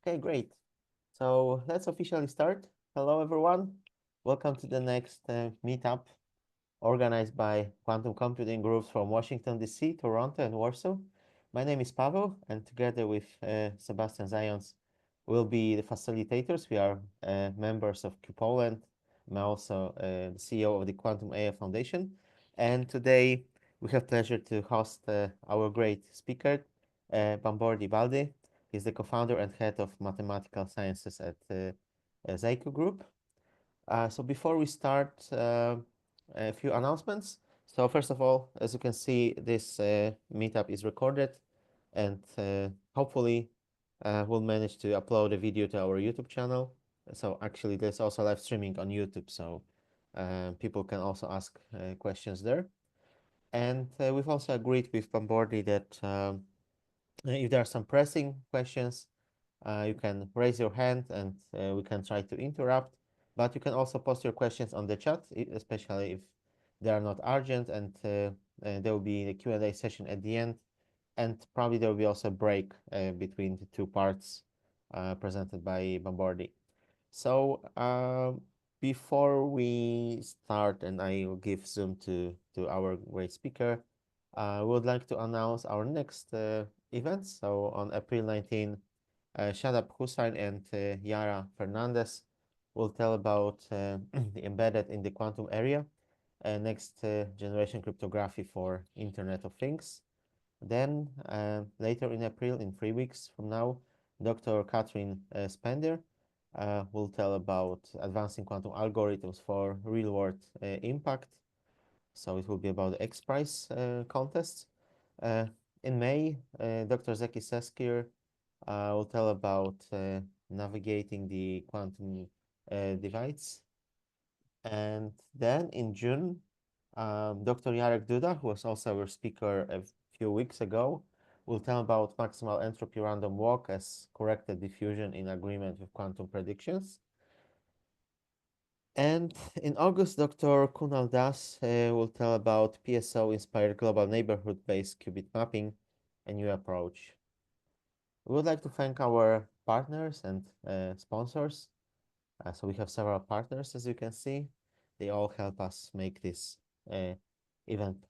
Okay, great. So let's officially start. Hello, everyone. Welcome to the next meetup organized by quantum computing groups from Washington, D.C., Toronto, and Warsaw. My name is Pavel, and together with Sebastian Zając, we'll be the facilitators. We are members of Q Poland. I'm also the CEO of the Quantum AI Foundation. And today we have pleasure to host our great speaker, Bambor Baldi. He's the co-founder and head of mathematical sciences at Zyko Group. So before we start, a few announcements. So first of all, as you can see, this meetup is recorded, and hopefully we'll manage to upload a video to our YouTube channel. So actually, there's also live streaming on YouTube, so people can also ask questions there. And we've also agreed with Bambordi that if there are some pressing questions, you can raise your hand and we can try to interrupt. But you can also post your questions on the chat, especially if they are not urgent, and there will be a Q&A session at the end. And probably there will be also a break between the two parts presented by Bambordi. So before we start, and I will give Zoom to our great speaker, I would like to announce our next event. So on April 19, Shadab Hussain and Yara Fernandez will tell about the embedded in the quantum area, next generation cryptography for Internet of Things. Then later in April, in 3 weeks from now, Dr. Catherine Spender will tell about advancing quantum algorithms for real-world impact. So it will be about the X Prize contests. In May, Dr. Zeki Seskir will tell about navigating the quantum divides. And then in June, Dr. Jarek Duda, who was also our speaker a few weeks ago, will tell about maximal entropy random walk as corrected diffusion in agreement with quantum predictions. And in August, Dr. Kunal Das will tell about PSO-inspired global neighborhood-based qubit mapping, a new approach. We would like to thank our partners and sponsors. So we have several partners, as you can see. They all help us make this event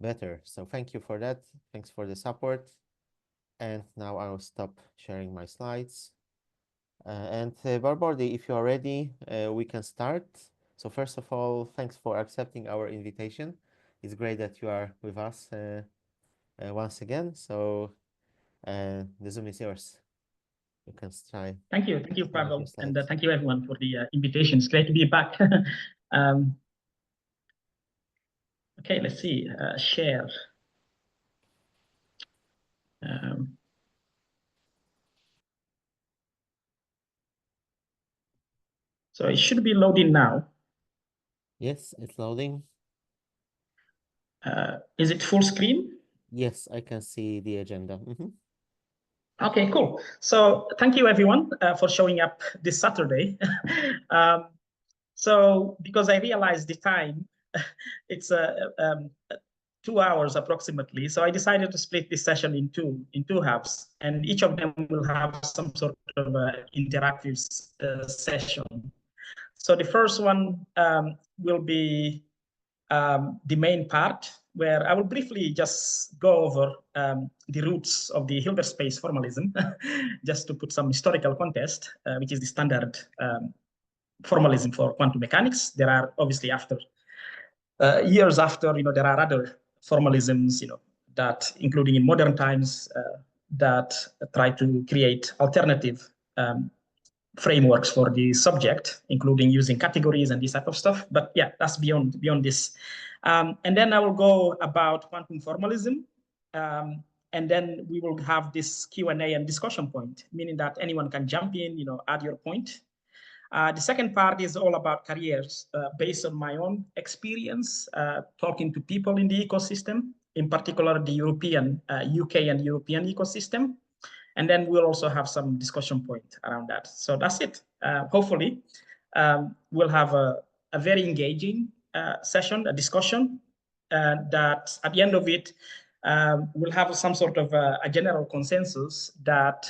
better. So thank you for that. Thanks for the support. And now I will stop sharing my slides. And Barbordi, if you are ready, we can start. So first of all, thanks for accepting our invitation. It's great that you are with us once again. So the Zoom is yours. You can try. Thank you, Pavel, and thank you everyone for the invitation. It's great to be back. Okay, let's see. Share. So it should be loading now. Yes, it's loading. Is it full screen? Yes, I can see the agenda. Okay, cool. So thank you everyone for showing up this Saturday. So because I realized the time, it's 2 hours approximately. So I decided to split this session in two halves, and each of them will have some sort of interactive session. So the first one will be the main part, where I will briefly just go over the roots of the Hilbert space formalism, just to put some historical context, which is the standard formalism for quantum mechanics. There are obviously years after, there are other formalisms, that including in modern times that try to create alternative frameworks for the subject, including using categories and this type of stuff. But yeah, that's beyond this. And then I will go about quantum formalism. And then we will have this Q&A and discussion point, meaning that anyone can jump in, add your point. The second part is all about careers, based on my own experience, talking to people in the ecosystem, in particular the European, UK and European ecosystem. And then we'll also have some discussion point around that. So that's it. Hopefully, we'll have a very engaging session, a discussion that at the end of it, we'll have some sort of a general consensus that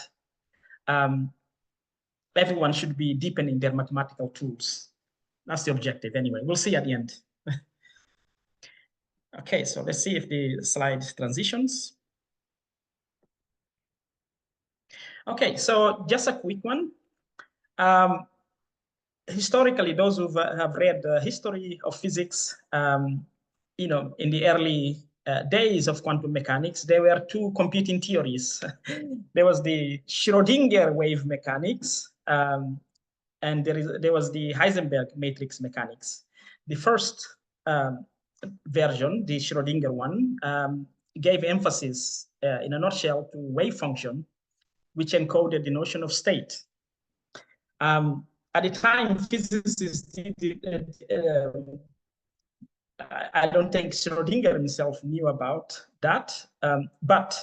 everyone should be deepening their mathematical tools. That's the objective anyway. We'll see at the end. Okay, so let's see if the slide transitions. Okay, so just a quick one. Historically, those who have read the history of physics, you know, in the early days of quantum mechanics, there were two competing theories. There was the Schrödinger wave mechanics, and there was the Heisenberg matrix mechanics. The first version, the Schrödinger one, gave emphasis in a nutshell to wave function, which encoded the notion of state. At the time, physicists I don't think Schrödinger himself knew about that, but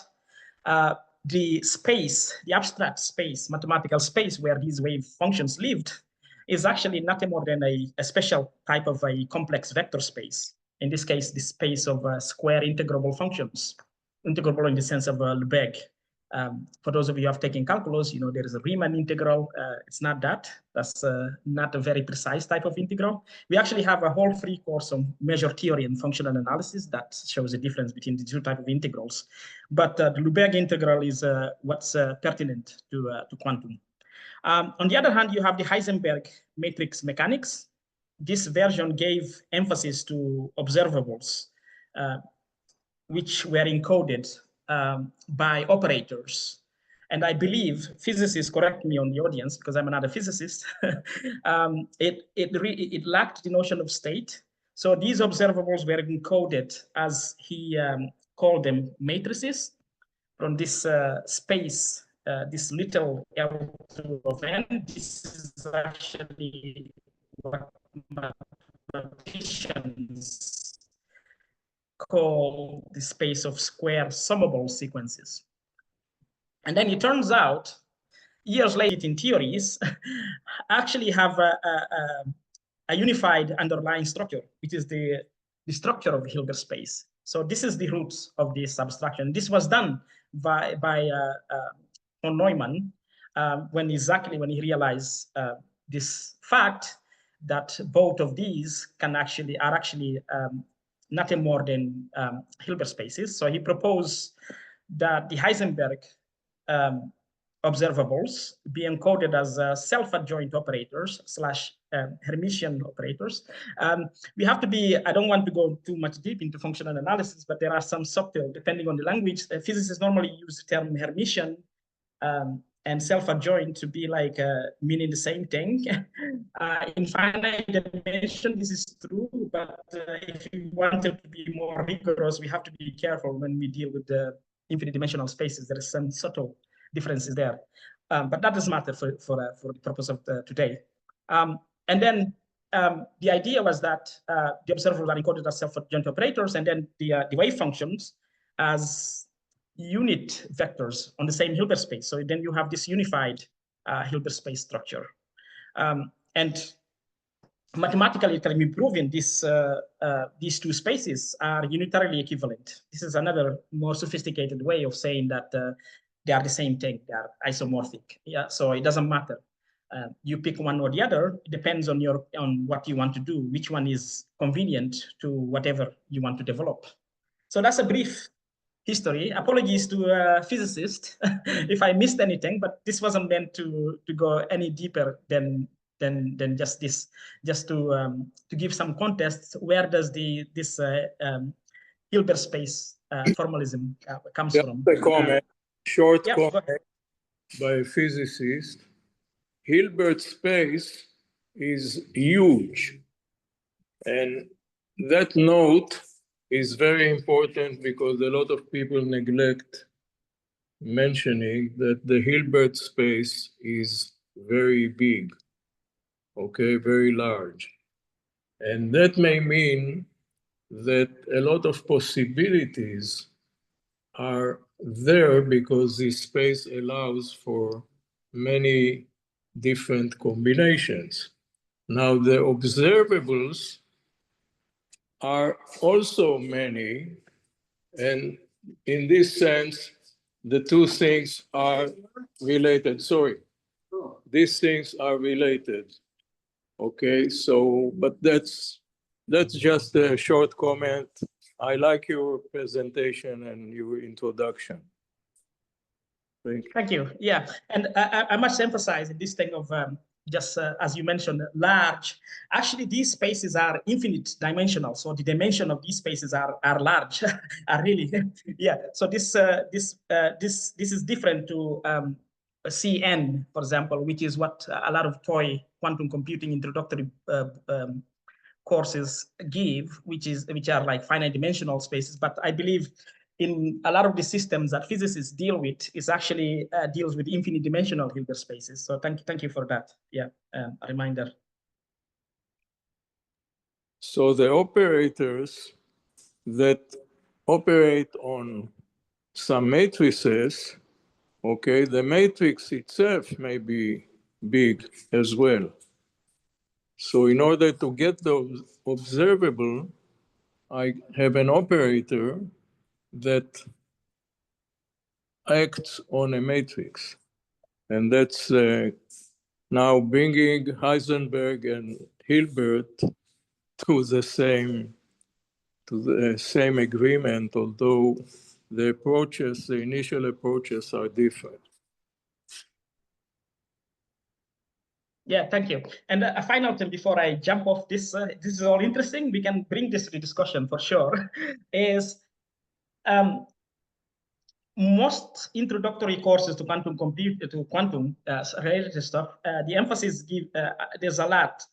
the space, the abstract space, mathematical space where these wave functions lived is actually nothing more than a special type of a complex vector space. In this case, the space of square integrable functions, integrable in the sense of Lebesgue. For those of you who have taken calculus, you know, there is a Riemann integral. It's not that. That's not a very precise type of integral. We actually have a whole free course on measure theory and functional analysis that shows the difference between the two types of integrals. But the Lebesgue integral is what's pertinent to quantum. On the other hand, you have the Heisenberg matrix mechanics. This version gave emphasis to observables, which were encoded by operators. And I believe, physicists correct me on the audience because I'm another physicist, it lacked the notion of state. So these observables were encoded, as he called them, matrices from this space, this little L2 of n. This is actually what mathematicians call the space of square summable sequences. And then it turns out, years later in theories, actually have a unified underlying structure, which is the structure of the Hilbert space. So this is the roots of this abstraction. This was done by von Neumann when he realized this fact that both of these are actually nothing more than Hilbert spaces. So he proposed that the Heisenberg observables be encoded as self-adjoint operators / Hermitian operators. We have to be, I don't want to go too much deep into functional analysis, but there are some subtle, depending on the language. Physicists normally use the term Hermitian and self-adjoint to be like meaning the same thing. In finite dimension, this is true, but if we wanted to be more rigorous, we have to be careful when we deal with the infinite dimensional spaces. There is some subtle differences there, but that doesn't matter for the purpose of today. And then the idea was that the observables are encoded as self-adjoint operators, and then the wave functions as unit vectors on the same Hilbert space. So then you have this unified Hilbert space structure. And mathematically, it can be proven these two spaces are unitarily equivalent. This is another more sophisticated way of saying that they are the same thing. They are isomorphic. Yeah, so it doesn't matter. You pick one or the other. It depends on what you want to do, which one is convenient to whatever you want to develop. So that's a brief history. Apologies to physicists if I missed anything, but this wasn't meant to go any deeper than just this. Just to give some context, where does this Hilbert space formalism comes from? A comment, short comment by a physicist. Hilbert space is huge, and that note is very important because a lot of people neglect mentioning that the Hilbert space is very big, okay, very large. And that may mean that a lot of possibilities are there because this space allows for many different combinations. Now, the observables are also many, and in this sense, the two things are related. Sorry, these things are related. Okay, so, but that's just a short comment. I like your presentation and your introduction. Thank you. Yeah, and I must emphasize this thing of just as you mentioned, large. Actually, these spaces are infinite dimensional, so the dimension of these spaces are large, are really yeah. So this is different to CN, for example, which is what a lot of toy quantum computing introductory courses give, which are like finite dimensional spaces. But I believe in a lot of the systems that physicists deal with is actually deals with infinite dimensional Hilbert spaces. So thank you for that. Yeah, a reminder. So the operators that operate on some matrices, okay, the matrix itself may be big as well. So in order to get those observable, I have an operator that acts on a matrix. And that's now bringing Heisenberg and Hilbert to the same agreement, although the initial approaches are different. Yeah, thank you. And a final thing before I jump off this, this is all interesting. We can bring this to discussion for sure. Is most introductory courses to quantum related stuff, the emphasis there's a lot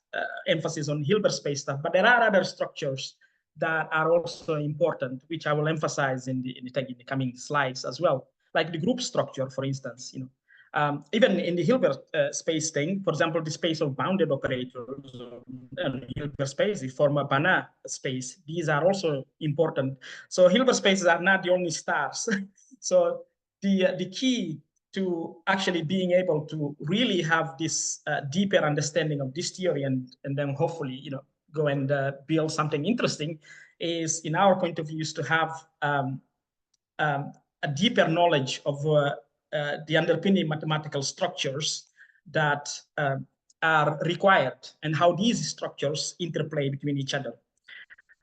emphasis on Hilbert space stuff, but there are other structures that are also important, which I will emphasize in the coming slides as well, like the group structure, for instance. Even in the Hilbert space thing, for example, the space of bounded operators, Hilbert space, the form a Banach space. These are also important. So Hilbert spaces are not the only stars. So the key to actually being able to really have this deeper understanding of this theory and then hopefully go and build something interesting is, in our point of view, is to have a deeper knowledge of the underpinning mathematical structures that are required and how these structures interplay between each other.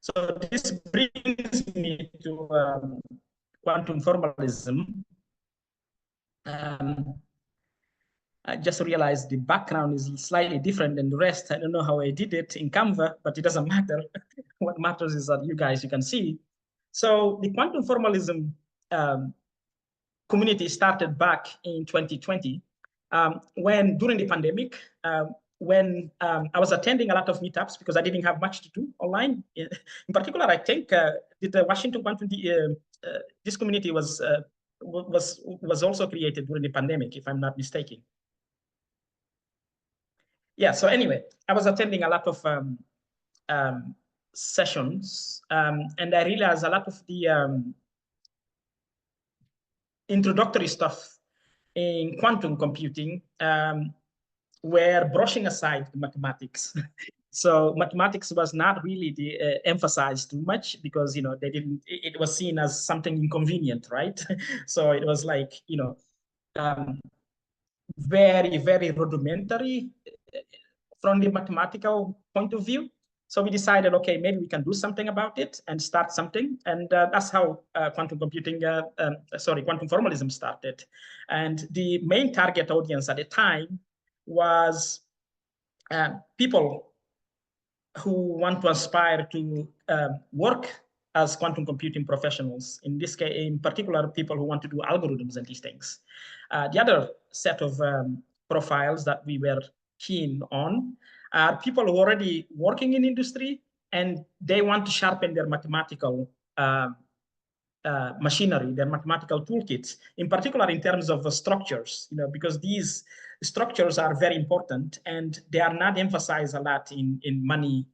So this brings me to quantum formalism. I just realized the background is slightly different than the rest. I don't know how I did it in Canva, but it doesn't matter. What matters is that you can see. So the quantum formalism community started back in 2020 when, during the pandemic, when I was attending a lot of meetups because I didn't have much to do online. In particular, I think the Washington Quantum this community was also created during the pandemic, if I'm not mistaken. Yeah. So anyway, I was attending a lot of sessions, and I realized a lot of the introductory stuff in quantum computing were brushing aside the mathematics. So mathematics was not really emphasized too much because they didn't. It was seen as something inconvenient, right? So it was like very, very rudimentary from the mathematical point of view. So we decided, okay, maybe we can do something about it and start something. And that's how quantum formalism started. And the main target audience at the time was people who want to aspire to work as quantum computing professionals. In this case, in particular, people who want to do algorithms and these things. The other set of profiles that we were keen on are people who are already working in industry and they want to sharpen their mathematical machinery, their mathematical toolkits, in particular in terms of structures, because these structures are very important and they are not emphasized a lot in many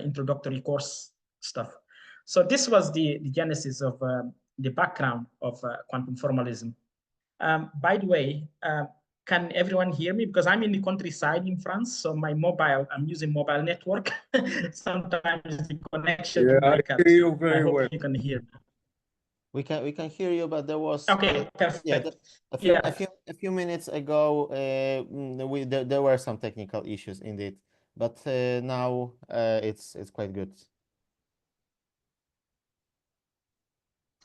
introductory course stuff. So this was the genesis of the background of quantum formalism. By the way, can everyone hear me? Because I'm in the countryside in France, so I'm using mobile network. Sometimes the connection I hear you very well. You can hear me. We can hear you, but there was Okay, perfect. yeah, a few minutes ago there were some technical issues indeed, but now it's quite good.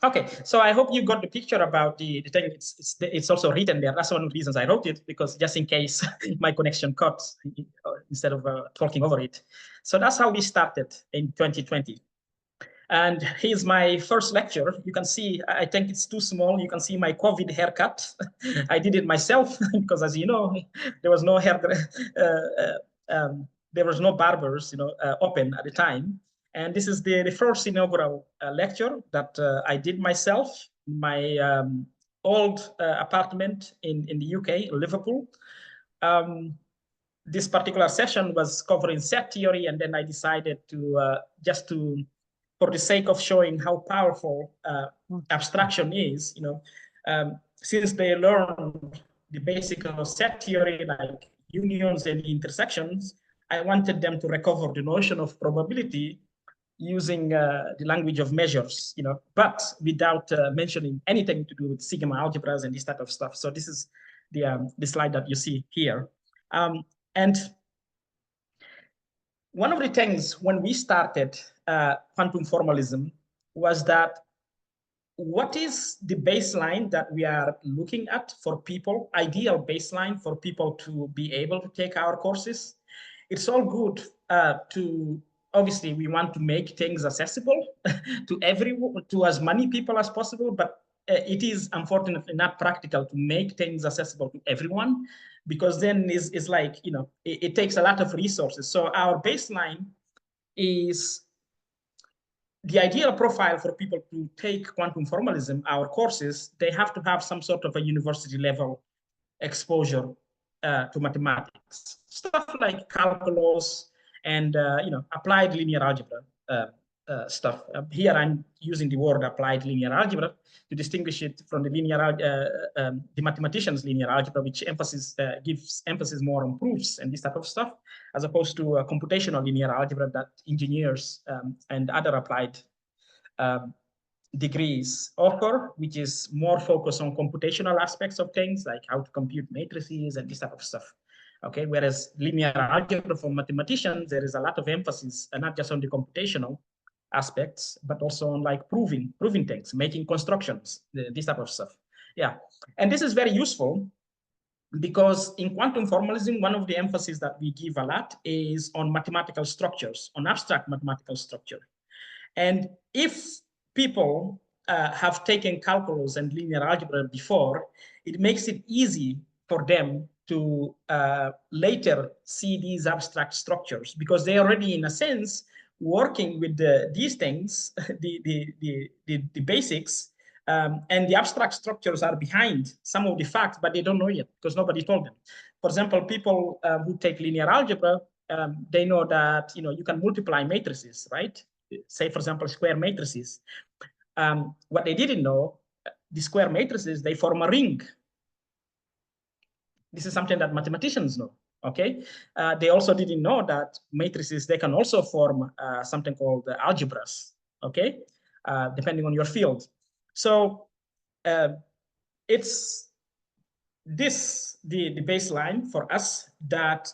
Okay, so I hope you got the picture about the thing. It's also written there. That's one of the reasons I wrote it, because just in case my connection cuts instead of talking over it. So that's how we started in 2020. And here's my first lecture. You can see, I think it's too small. You can see my COVID haircut. I did it myself because, as you know, there was no hair, there was no barbers, open at the time. And this is the first inaugural lecture that I did myself in my old apartment in the UK, Liverpool. This particular session was covering set theory, and then I decided to for the sake of showing how powerful abstraction is, since they learned the basics of set theory, like unions and intersections, I wanted them to recover the notion of probability using the language of measures, but without mentioning anything to do with sigma algebras and this type of stuff. So this is the slide that you see here. And one of the things when we started quantum formalism was that what is the baseline that we are looking at for people, ideal baseline for people to be able to take our courses? It's all good obviously we want to make things accessible to as many people as possible, but it is unfortunately not practical to make things accessible to everyone, because then it's like, it takes a lot of resources. So our baseline is the ideal profile for people to take quantum formalism, our courses. They have to have some sort of a university level exposure to mathematics, stuff like calculus and applied linear algebra stuff. Here I'm using the word applied linear algebra to distinguish it from the the mathematician's linear algebra, which gives emphasis more on proofs and this type of stuff, as opposed to computational linear algebra that engineers and other applied degrees offer, which is more focused on computational aspects of things, like how to compute matrices and this type of stuff. Okay, whereas linear algebra for mathematicians, there is a lot of emphasis, and not just on the computational aspects, but also on like proving things, making constructions, this type of stuff. Yeah, and this is very useful because in quantum formalism, one of the emphasis that we give a lot is on mathematical structures, on abstract mathematical structure. And if people have taken calculus and linear algebra before, it makes it easy for them to later see these abstract structures, because they already, in a sense, working with these things, the basics, and the abstract structures are behind some of the facts, but they don't know yet because nobody told them. For example, people who take linear algebra, they know that you can multiply matrices, right? Say, for example, square matrices. What they didn't know, the square matrices, they form a ring. This is something that mathematicians know, okay? They also didn't know that matrices, they can also form something called algebras, okay? Depending on your field. So it's the baseline for us that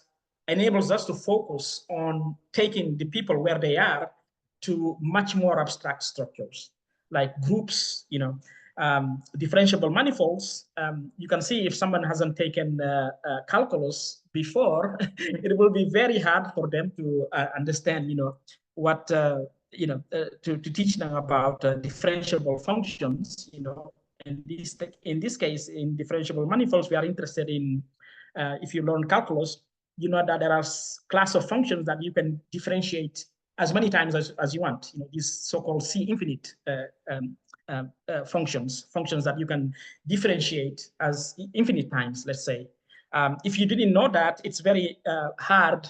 enables us to focus on taking the people where they are to much more abstract structures, like groups, differentiable manifolds. You can see if someone hasn't taken calculus before, it will be very hard for them to understand, what, to teach them about differentiable functions, in this case, in differentiable manifolds, we are interested in, if you learn calculus, you know that there are class of functions that you can differentiate as many times as you want. These so-called C infinite functions that you can differentiate as infinite times, let's say. If you didn't know that, it's very hard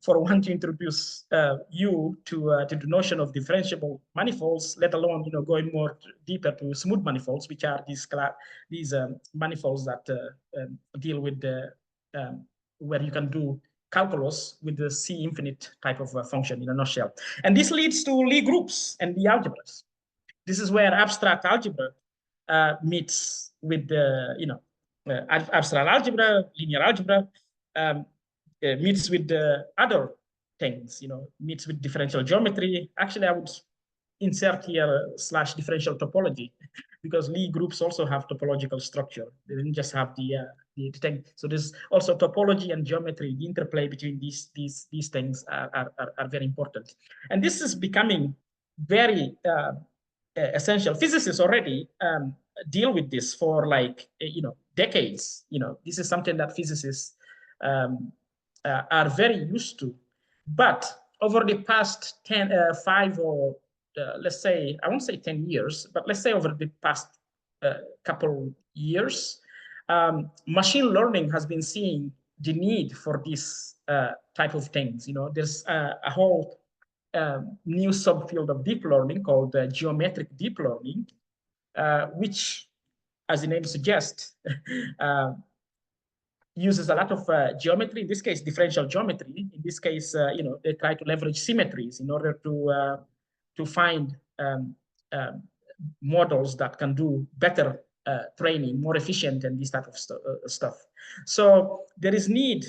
for one to introduce you to the notion of differentiable manifolds, let alone going more deeper to smooth manifolds, which are these manifolds that deal with where you can do calculus with the C infinite type of function in a nutshell. And this leads to Lie groups and Lie algebras. This is where abstract algebra meets with the, abstract algebra, linear algebra, meets with the other things, meets with differential geometry. Actually, I would insert here / differential topology, because Lie groups also have topological structure. They didn't just have the thing. So there's also topology and geometry. The interplay between these things are very important. And this is becoming very essential. Physicists already deal with this for like, decades. This is something that physicists are very used to. But over the past 5 or let's say, I won't say 10 years, but let's say over the past couple years, machine learning has been seeing the need for this type of things. There's a whole new subfield of deep learning called geometric deep learning, which, as the name suggests, uses a lot of geometry. In this case, differential geometry. In this case, they try to leverage symmetries in order to find models that can do better training, more efficient, and this type of stuff. So there is need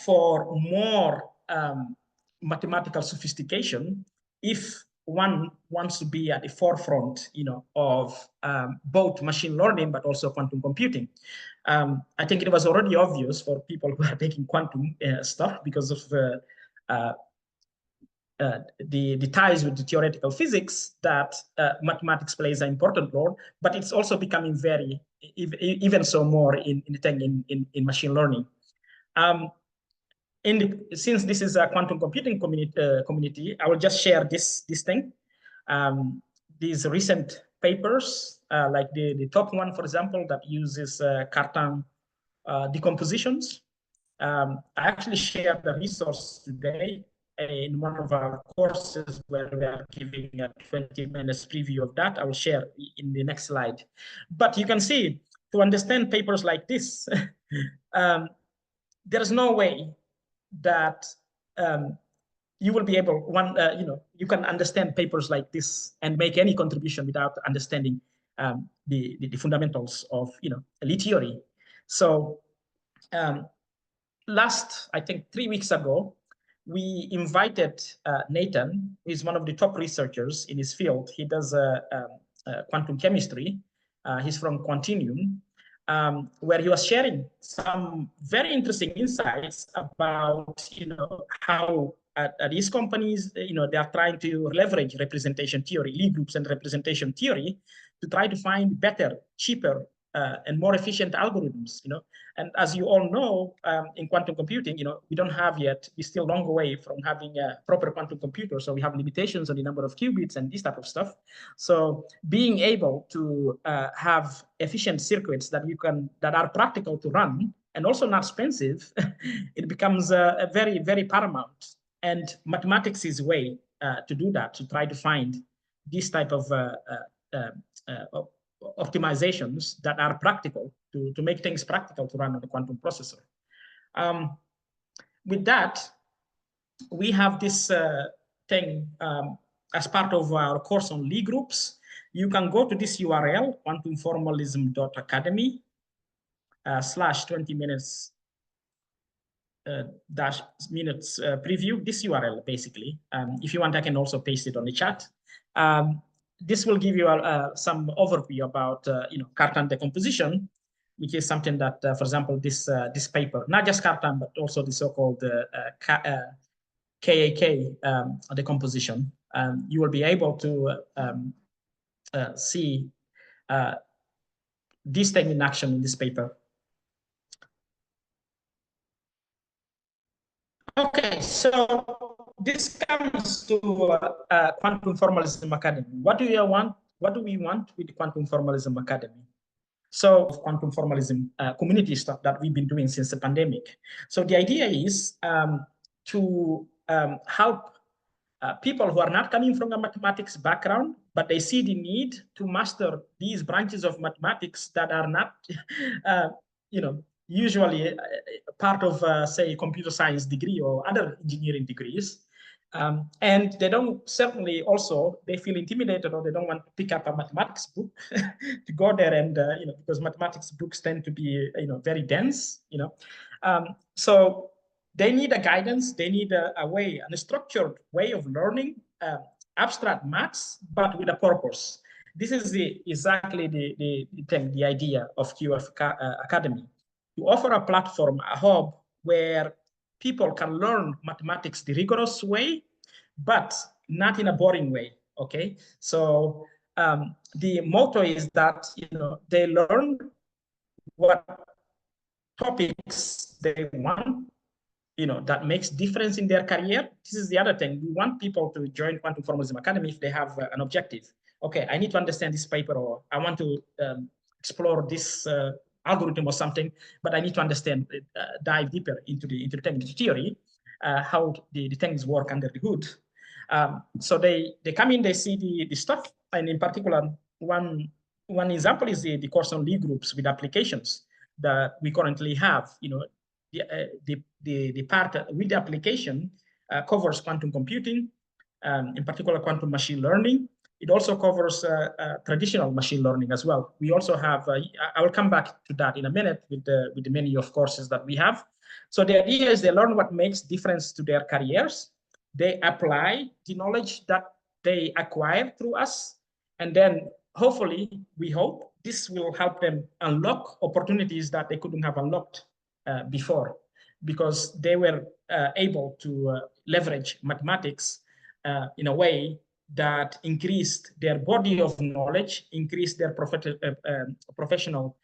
for more mathematical sophistication if one wants to be at the forefront, of both machine learning but also quantum computing. I think it was already obvious for people who are taking quantum stuff because of the ties with the theoretical physics that mathematics plays an important role, but it's also becoming very, even so more in machine learning. Since this is a quantum computing community, I will just share this thing. These recent papers, like the top one, for example, that uses Cartan decompositions. I actually shared the resource today in one of our courses where we are giving a 20 minutes preview of that. I will share in the next slide. But you can see, to understand papers like this, there is no way that you will be able, you can understand papers like this and make any contribution without understanding the fundamentals of, Lie theory. So last, I think 3 weeks ago, we invited Nathan, who is one of the top researchers in his field. He does quantum chemistry. He's from Quantinuum, where he was sharing some very interesting insights about, how at these companies, they are trying to leverage representation theory, Lie groups and representation theory, to try to find better, cheaper, and more efficient algorithms. And as you all know, in quantum computing, we don't have yet, we're still a long way from having a proper quantum computer. So we have limitations on the number of qubits and this type of stuff. So being able to have efficient circuits that are practical to run and also not expensive, it becomes a very, very paramount. And mathematics is a way to do that, to try to find this type of optimizations that are practical, to make things practical to run on the quantum processor. With that, we have this thing as part of our course on Lie groups. You can go to this URL, quantumformalism.academy /20 minutes minutes preview, this URL basically. If you want, I can also paste it on the chat. This will give you some overview about Cartan decomposition, which is something that, for example, this paper, not just Cartan, but also the so-called KAK decomposition. You will be able to see this thing in action in this paper. Okay, so this comes to Quantum Formalism Academy. What do we want? What do we want with the Quantum Formalism Academy? So, quantum formalism community stuff that we've been doing since the pandemic. So the idea is to help people who are not coming from a mathematics background, but they see the need to master these branches of mathematics that are not, usually part of, say, computer science degree or other engineering degrees, And they don't certainly also, they feel intimidated, or they don't want to pick up a mathematics book to go there and, because mathematics books tend to be, very dense, so they need a guidance, they need a way, a structured way of learning abstract maths, but with a purpose. This is exactly the thing, the idea of QF Academy, to offer a platform, a hub where people can learn mathematics the rigorous way, but not in a boring way. Okay, so the motto is that they learn what topics they want, that makes difference in their career. This is the other thing. We want people to join Quantum Formalism Academy if they have an objective. Okay, I need to understand this paper, or I want to explore this algorithm or something, but I need to understand, dive deeper into the theory, how the things work under the hood. So they come in, they see the stuff, and in particular, one example is the course on Lie groups with applications that we currently have. The part with the application covers quantum computing, in particular quantum machine learning. It also covers traditional machine learning as well. We also have, I will come back to that in a minute with the menu of courses that we have. So the idea is they learn what makes difference to their careers. They apply the knowledge that they acquire through us. And then hopefully, we hope this will help them unlock opportunities that they couldn't have unlocked before, because they were able to leverage mathematics in a way that increased their body of knowledge, increased their professional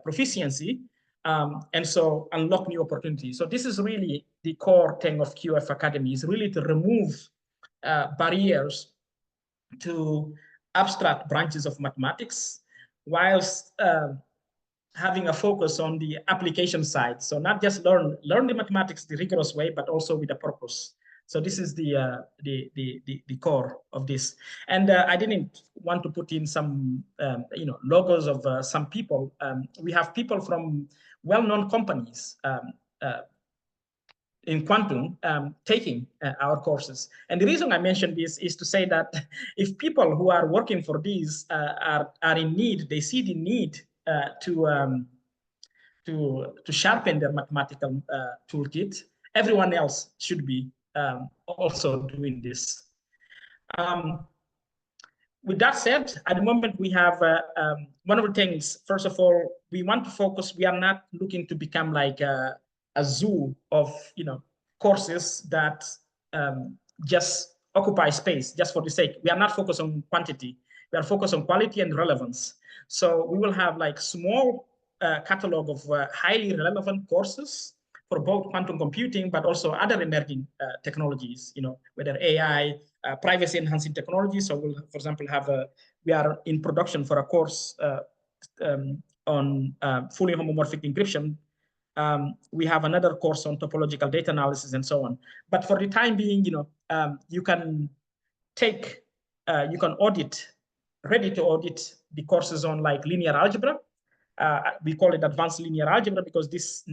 proficiency, and so unlock new opportunities. So this is really the core thing of QF Academy, is really to remove barriers to abstract branches of mathematics, whilst having a focus on the application side. So not just learn the mathematics the rigorous way, but also with a purpose. So this is the core of this. And I didn't want to put in some logos of some people. We have people from well-known companies in quantum taking our courses. And the reason I mentioned this is to say that if people who are working for these are in need, they see the need to sharpen their mathematical toolkit, everyone else should be also doing this. With that said, at the moment we have one of the things, first of all, we want to focus, we are not looking to become like a zoo of courses that just occupy space just for the sake. We are not focused on quantity. We are focused on quality and relevance. So we will have like small catalog of highly relevant courses for both quantum computing, but also other emerging technologies, whether AI, privacy enhancing technologies. So we'll, for example, have we are in production for a course on fully homomorphic encryption. We have another course on topological data analysis and so on. But for the time being, you can take, you can audit, ready to audit the courses on like linear algebra. We call it advanced linear algebra because this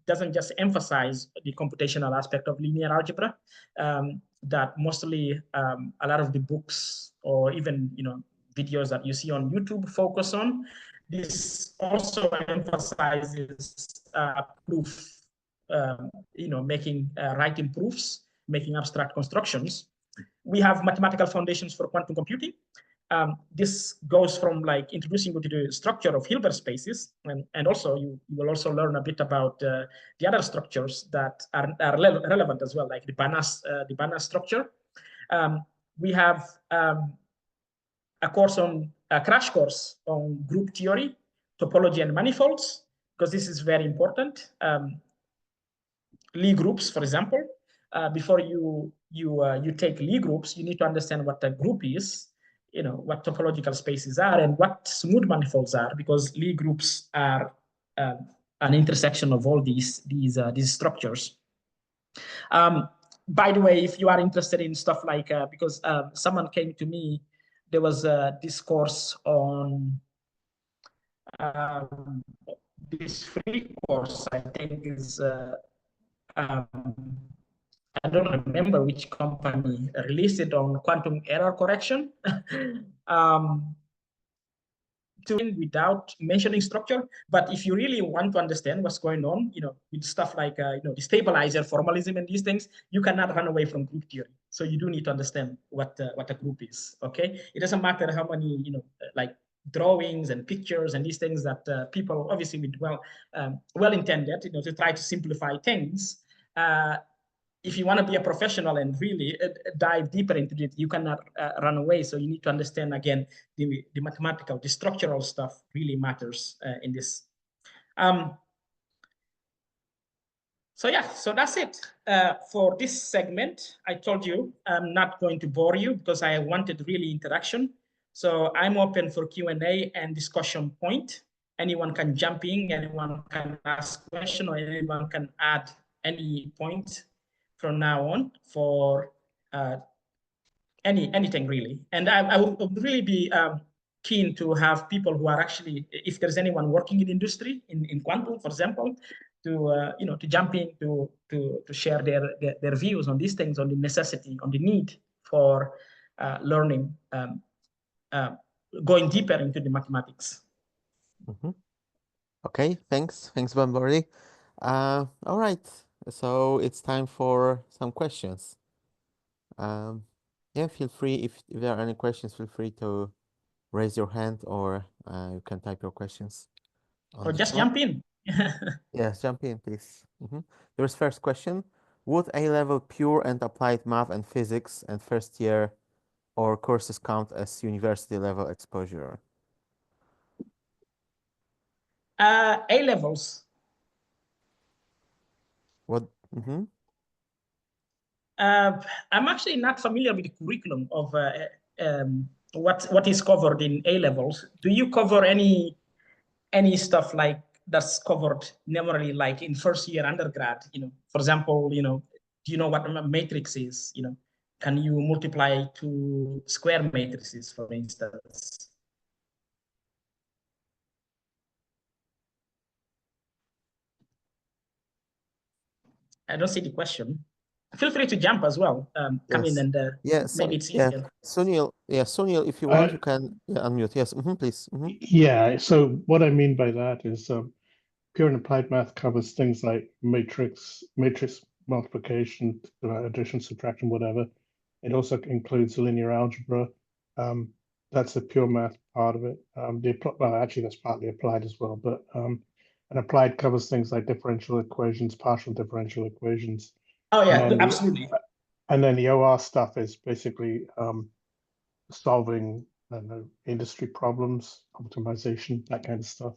doesn't just emphasize the computational aspect of linear algebra, that mostly a lot of the books or even videos that you see on YouTube focus on. This also emphasizes proof, making writing proofs, making abstract constructions. We have mathematical foundations for quantum computing. This goes from like introducing you to the structure of Hilbert spaces, and also you will also learn a bit about the other structures that are relevant as well, like the Banach structure. We have a crash course on group theory, topology, and manifolds, because this is very important. Lie groups, for example, before you take Lie groups, you need to understand what a group is, what topological spaces are, and what smooth manifolds are, because Lie groups are an intersection of all these structures. By the way, if you are interested in stuff like, because someone came to me, there was a discourse on this free course, I think is, I I don't remember which company released it on quantum error correction. Without mentioning structure, but if you really want to understand what's going on, with stuff like the stabilizer, formalism, and these things, you cannot run away from group theory. So you do need to understand what a group is. Okay, it doesn't matter how many like drawings and pictures and these things that people obviously with well intended to try to simplify things. If you want to be a professional and really dive deeper into it, you cannot run away. So you need to understand, again, the mathematical, the structural stuff really matters in this. So yeah, so that's it for this segment. I told you I'm not going to bore you because I wanted really interaction. So I'm open for Q&A and discussion point. Anyone can jump in, anyone can ask question, or anyone can add any point from now on for anything really. And I would really be keen to have people who are actually, if there's anyone working in industry, in quantum, for example, to jump in to share their views on these things, on the necessity, on the need for learning, going deeper into the mathematics. Mm-hmm. Okay, thanks, Bambori. All right, so it's time for some questions. Yeah, feel free, if there are any questions, feel free to raise your hand, or you can type your questions on Or the just chat. jump in. Yes, jump in, please. There's first question. Would A-level pure and applied math and physics and first year or courses count as university level exposure? A-levels. What? I'm actually not familiar with the curriculum of what is covered in A-levels. Do you cover any stuff like that's covered normally, like in first year undergrad? For example, do you know what a matrix is? Can you multiply two square matrices, for instance? I don't see the question. Feel free to jump as well. Come in and maybe it's easier. Sunil, if you want, you can unmute. Yes, please. Yeah, so what I mean by that is pure and applied math covers things like matrix multiplication, addition, subtraction, whatever. It also includes linear algebra. That's the pure math part of it. Well, actually, that's partly applied as well, but and applied covers things like differential equations, partial differential equations. Oh yeah, absolutely. And then the OR stuff is basically solving, I don't know, industry problems, optimization, that kind of stuff.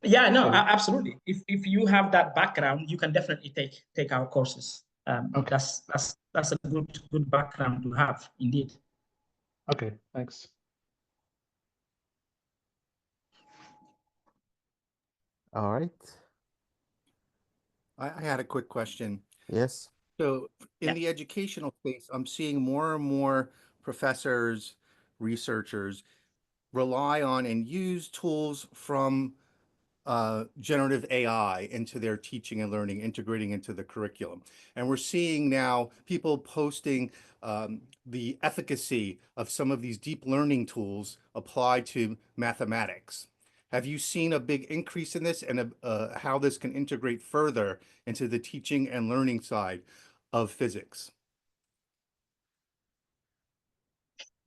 Yeah, no, absolutely. If you have that background, you can definitely take our courses. Okay. That's a good background to have, indeed. Okay, thanks. All right. I had a quick question. Yes. So in the educational space, I'm seeing more and more professors, researchers rely on and use tools from generative AI into their teaching and learning, integrating into the curriculum. And we're seeing now people posting the efficacy of some of these deep learning tools applied to mathematics. Have you seen a big increase in this, and how this can integrate further into the teaching and learning side of physics?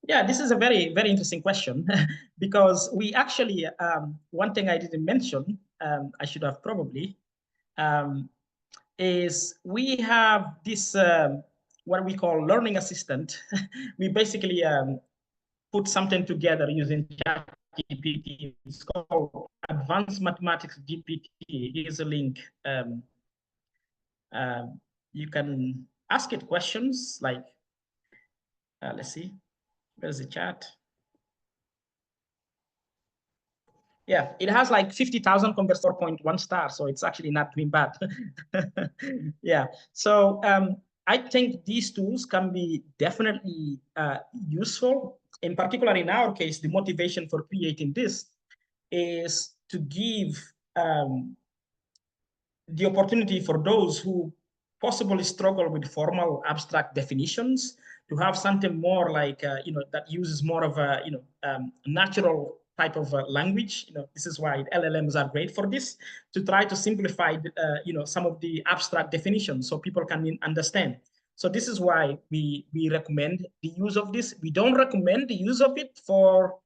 Yeah, this is a very, very interesting question because we actually, one thing I didn't mention, I should have probably, is we have this, what we call learning assistant. We basically put something together using ChatGPT. It's called Advanced Mathematics GPT. Here's a link. You can ask it questions like, let's see, where's the chat? Yeah, it has like 50,000 compared to 4.1 stars, so it's actually not doing bad. Yeah, so I think these tools can be definitely useful. In particular, in our case, the motivation for creating this is to give the opportunity for those who possibly struggle with formal abstract definitions, to have something more like, that uses more of a, natural type of language. This is why LLMs are great for this, to try to simplify, some of the abstract definitions so people can understand. So this is why we recommend the use of this. We don't recommend the use of it for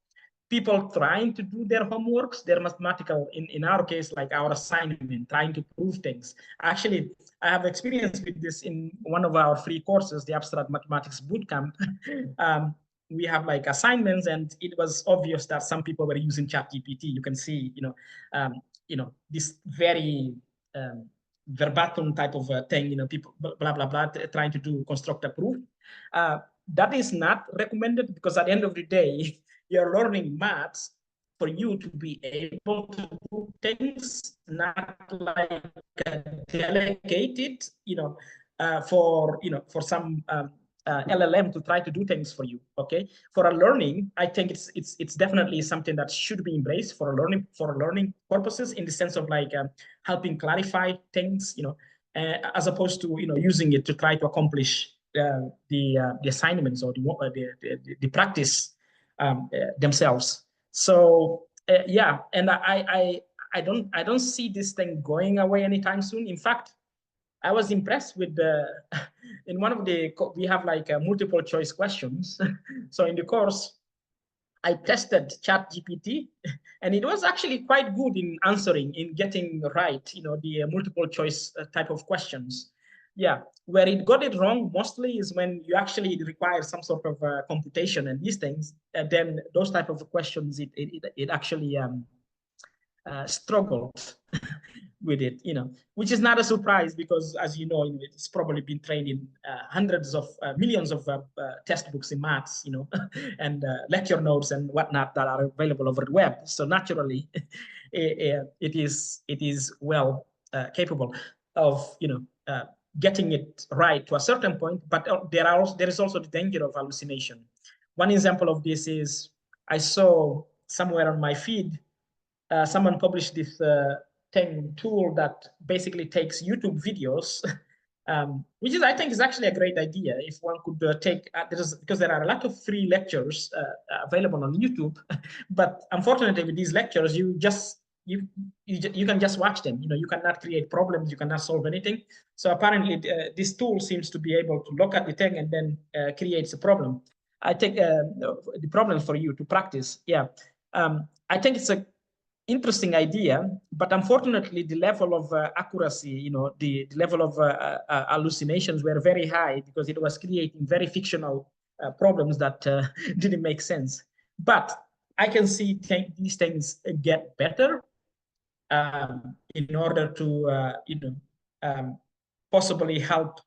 people trying to do their homeworks, their mathematical, in our case, like our assignment, trying to prove things. Actually, I have experience with this in one of our free courses, the Abstract Mathematics Bootcamp. We have like assignments, and it was obvious that some people were using ChatGPT. You can see, this very verbatim type of thing, people blah, blah, blah, trying to do construct a proof. That is not recommended, because at the end of the day, you're learning maths for you to be able to do things, not like delegated, for some LLM to try to do things for you. Okay, for a learning, I think it's definitely something that should be embraced for learning purposes, in the sense of like helping clarify things, as opposed to using it to try to accomplish the assignments or the practice themselves. So yeah, and I don't see this thing going away anytime soon. In fact, I was impressed with in one of the, we have like multiple choice questions. So in the course, I tested ChatGPT, and it was actually quite good in answering, in getting right, the multiple choice type of questions. Yeah, where it got it wrong mostly is when you actually require some sort of computation and these things. Then those type of questions, it actually struggled with it, which is not a surprise, because as you know, it's probably been trained in hundreds of millions of textbooks in maths, and lecture notes and whatnot that are available over the web. So naturally, it is well capable of getting it right to a certain point. But there is also the danger of hallucination. One example of this is, I saw somewhere on my feed, someone published this tool that basically takes YouTube videos, which I think is actually a great idea. If one could take, because there are a lot of free lectures available on YouTube, but unfortunately with these lectures, you can just watch them. You cannot create problems, you cannot solve anything. So apparently this tool seems to be able to look at the thing and then creates a problem. I think the problem for you to practice. Yeah, I think it's a interesting idea, but unfortunately the level of accuracy, the level of hallucinations were very high, because it was creating very fictional problems that didn't make sense. But I can see these things get better in order to possibly help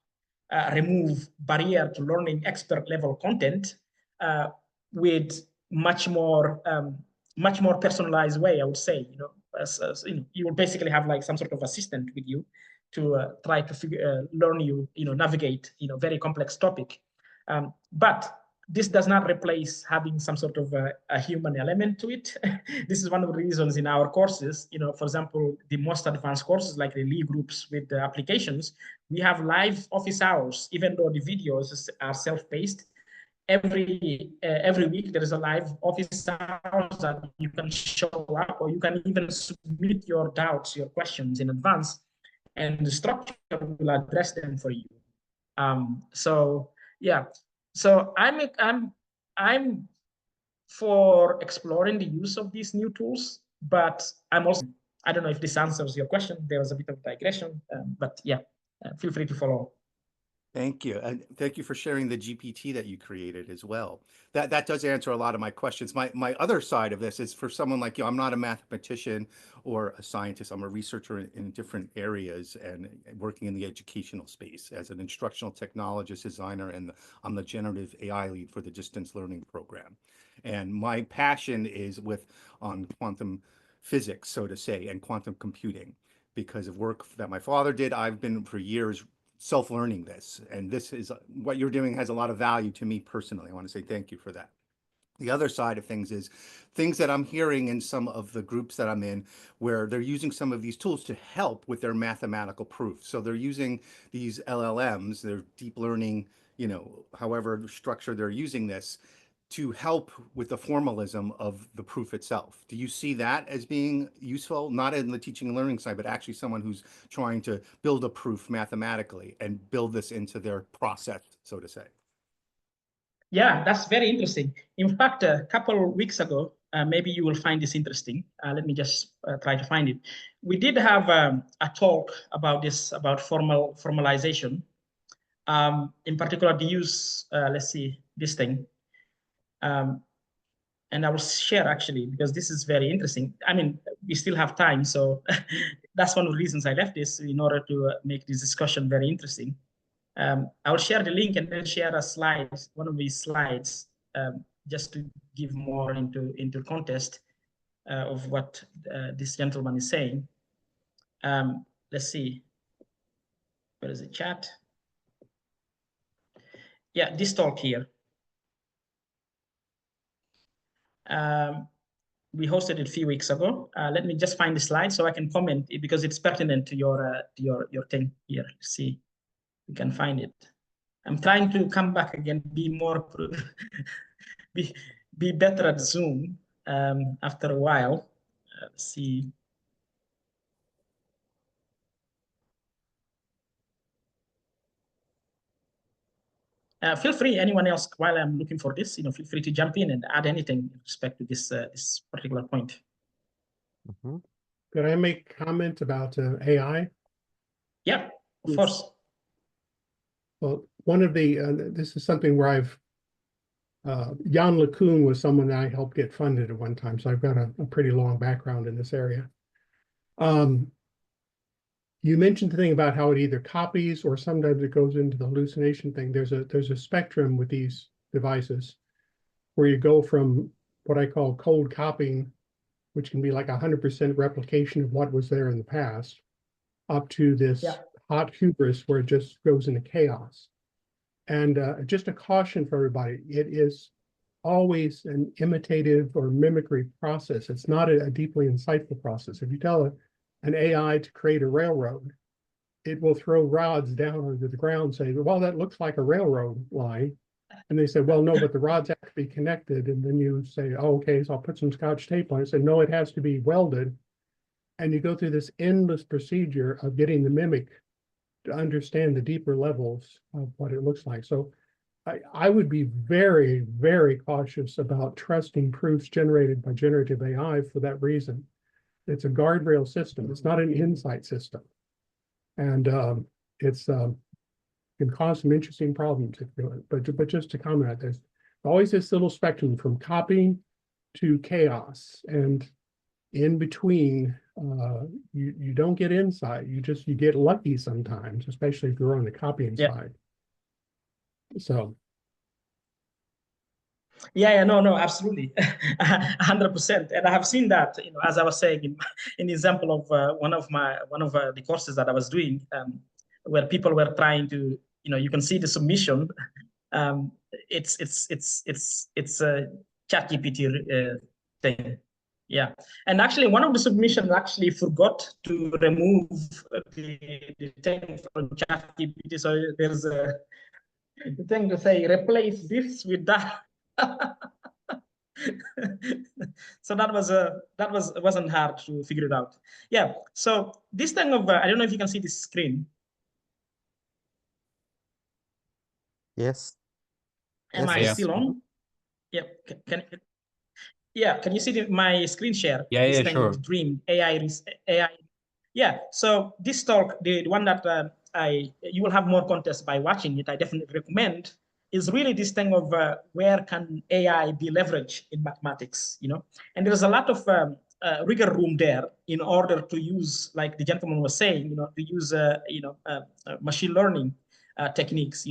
remove barrier to learning expert level content with much more personalized way, I would say. You will basically have like some sort of assistant with you to try to learn navigate very complex topic. But this does not replace having some sort of a human element to it. This is one of the reasons in our courses, for example, the most advanced courses like the Lee groups with the applications, we have live office hours, even though the videos are self-paced. Every week there is a live office hours that you can show up, or you can even submit your doubts, your questions in advance, and the structure will address them for you. So yeah, so I'm for exploring the use of these new tools, but I'm also, I don't know if this answers your question. There was a bit of digression, but yeah, feel free to follow. Thank you. And thank you for sharing the GPT that you created as well. That does answer a lot of my questions. My other side of this is for someone like you. I'm not a mathematician or a scientist. I'm a researcher in different areas and working in the educational space as an instructional technologist, designer, and I'm the generative AI lead for the distance learning program. And my passion is on quantum physics, so to say, and quantum computing. Because of work that my father did, I've been for years self-learning this, and this is what you're doing has a lot of value to me personally. I want to say thank you for that. The other side of things is things that I'm hearing in some of the groups that I'm in, where they're using some of these tools to help with their mathematical proof. So they're using these LLMs, their deep learning, however structure they're using this to help with the formalism of the proof itself. Do you see that as being useful, not in the teaching and learning side, but actually someone who's trying to build a proof mathematically and build this into their process, so to say? Yeah, that's very interesting. In fact, a couple of weeks ago, maybe you will find this interesting. Let me just try to find it. We did have a talk about this, about formalization. In particular, the use, let's see, this thing. And I will share actually, because this is very interesting. I mean, we still have time, so that's one of the reasons I left this, in order to make this discussion very interesting. I will share the link and then share a slide, one of these slides, just to give more into context of what this gentleman is saying. Let's see, where is the chat? Yeah, this talk here. We hosted it a few weeks ago. Let me just find the slide so I can comment, because it's pertinent to your thing here. Let's see, we can find it. I'm trying to come back again, be more, be better at Zoom after a while. Let's see. Feel free, anyone else, while I'm looking for this, feel free to jump in and add anything with respect to this this particular point. Mhm. Could I make a comment about AI? Yeah, of course. Well, one of the, this is something where I've, Jan LeCun was someone that I helped get funded at one time, so I've got a pretty long background in this area. You mentioned the thing about how it either copies or sometimes it goes into the hallucination thing. There's a spectrum with these devices where you go from what I call cold copying, which can be like 100% replication of what was there in the past, up to this hot hubris where it just goes into chaos. And just a caution for everybody, it is always an imitative or mimicry process. It's not a deeply insightful process. If you tell an AI to create a railroad, it will throw rods down onto the ground saying, well, that looks like a railroad line. And they say, well, no, but the rods have to be connected. And then you say, oh, okay, so I'll put some Scotch tape on it. Say, no, it has to be welded. And you go through this endless procedure of getting the mimic to understand the deeper levels of what it looks like. So I would be very, very cautious about trusting proofs generated by generative AI for that reason. It's a guardrail system. It's not an insight system. And it's can cause some interesting problems if you do it. But just to comment on this, always this little spectrum from copying to chaos, and in between, you don't get insight. You get lucky sometimes, especially if you're on the copying side. So. Yeah, no, absolutely, 100%. And I have seen that, as I was saying in the example of one of the courses that I was doing, where people were trying to, you can see the submission. It's a ChatGPT thing. Yeah, and actually one of the submissions actually forgot to remove the thing from ChatGPT. So there's a thing to say, replace this with that. So it wasn't hard to figure it out. Yeah. So this thing of I don't know if you can see this screen. Yes. Am I still on? Yeah. Can you see my screen share? Yeah, this yeah, thing sure. Of Dream AI. Yeah. So this talk, the one that you will have more context by watching it. I definitely recommend. Is really this thing of where can AI be leveraged in mathematics, And there's a lot of rigor room there in order to use, like the gentleman was saying, to use, machine learning techniques,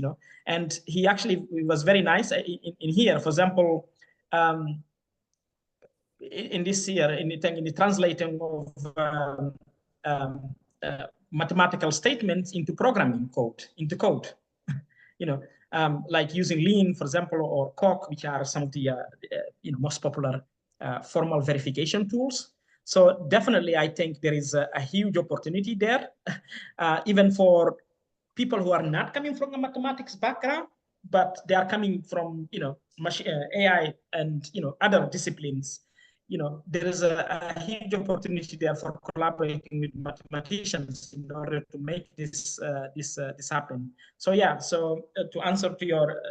And he actually was very nice in here. For example, in this here, in the translating of mathematical statements into programming code, into code. like using Lean, for example, or Coq, which are some of the most popular formal verification tools. So definitely, I think there is a huge opportunity there, even for people who are not coming from a mathematics background, but they are coming from AI and other disciplines. There is a huge opportunity there for collaborating with mathematicians in order to make this happen. So yeah, to answer to your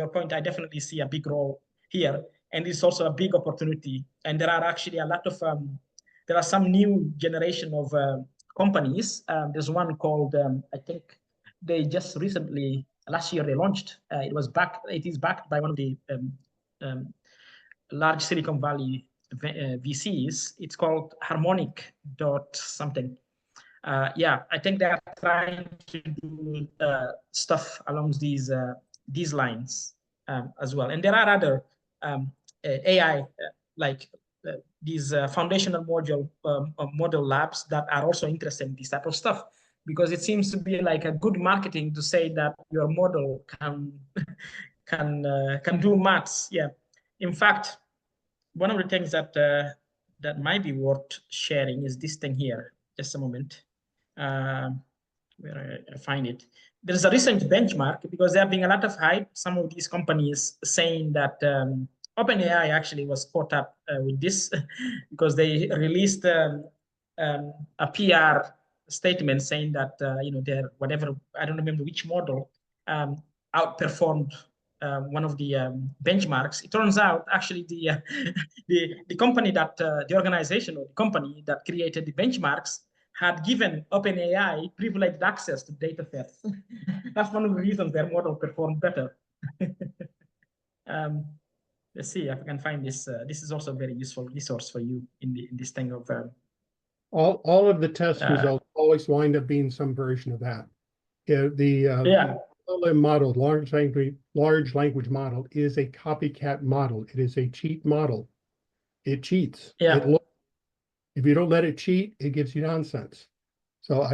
point, I definitely see a big role here, and it's also a big opportunity. And there are actually a lot of there are some new generation of companies. There's one called I think they just recently last year they launched. It is backed by one of the large Silicon Valley VCs. It's called Harmonic dot something. Yeah, I think they are trying to do stuff along these lines as well. And there are other AI like these foundational model labs that are also interested in this type of stuff, because it seems to be like a good marketing to say that your model can do maths. Yeah, in fact, one of the things that that might be worth sharing is this thing here. Just a moment, where I find it. There's a recent benchmark, because there have been a lot of hype. Some of these companies saying that OpenAI actually was caught up with this because they released a PR statement saying that their whatever, I don't remember which model, outperformed one of the benchmarks. It turns out actually the the company that the organization or the company that created the benchmarks had given OpenAI privileged access to data sets. That's one of the reasons their model performed better. Let's see if I can find this. This is also a very useful resource for you in this thing of. All of the test results always wind up being some version of that. The LLM model, large language model, is a copycat model. It is a cheat model. It cheats. Yeah. If you don't let it cheat, it gives you nonsense. So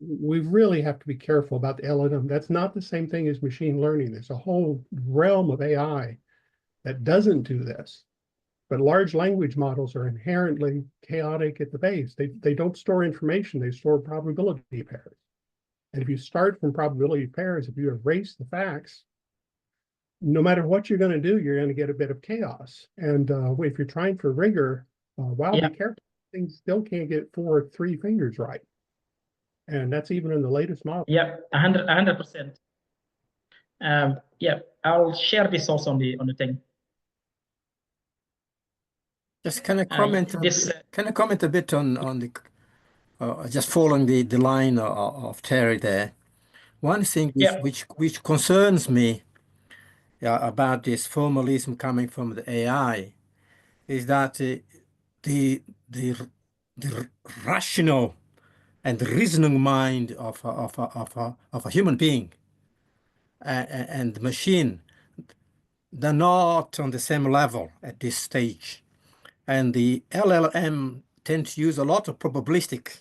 we really have to be careful about the LLM. That's not the same thing as machine learning. There's a whole realm of AI that doesn't do this. But large language models are inherently chaotic at the base. They don't store information, they store probability pairs. And if you start from probability pairs, if you erase the facts, no matter what you're going to do, you're going to get a bit of chaos. And if you're trying for rigor, be careful. Things still can't get 4 or 3 fingers right. And that's even in the latest model. Yeah, 100%. Yeah, I'll share this also on the thing. Just can I comment? Can I comment a bit on the just following the line of Terry there? One thing which concerns me about this formalism coming from the AI is that the rational and reasoning mind of a human being and the machine, they're not on the same level at this stage. And the LLM tends to use a lot of probabilistic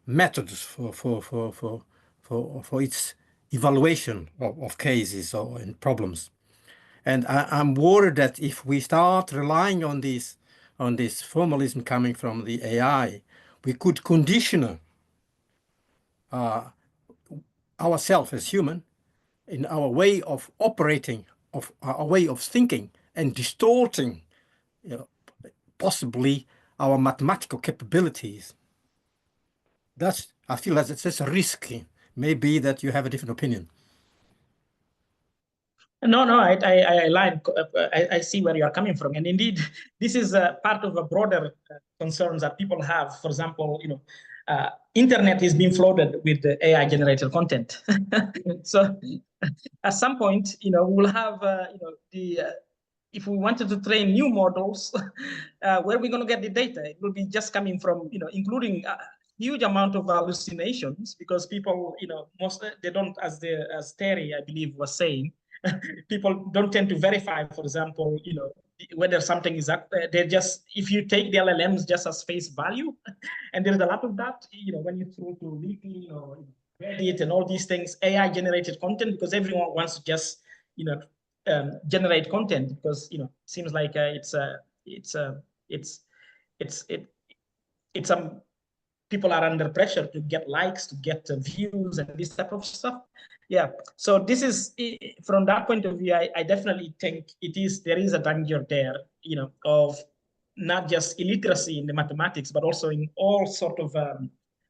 methods for its evaluation of cases or in problems. And I'm worried that if we start relying on this formalism coming from the AI, we could condition ourselves as human in our way of operating, of our way of thinking, and distorting possibly our mathematical capabilities. I feel that it's risky. Maybe that you have a different opinion. No, I see where you are coming from, and indeed, this is part of a broader concerns that people have. For example, internet is being flooded with the AI-generated content. So, at some point, we'll have if we wanted to train new models, where are we going to get the data? It will be just coming from including huge amount of hallucinations, because people they don't, as Terry, I believe, was saying. People don't tend to verify, for example, whether something is up. They're just, if you take the LLMs just as face value, and there's a lot of that, when you throw to LinkedIn or Reddit and all these things, AI generated content, because everyone wants to just, generate content, because, seems like people are under pressure to get likes, to get views, and this type of stuff. Yeah. So this is, from that point of view, I definitely think there is a danger there, of not just illiteracy in the mathematics, but also in all sort of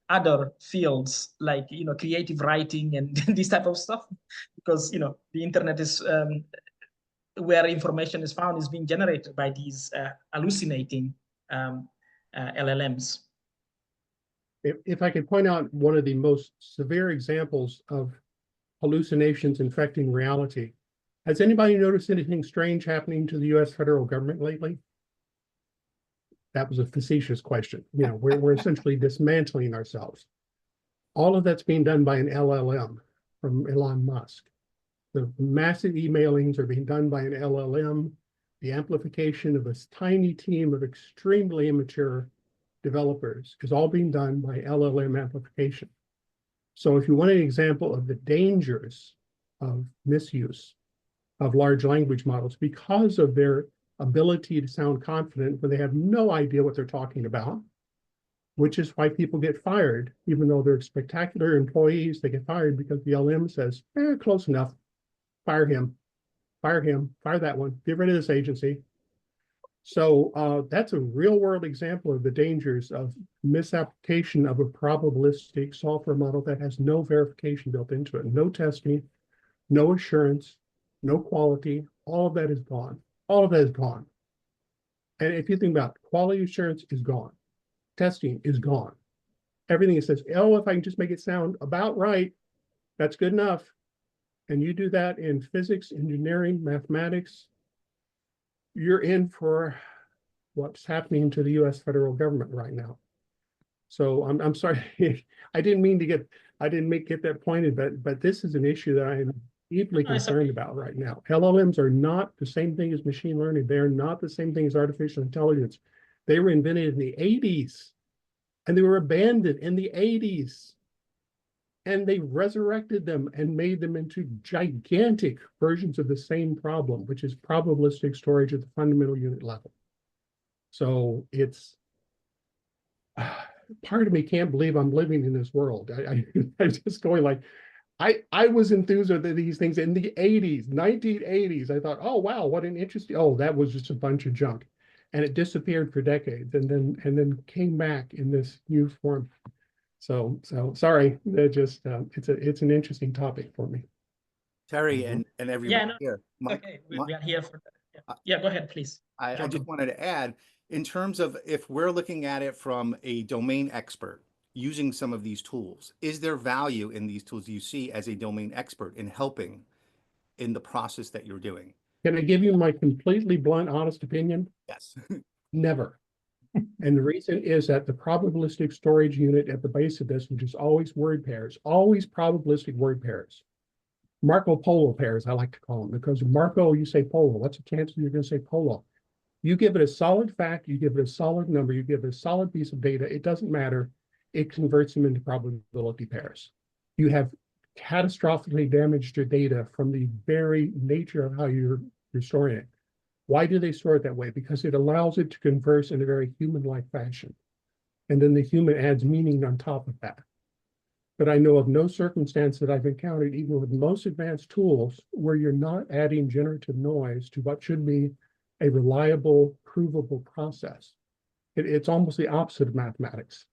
other fields, like, creative writing and this type of stuff, because, the internet is where information is found, is being generated by these hallucinating LLMs. If I could point out one of the most severe examples of hallucinations infecting reality, has anybody noticed anything strange happening to the U.S. federal government lately? That was a facetious question. We're essentially dismantling ourselves. All of that's being done by an LLM from Elon Musk. The massive emailings are being done by an LLM. The amplification of a tiny team of extremely immature developers is all being done by LLM amplification. So if you want an example of the dangers of misuse of large language models because of their ability to sound confident when they have no idea what they're talking about, which is why people get fired, even though they're spectacular employees, they get fired because the LM says, close enough, fire him, fire that one, get rid of this agency. So that's a real world example of the dangers of misapplication of a probabilistic software model that has no verification built into it, no testing, no assurance, no quality. All of that is gone. All of that is gone. And if you think about it, quality assurance is gone. Testing is gone. Everything it says, if I can just make it sound about right, that's good enough. And you do that in physics, engineering, mathematics, you're in for what's happening to the U.S. federal government right now. So I'm sorry, I didn't get that pointed, but this is an issue that I am deeply concerned about right now. LLMs are not the same thing as machine learning. They are not the same thing as artificial intelligence. They were invented in the 80s and they were abandoned in the 80s. And they resurrected them and made them into gigantic versions of the same problem, which is probabilistic storage at the fundamental unit level. So it's, part of me can't believe I'm living in this world. I'm just going like, I was enthused with these things in the 80s, 1980s. I thought, oh, wow, what an interesting, that was just a bunch of junk. And it disappeared for decades and then came back in this new form. So sorry, it's an interesting topic for me. Terry and everybody here. Okay, we are here for that. Yeah, go ahead, please. I just wanted to add, in terms of if we're looking at it from a domain expert using some of these tools, is there value in these tools you see as a domain expert in helping in the process that you're doing? Can I give you my completely blunt, honest opinion? Yes. Never. And the reason is that the probabilistic storage unit at the base of this, which is always word pairs, always probabilistic word pairs. Marco Polo pairs, I like to call them, because Marco, you say Polo. What's the chance that you're going to say Polo? You give it a solid fact, you give it a solid number, you give it a solid piece of data, it doesn't matter. It converts them into probability pairs. You have catastrophically damaged your data from the very nature of how you're storing it. Why do they store it that way? Because it allows it to converse in a very human-like fashion. And then the human adds meaning on top of that. But I know of no circumstance that I've encountered, even with most advanced tools, where you're not adding generative noise to what should be a reliable, provable process. It's almost the opposite of mathematics.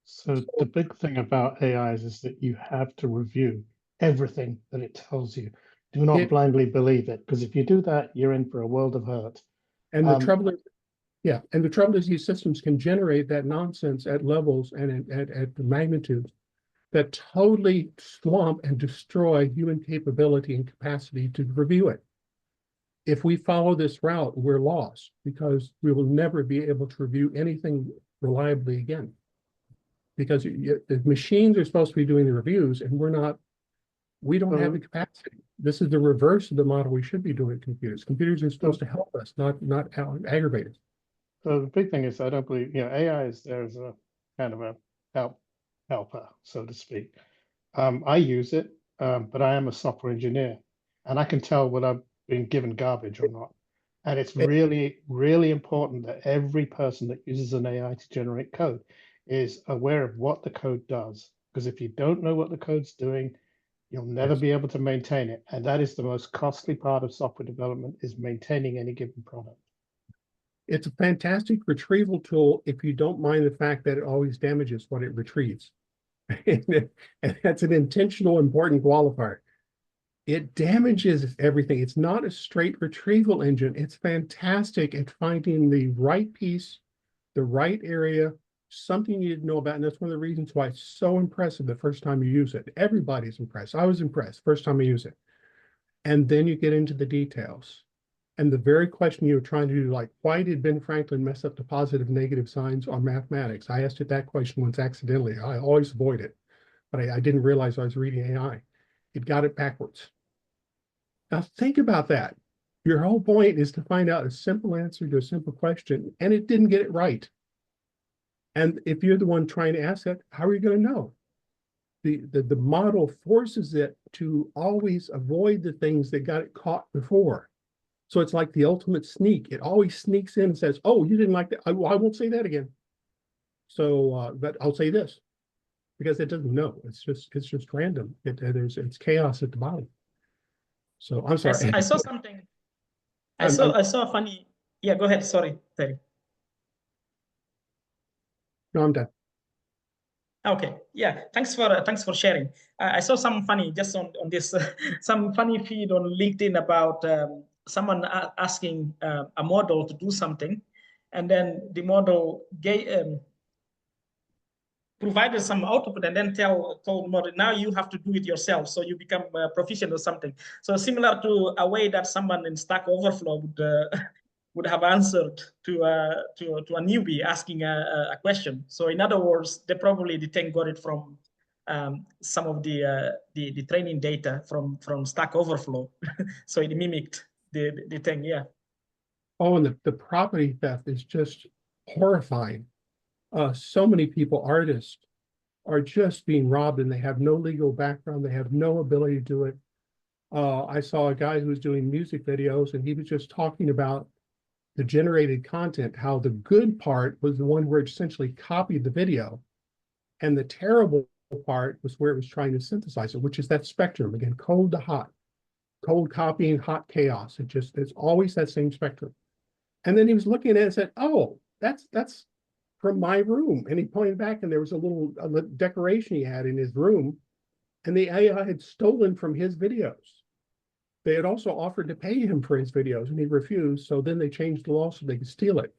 So the big thing about AIs is that you have to review everything that it tells you. Do not blindly believe it, because if you do that, you're in for a world of hurt. And the trouble is, these systems can generate that nonsense at levels and at the magnitudes that totally swamp and destroy human capability and capacity to review it. If we follow this route, we're lost, because we will never be able to review anything reliably again. Because the machines are supposed to be doing the reviews, and we don't have the capacity. This is the reverse of the model we should be doing with computers. Computers are supposed to help us, not aggravate us. So the big thing is, I don't believe, AI is there's a kind of a helper, so to speak. I use it, but I am a software engineer, and I can tell when I've been given garbage or not. And it's really, really important that every person that uses an AI to generate code is aware of what the code does. Because if you don't know what the code's doing, you'll never be able to maintain it. And that is the most costly part of software development, is maintaining any given product. It's a fantastic retrieval tool if you don't mind the fact that it always damages what it retrieves. And that's an intentional, important qualifier. It damages everything. It's not a straight retrieval engine. It's fantastic at finding the right piece, the right area, something you didn't know about. And that's one of the reasons why it's so impressive the first time you use it. Everybody's impressed. I was impressed first time I use it. And then you get into the details. And the very question you were trying to do, like, why did Ben Franklin mess up the positive and negative signs on mathematics? I asked it that question once accidentally. I always avoid it, but I didn't realize I was reading AI. It got it backwards. Now think about that. Your whole point is to find out a simple answer to a simple question, and it didn't get it right. And if you're the one trying to ask that, how are you going to know? The model forces it to always avoid the things that got it caught before. So it's like the ultimate sneak. It always sneaks in and says, oh, you didn't like that. I won't say that again. So, but I'll say this, because it doesn't know. It's just random. It's chaos at the bottom. So I'm sorry. I saw something. I saw a funny. Yeah, go ahead. Sorry, Terry. No, I'm done. Okay, yeah, thanks for sharing. I saw some funny just on this some funny feed on LinkedIn about someone asking a model to do something, and then the model provided some output and then told the model, now you have to do it yourself, so you become proficient or something. So similar to a way that someone in Stack Overflow would have answered to a newbie asking a question. So in other words, the thing got it from some of the training data from Stack Overflow. So it mimicked the thing, yeah. Oh, and the property theft is just horrifying. So many people, artists, are just being robbed, and they have no legal background. They have no ability to do it. I saw a guy who was doing music videos, and he was just talking about the generated content, how the good part was the one where it essentially copied the video, and the terrible part was where it was trying to synthesize it, which is that spectrum, again, cold to hot, cold copying, hot chaos. It's always that same spectrum. And then he was looking at it and said, oh, that's from my room. And he pointed back, and there was a little decoration he had in his room, and the AI had stolen from his videos. They had also offered to pay him for his videos, and he refused. So then they changed the law so they could steal it.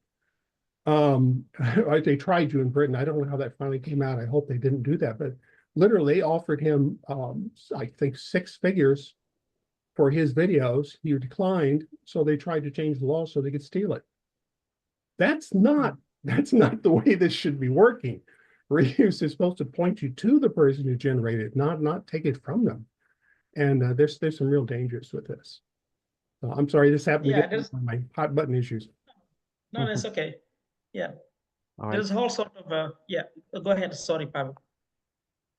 They tried to in Britain. I don't know how that finally came out. I hope they didn't do that. But literally, they offered him, I think, 6 figures for his videos. He declined, so they tried to change the law so they could steal it. That's not the way this should be working. Reuse is supposed to point you to the person who generated it, not take it from them. And there's some real dangers with this. I'm sorry, this happened to get my hot button issues. No, that's okay. Yeah. All right. There's a whole sort of, yeah, go ahead. Sorry, Pavel.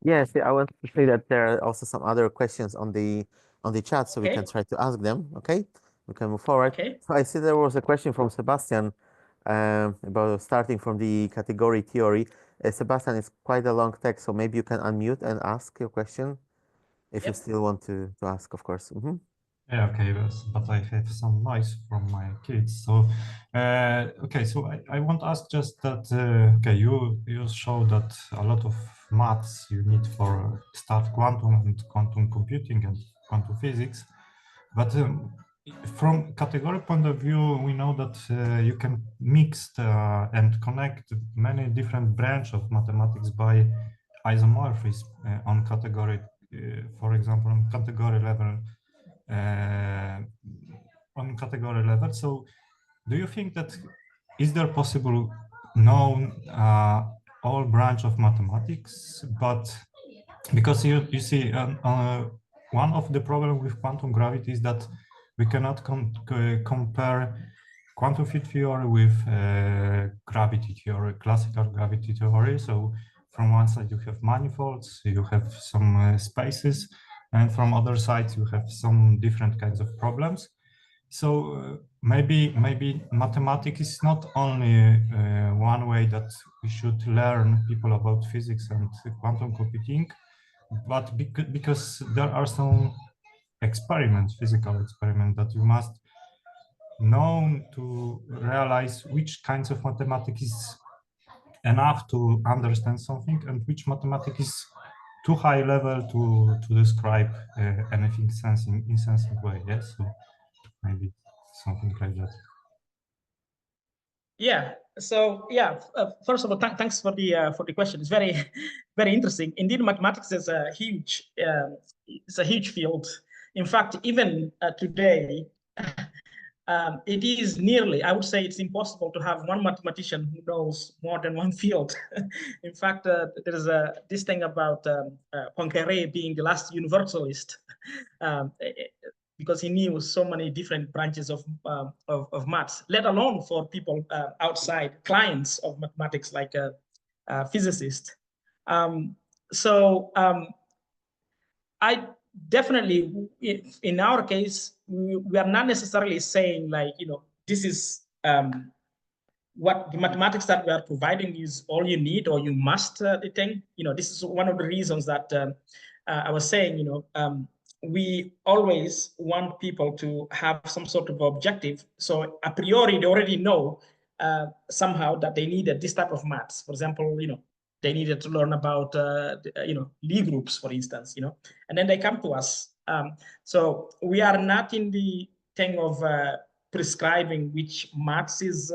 Yes, I want to say that there are also some other questions on the chat, so we can try to ask them. Okay, we can move forward. Okay. So I see there was a question from Sebastian about starting from the category theory. Sebastian, it's quite a long text, so maybe you can unmute and ask your question if you still want to ask, of course. Yeah, okay, but I have some noise from my kids. So, okay, so I want to ask just that, okay, you show that a lot of maths you need for start quantum and quantum computing and quantum physics, but from category point of view, we know that you can mix and connect many different branches of mathematics by isomorphism on category, for example, on category level. On category level. So do you think that is there possible known all branch of mathematics, but because you see one of the problem with quantum gravity is that we cannot compare quantum field theory with gravity theory, classical gravity theory. So from one side you have manifolds, you have some spaces, and from other side you have some different kinds of problems. So maybe mathematics is not only one way that we should learn people about physics and quantum computing, but because there are some experiments, physical experiments, that you must know to realize which kinds of mathematics is enough to understand something and which mathematics is too high level to describe anything in sensing way. Yes, so maybe something like that. Yeah. So yeah, first of all, thanks for the question. It's very, very interesting. Indeed, mathematics is a huge, it's a huge field. In fact, even today, it is nearly, I would say, it's impossible to have one mathematician who knows more than one field. In fact, there is this thing about Poincaré being the last universalist. Because he knew so many different branches of maths, let alone for people outside, clients of mathematics, like physicists. I definitely, in our case, we are not necessarily saying like, this is what the mathematics that we are providing is all you need or you must thing. This is one of the reasons that I was saying, we always want people to have some sort of objective. So a priori, they already know somehow that they needed this type of maths. For example, they needed to learn about, Lie groups, for instance, and then they come to us. So we are not in the thing of prescribing which maths is,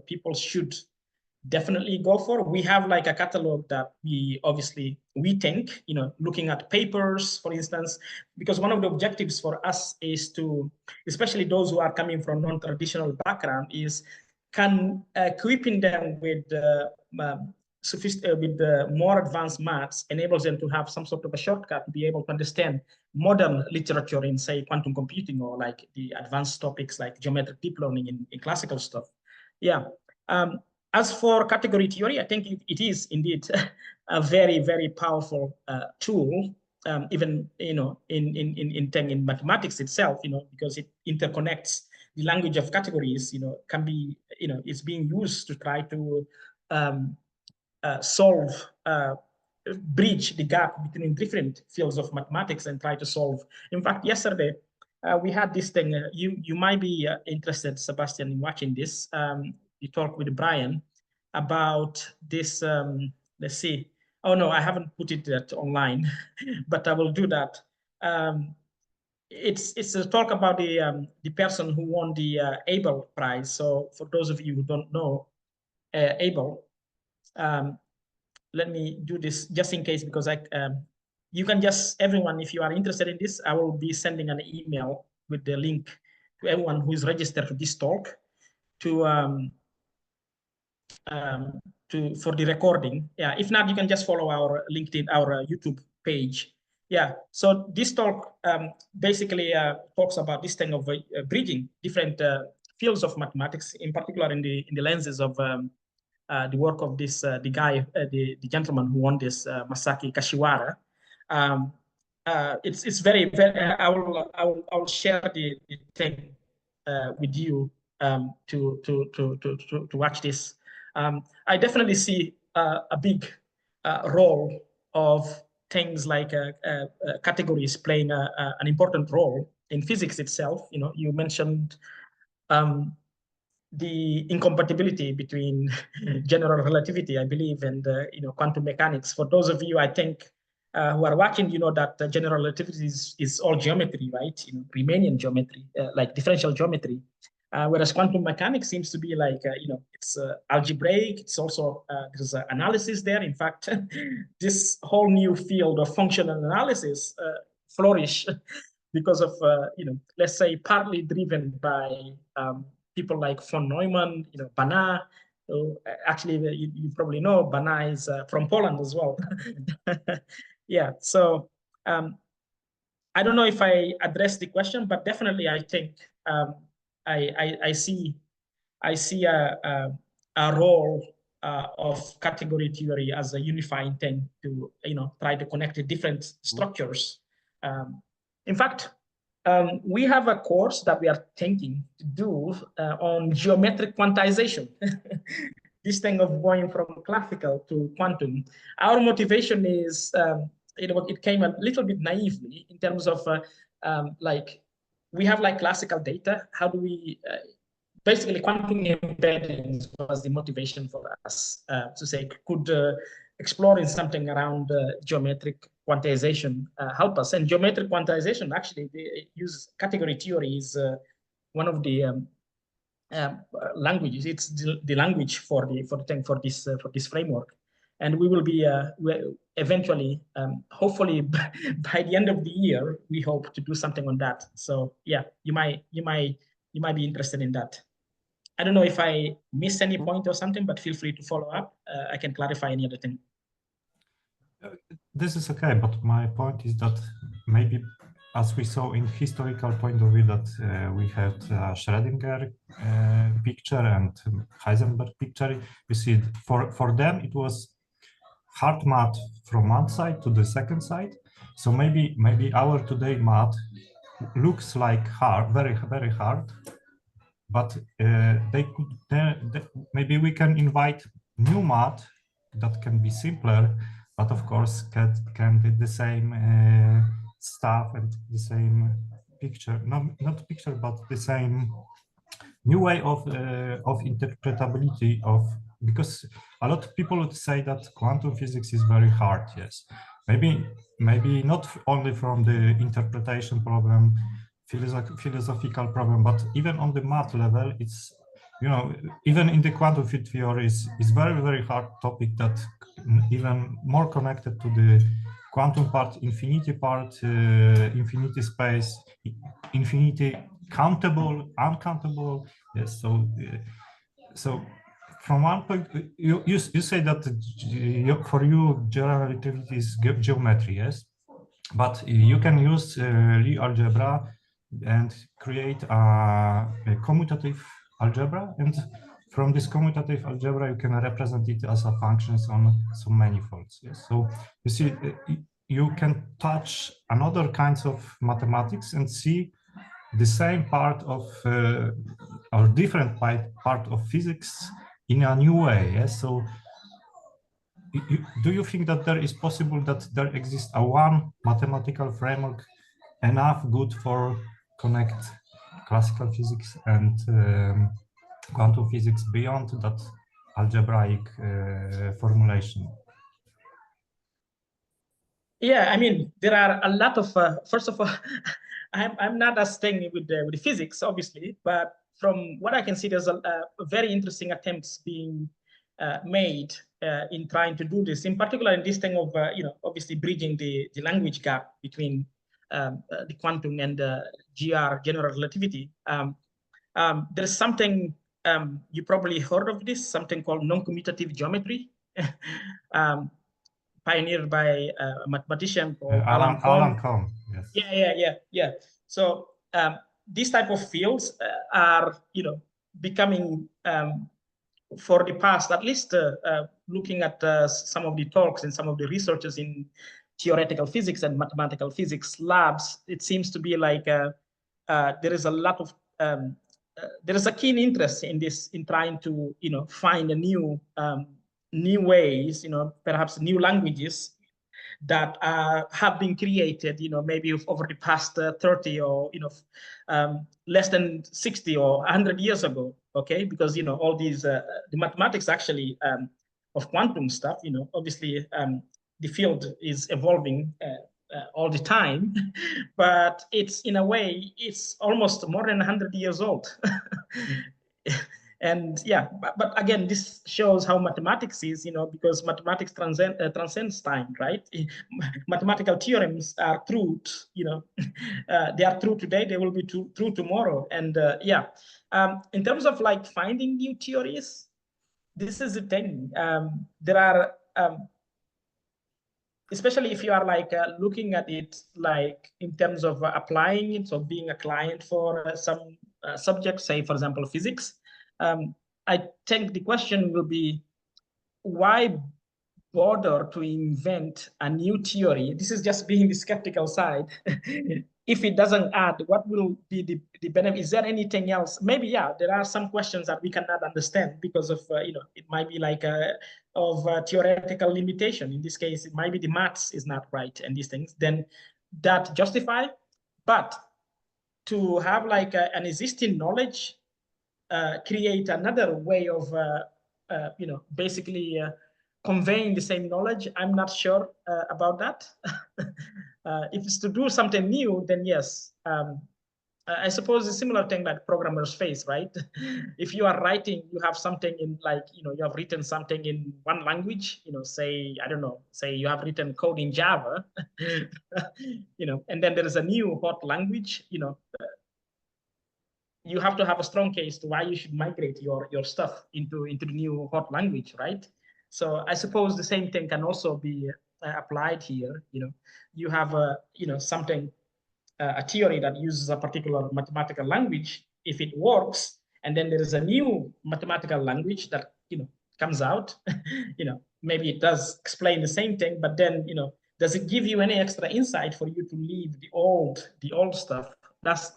people should definitely go for. We have like a catalog that we think, looking at papers, for instance, because one of the objectives for us is to, especially those who are coming from non-traditional background, is equipping them with with the more advanced maths enables them to have some sort of a shortcut to be able to understand modern literature in, say, quantum computing, or like the advanced topics like geometric deep learning in classical stuff. Yeah. As for category theory, I think it is indeed a very, very powerful tool, even in mathematics itself, because it interconnects the language of categories. Can be, it's being used to try to bridge the gap between different fields of mathematics and try to solve. In fact, yesterday we had this thing. You might be interested, Sebastian, in watching this. You talked with Brian about this. Let's see. Oh no, I haven't put it yet online, but I will do that. It's a talk about the person who won the Abel Prize. So for those of you who don't know Abel, let me do this just in case, because you can just, everyone, if you are interested in this, I will be sending an email with the link to everyone who is registered for this talk for the recording. Yeah, if not, you can just follow our LinkedIn, our YouTube page. Yeah, so this talk basically talks about this thing of bridging different fields of mathematics, in particular in the lenses of the work of this the gentleman who won this, Masaki Kashiwara. It's very, very. I will share the thing with you to watch this. I definitely see a big role of things like categories playing an important role in physics itself. You mentioned the incompatibility between general relativity, I believe, and quantum mechanics. For those of you, I think, who are watching, that general relativity is all geometry, right? Riemannian geometry, like differential geometry. Whereas quantum mechanics seems to be like, it's algebraic. It's also, there's analysis there. In fact, this whole new field of functional analysis flourished because of, let's say, partly driven by people like von Neumann, Banach. Actually, you probably know Banach is from Poland as well. Yeah, so I don't know if I addressed the question, but definitely I think I see a role of category theory as a unifying thing to, try to connect the different structures. In fact, we have a course that we are thinking to do on geometric quantization. This thing of going from classical to quantum. Our motivation is, it came a little bit naively in terms of like, we have like classical data. How do we, basically quantum embeddings was the motivation for us to say, could exploring something around geometric quantization help us? And geometric quantization, actually, they use category theory is one of the languages. It's the language for this framework, and we will be eventually, hopefully, by the end of the year, we hope to do something on that. So yeah, you might be interested in that. I don't know if I missed any point or something, but feel free to follow up. I can clarify any other thing. This is okay, but my point is that maybe, as we saw in historical point of view, that we had Schrödinger picture and Heisenberg picture. You see, for them it was hard math from one side to the second side. So maybe our today math looks like hard, very hard, but they could maybe we can invite new math that can be simpler, but of course can be the same stuff and the same picture, not picture, but the same new way of interpretability of, because a lot of people would say that quantum physics is very hard. Yes, maybe not only from the interpretation problem, philosophical problem, but even on the math level, it's, even in the quantum field theory is very hard topic, that even more connected to the quantum part, infinity part, infinity space, infinity countable, uncountable. Yes, so from one point, you say that for you general relativity is geometry, yes, but you can use Lie algebra and create a commutative algebra, and from this commutative algebra you can represent it as a functions on some manifolds. Yes? So you see, you can touch another kinds of mathematics and see the same part of or different part of physics in a new way. Yes? So do you think that there is possible that there exists a one mathematical framework enough good for connect classical physics and quantum physics beyond that algebraic formulation? Yeah, I mean, there are a lot of, first of all, I'm not as thing with the physics, obviously, but from what I can see, there's a very interesting attempts being made in trying to do this, in particular in this thing of, obviously bridging the language gap between the quantum and GR, general relativity. There's something, you probably heard of this, something called non-commutative geometry, pioneered by a mathematician called Alan Kohn. Yes. Yeah. So these type of fields are, becoming, for the past, at least looking at some of the talks and some of the researchers in theoretical physics and mathematical physics labs, it seems to be like there is a lot of, there is a keen interest in this, in trying to, find a new ways, perhaps new languages that have been created, maybe over the past 30 or, less than 60 or 100 years ago, okay? Because, all these, the mathematics actually of quantum stuff, obviously the field is evolving all the time, but it's, in a way, it's almost more than 100 years old. And yeah, but again, this shows how mathematics is, because mathematics transcends time, right? Mathematical theorems are truth, they are true today, they will be true tomorrow. And yeah, in terms of like finding new theories, this is the thing. There are, especially if you are like looking at it like in terms of applying it, so being a client for some subject, say, for example, physics. I think the question will be, why bother to invent a new theory? This is just being the skeptical side. If it doesn't add, what will be the benefit? Is there anything else? Maybe, yeah, there are some questions that we cannot understand because of, it might be like of theoretical limitation. In this case, it might be the maths is not right and these things, then that justify. But to have like an existing knowledge, create another way of, basically conveying the same knowledge, I'm not sure about that. If it's to do something new, then yes. I suppose a similar thing that programmers face, right? If you are writing, you have something in like, you have written something in one language, say, I don't know, say you have written code in Java, and then there is a new hot language, you have to have a strong case to why you should migrate your stuff into the new hot language, right? So I suppose the same thing can also be applied here. You have something, a theory that uses a particular mathematical language. If it works, and then there is a new mathematical language that comes out, maybe it does explain the same thing, but then does it give you any extra insight for you to leave the old stuff? That's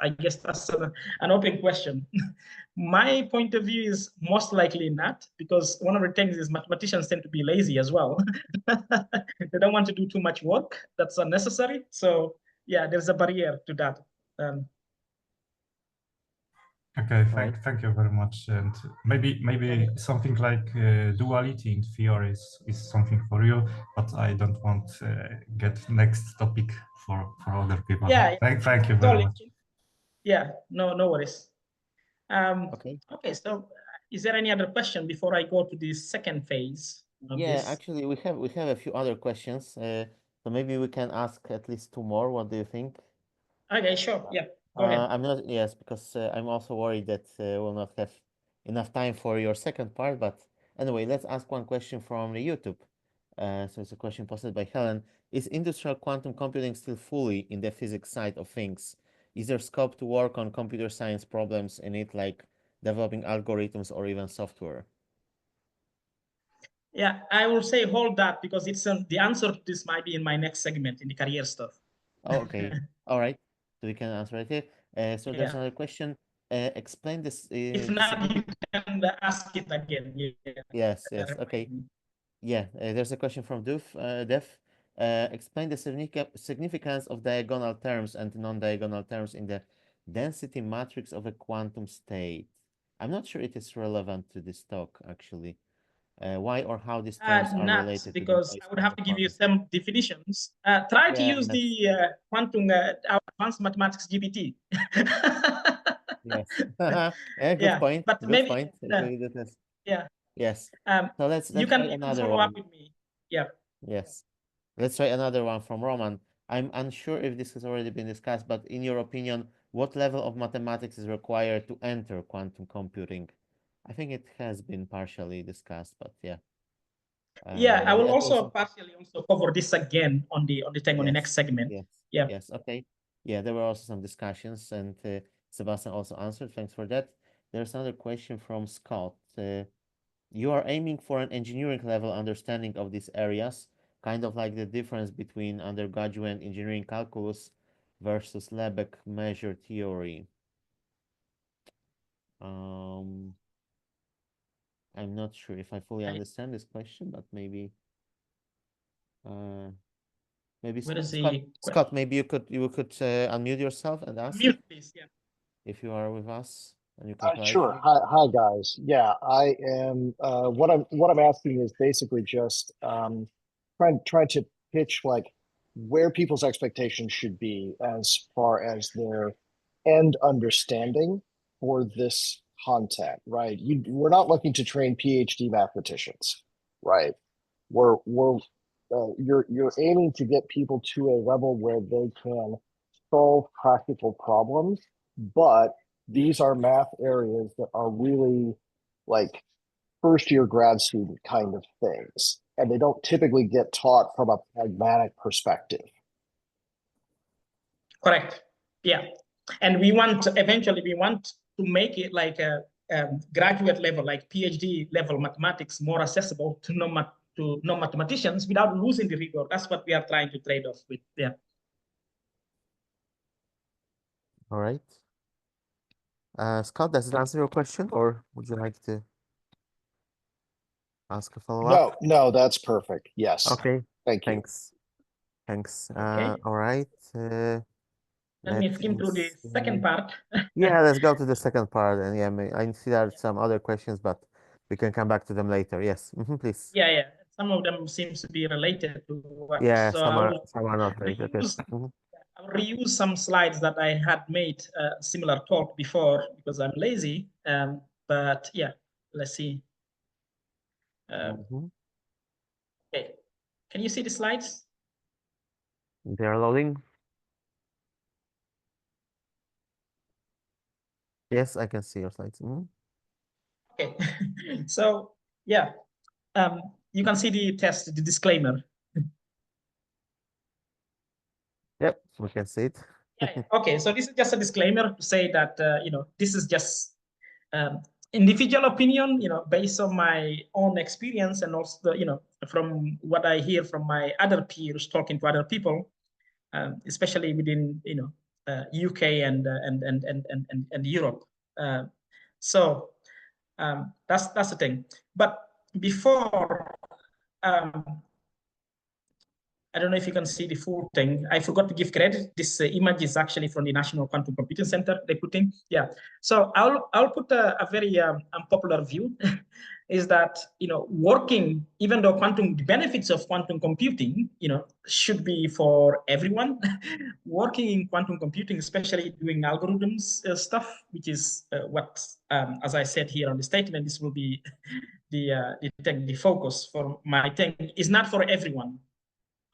I guess that's an open question. My point of view is most likely not, because one of the things is mathematicians tend to be lazy as well. They don't want to do too much work that's unnecessary. So yeah, there's a barrier to that. Okay, Right. thank you very much. And maybe something like duality in theory is something for you, but I don't want get next topic for other people. Yeah. Thank you very much. Yeah, no worries. Okay. Okay, so is there any other question before I go to the second phase of Yeah, this? actually, we have a few other questions. So maybe we can ask at least two more. What do you think? Okay, sure. Yeah, go ahead. I'm not, yes, because I'm also worried that we'll not have enough time for your second part. But anyway, let's ask one question from the YouTube. So it's a question posted by Helen. Is industrial quantum computing still fully in the physics side of things? Is there scope to work on computer science problems in it, like developing algorithms or even software? Yeah, I will say hold that, because it's the answer to this might be in my next segment in the career stuff. Oh, okay. All right. So we can answer it here. So there's Yeah. another question. Explain this. If not, you can ask it again. Yeah. Yes, okay. Yeah, there's a question from Dev. Explain the significance of diagonal terms and non-diagonal terms in the density matrix of a quantum state. I'm not sure it is relevant to this talk, actually. Why or how these terms are Not related because to the I would have to give you quantum some definitions. Try to use yes. the quantum advanced mathematics GPT. Yes. Good Yeah, point. but Good maybe point. yeah. Yes. So let's You try can another follow one. up with me. Yeah. Yes. Let's try another one from Roman. I'm unsure if this has already been discussed, but in your opinion, what level of mathematics is required to enter quantum computing? I think it has been partially discussed, but yeah. Yeah, I will also also partially also cover this again on the thing on the next segment. Yes. Yeah. Yes. Okay. Yeah, there were also some discussions, and Sebastian also answered. Thanks for that. There's another question from Scott. You are aiming for an engineering level understanding of these areas, kind of like the difference between undergraduate engineering calculus versus Lebesgue measure theory. I'm not sure if I fully understand this question, but maybe Scott, maybe you could unmute yourself and ask Mute, please. Yeah. if you are with us and you can Sure. clarify. Hi guys. Yeah, I am. What I'm asking is basically just trying to pitch like where people's expectations should be as far as their end understanding for this content, right? We're not looking to train PhD mathematicians, right? You're aiming to get people to a level where they can solve practical problems, but these are math areas that are really like first year grad student kind of things, and they don't typically get taught from a pragmatic perspective. Correct. Yeah. And eventually we want to make it like graduate level, like PhD level mathematics, more accessible to non-mathematicians without losing the rigor. That's what we are trying to trade off with. Yeah. All right. Scott, does it answer your question, or would you like to ask a follow-up? No, that's perfect. Yes. Okay. Thank you. Thanks. Okay. All right. Let me skim through the second part. Yeah, let's go to the second part. And yeah, I see there are some other questions, but we can come back to them later. Yes, please. Yeah. Some of them seems to be related to what. Yeah, so some are not related. I'll reuse some slides that I had made a similar talk before because I'm lazy. But yeah, let's see. Okay, can you see the slides? They are loading. Yes, I can see your slides. Okay, so yeah, you can see the test, the disclaimer. Yep, we can see it. Yeah. Okay, so this is just a disclaimer to say that this is just individual opinion, based on my own experience and also from what I hear from my other peers talking to other people, especially within UK and Europe. So that's the thing. But before. I don't know if you can see the full thing. I forgot to give credit. This image is actually from the National Quantum Computing Center they put in. Yeah. So I'll put a very unpopular view is that, working, even though the benefits of quantum computing, should be for everyone, working in quantum computing, especially doing algorithms stuff, which is what, as I said here on the statement, this will be the focus for my thing, is not for everyone.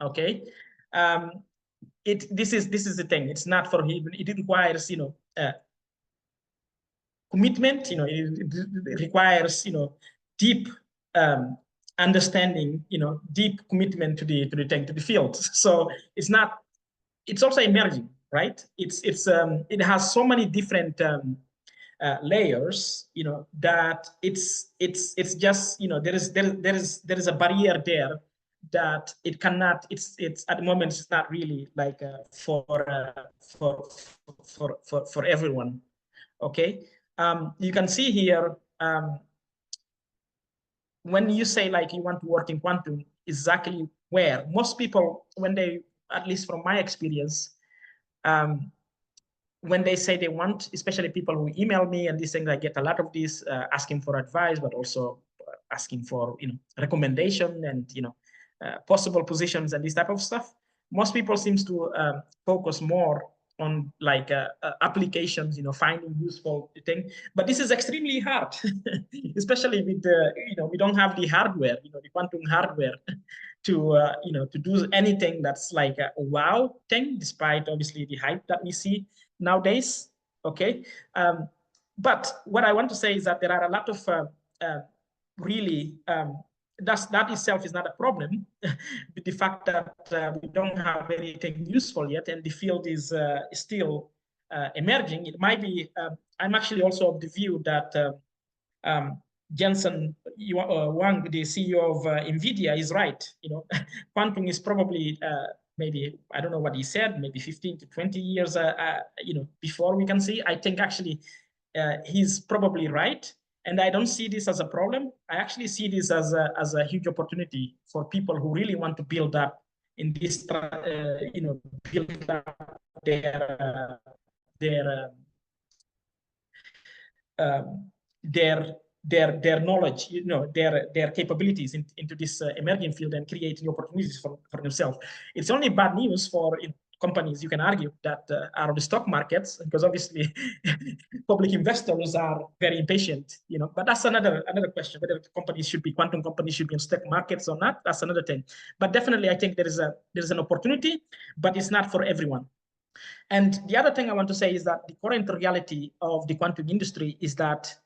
Okay, this is the thing. It's not for him. It requires commitment. It requires deep understanding. Deep commitment to the field. So it's not. It's also emerging, right? It has so many different layers. That it's just there is a barrier there that it cannot. It's at the moment it's not really like for everyone. Okay, you can see here when you say like you want to work in quantum, exactly where most people, when they, at least from my experience, when they say they want, especially people who email me and these things, I get a lot of this asking for advice, but also asking for recommendation and possible positions and this type of stuff. Most people seems to focus more on like applications, finding useful thing. But this is extremely hard, especially with the we don't have the hardware, the quantum hardware to do anything that's like a wow thing, despite obviously the hype that we see nowadays. Okay, but what I want to say is that there are a lot of really that itself is not a problem. With the fact that we don't have anything useful yet, and the field is still emerging. It might be. I'm actually also of the view that Jensen Huang, the CEO of NVIDIA, is right. Quantum is probably maybe, I don't know what he said, maybe 15 to 20 years before we can see. I think actually he's probably right. And I don't see this as a problem. I actually see this as a huge opportunity for people who really want to build up in this, build up their knowledge, their capabilities into this emerging field and create new opportunities for themselves. It's only bad news for companies, you can argue, that are on the stock markets, because obviously public investors are very impatient, but that's another question, whether quantum companies should be in stock markets or not. That's another thing. But definitely I think there is an opportunity, but it's not for everyone. And the other thing I want to say is that the current reality of the quantum industry is that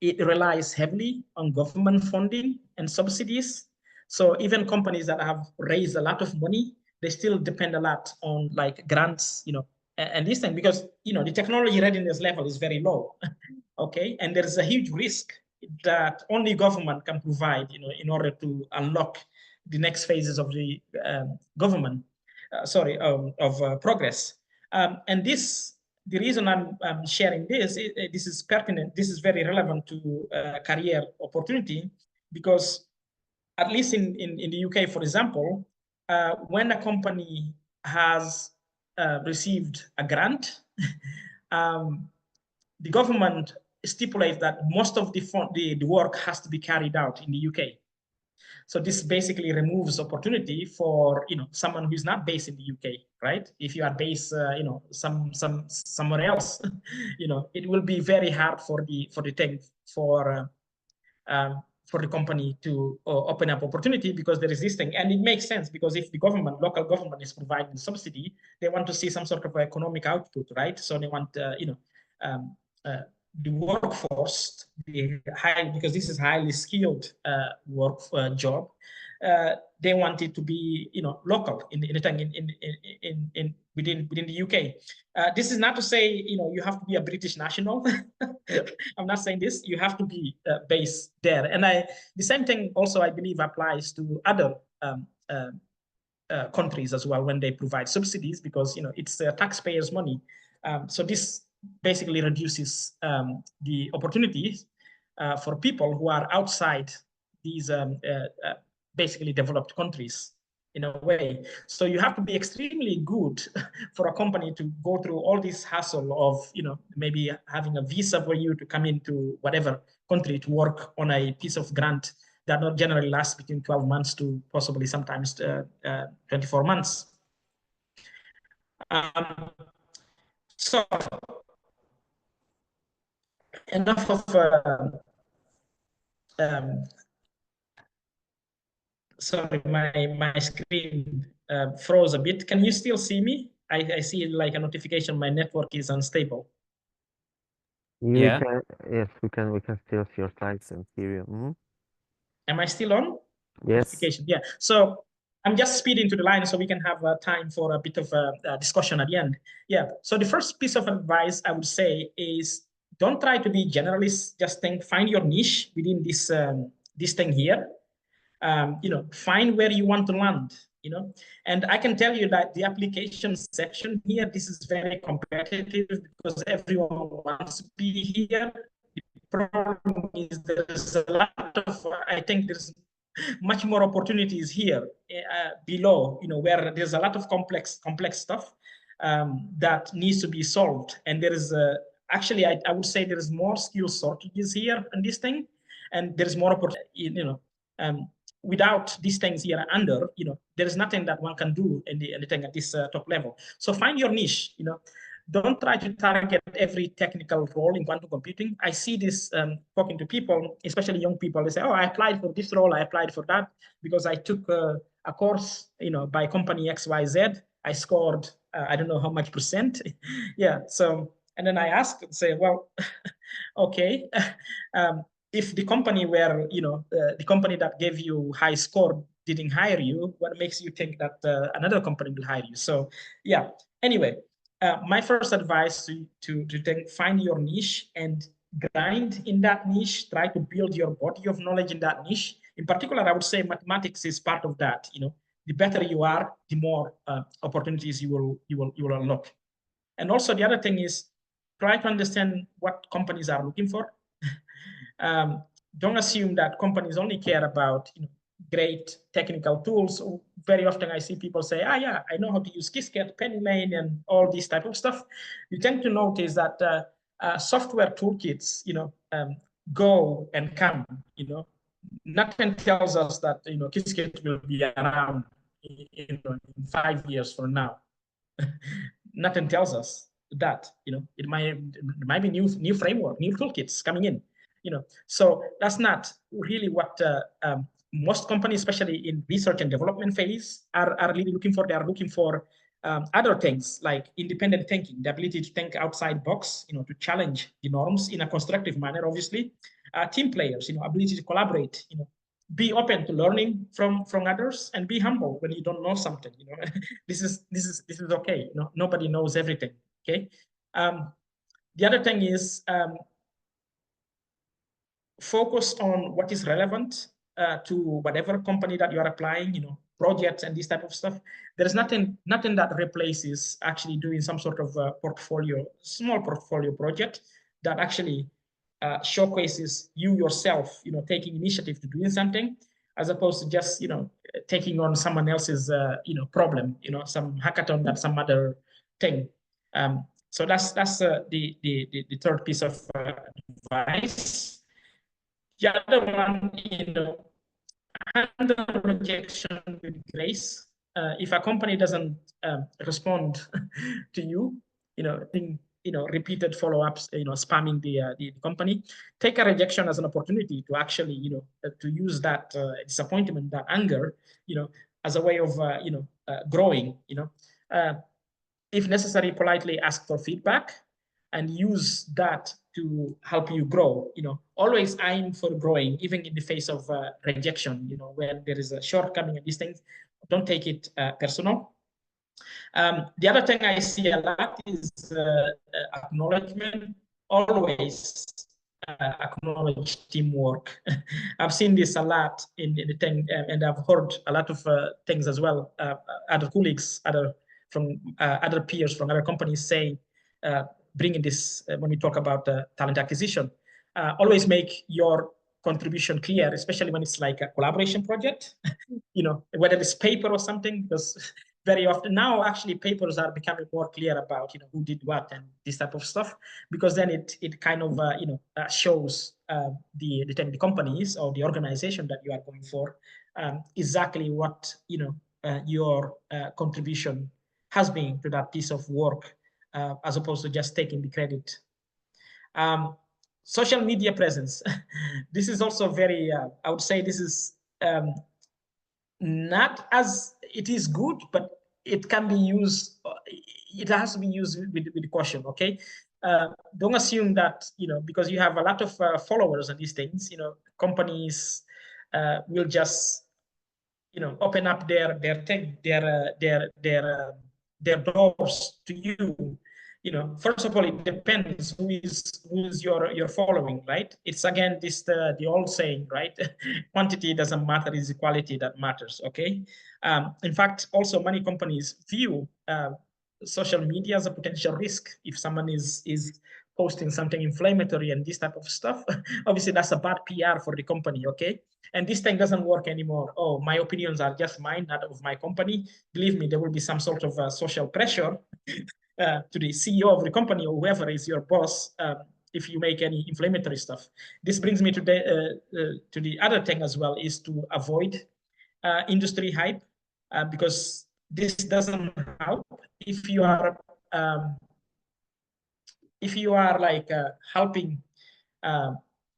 it relies heavily on government funding and subsidies. So even companies that have raised a lot of money, they still depend a lot on like grants, and this thing, because the technology readiness level is very low. Okay, and there is a huge risk that only government can provide, in order to unlock the next phases of the progress. And the reason I'm sharing this is pertinent. This is very relevant to career opportunity, because at least in the UK, for example, when a company has received a grant, the government stipulates that most of the work has to be carried out in the UK. So this basically removes opportunity for someone who's not based in the UK, right? If you are based somewhere else, it will be very hard for the company to open up opportunity, because there is this thing. And it makes sense, because if the local government is providing subsidy, they want to see some sort of economic output, right? So they want the workforce, because this is highly skilled job. They want it to be local within the UK. This is not to say you have to be a British national. I'm not saying this. You have to be based there. And the same thing also, I believe, applies to other countries as well when they provide subsidies, because it's taxpayers' money. So this basically reduces the opportunities for people who are outside these basically developed countries in a way. So you have to be extremely good for a company to go through all this hassle of maybe having a visa for you to come into whatever country to work on a piece of grant that not generally lasts between 12 months to possibly sometimes 24 months. So enough of sorry, my screen froze a bit. Can you still see me? I see like a notification my network is unstable. Yeah. Yes, we can still see your slides and hear you. Mm-hmm. Am I still on? Yes. Yeah. So I'm just speeding to the line so we can have time for a bit of a discussion at the end. Yeah. So the first piece of advice I would say is, don't try to be generalist. Just find your niche within this thing here. Find where you want to land. And I can tell you that the application section here, this is very competitive because everyone wants to be here. The problem is there's a lot of, I think there's much more opportunities here below, where there's a lot of complex stuff that needs to be solved. And there is actually, I would say there is more skill shortages here in this thing, and there's more opportunity, without these things here under, there is nothing that one can do in anything at this top level. So find your niche, don't try to target every technical role in quantum computing. I see this talking to people, especially young people. They say, oh, I applied for this role, I applied for that, because I took a course, by company XYZ. I scored, I don't know how much percent. Yeah, so, and then I ask, say, well, okay, if the company where, the company that gave you high score didn't hire you, what makes you think that another company will hire you? So yeah, anyway, my first advice to find your niche and grind in that niche, try to build your body of knowledge in that niche. In particular, I would say mathematics is part of that. The better you are, the more opportunities you will unlock. And also the other thing is, try to understand what companies are looking for. Don't assume that companies only care about great technical tools. Very often I see people say, yeah, I know how to use Qiskit, Pennymain, and all this type of stuff. You tend to notice that software toolkits, go and come. Nothing tells us that Qiskit will be around in 5 years from now. Nothing tells us that. It might be new framework, new toolkits coming in. So that's not really what most companies, especially in research and development phase, are really looking for. They are looking for other things like independent thinking, the ability to think outside box, to challenge the norms in a constructive manner, obviously. Team players, ability to collaborate, be open to learning from others, and be humble when you don't know something. This is okay. Nobody knows everything. Okay. The other thing is focus on what is relevant to whatever company that you are applying, projects and this type of stuff. There's nothing that replaces actually doing some sort of small portfolio project that actually showcases you yourself, taking initiative to doing something, as opposed to just, taking on someone else's, problem, some hackathon, that some other thing. So that's the third piece of advice. The other one, handle rejection with grace. If a company doesn't respond to you, repeated follow-ups, spamming the company, take a rejection as an opportunity to actually, to use that disappointment, that anger, as a way of, growing. If necessary, politely ask for feedback and use that to help you grow. Always aim for growing, even in the face of rejection. When there is a shortcoming in these things, don't take it personal. The other thing I see a lot is acknowledgement. Always acknowledge teamwork. I've seen this a lot in the thing, and I've heard a lot of things as well. Other colleagues, from other peers from other companies saying, bringing this when we talk about talent acquisition. Always make your contribution clear, especially when it's like a collaboration project. Whether it's paper or something, because very often now actually papers are becoming more clear about who did what and this type of stuff, because then it kind of shows the companies or the organization that you are going for exactly what your contribution has been to that piece of work, as opposed to just taking the credit. Social media presence. This is also very, I would say this is not as, it is good, but it can be used, it has to be used with caution, okay? Don't assume that, because you have a lot of followers and these things, companies will just, open up their doors to you. First of all, it depends who is your following, right? It's again this the old saying, right? Quantity doesn't matter, it's the quality that matters. Okay. In fact, also many companies view social media as a potential risk. If someone is posting something inflammatory and this type of stuff, obviously that's a bad PR for the company. Okay. And this thing doesn't work anymore. Oh, my opinions are just mine, not of my company. Believe me, there will be some sort of social pressure to the CEO of the company or whoever is your boss if you make any inflammatory stuff. This brings me to the other thing as well, is to avoid industry hype, because this doesn't help. If you are like helping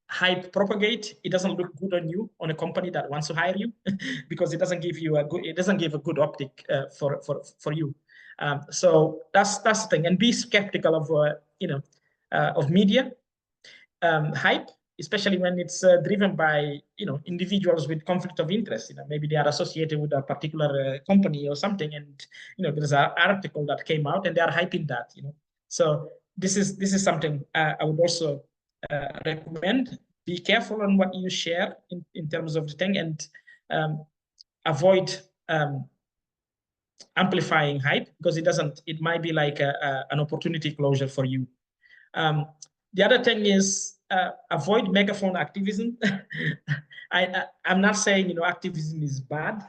hype propagate, it doesn't look good on you, on a company that wants to hire you, because it doesn't give you a good optic for you. So that's the thing. And be skeptical of of media hype, especially when it's driven by individuals with conflict of interest. Maybe they are associated with a particular company or something, and there's an article that came out and they are hyping that. So this is something I would also recommend. Be careful on what you share in terms of the thing, and avoid amplifying hype, because it might be like an opportunity closure for you. The other thing is avoid megaphone activism. I'm not saying activism is bad.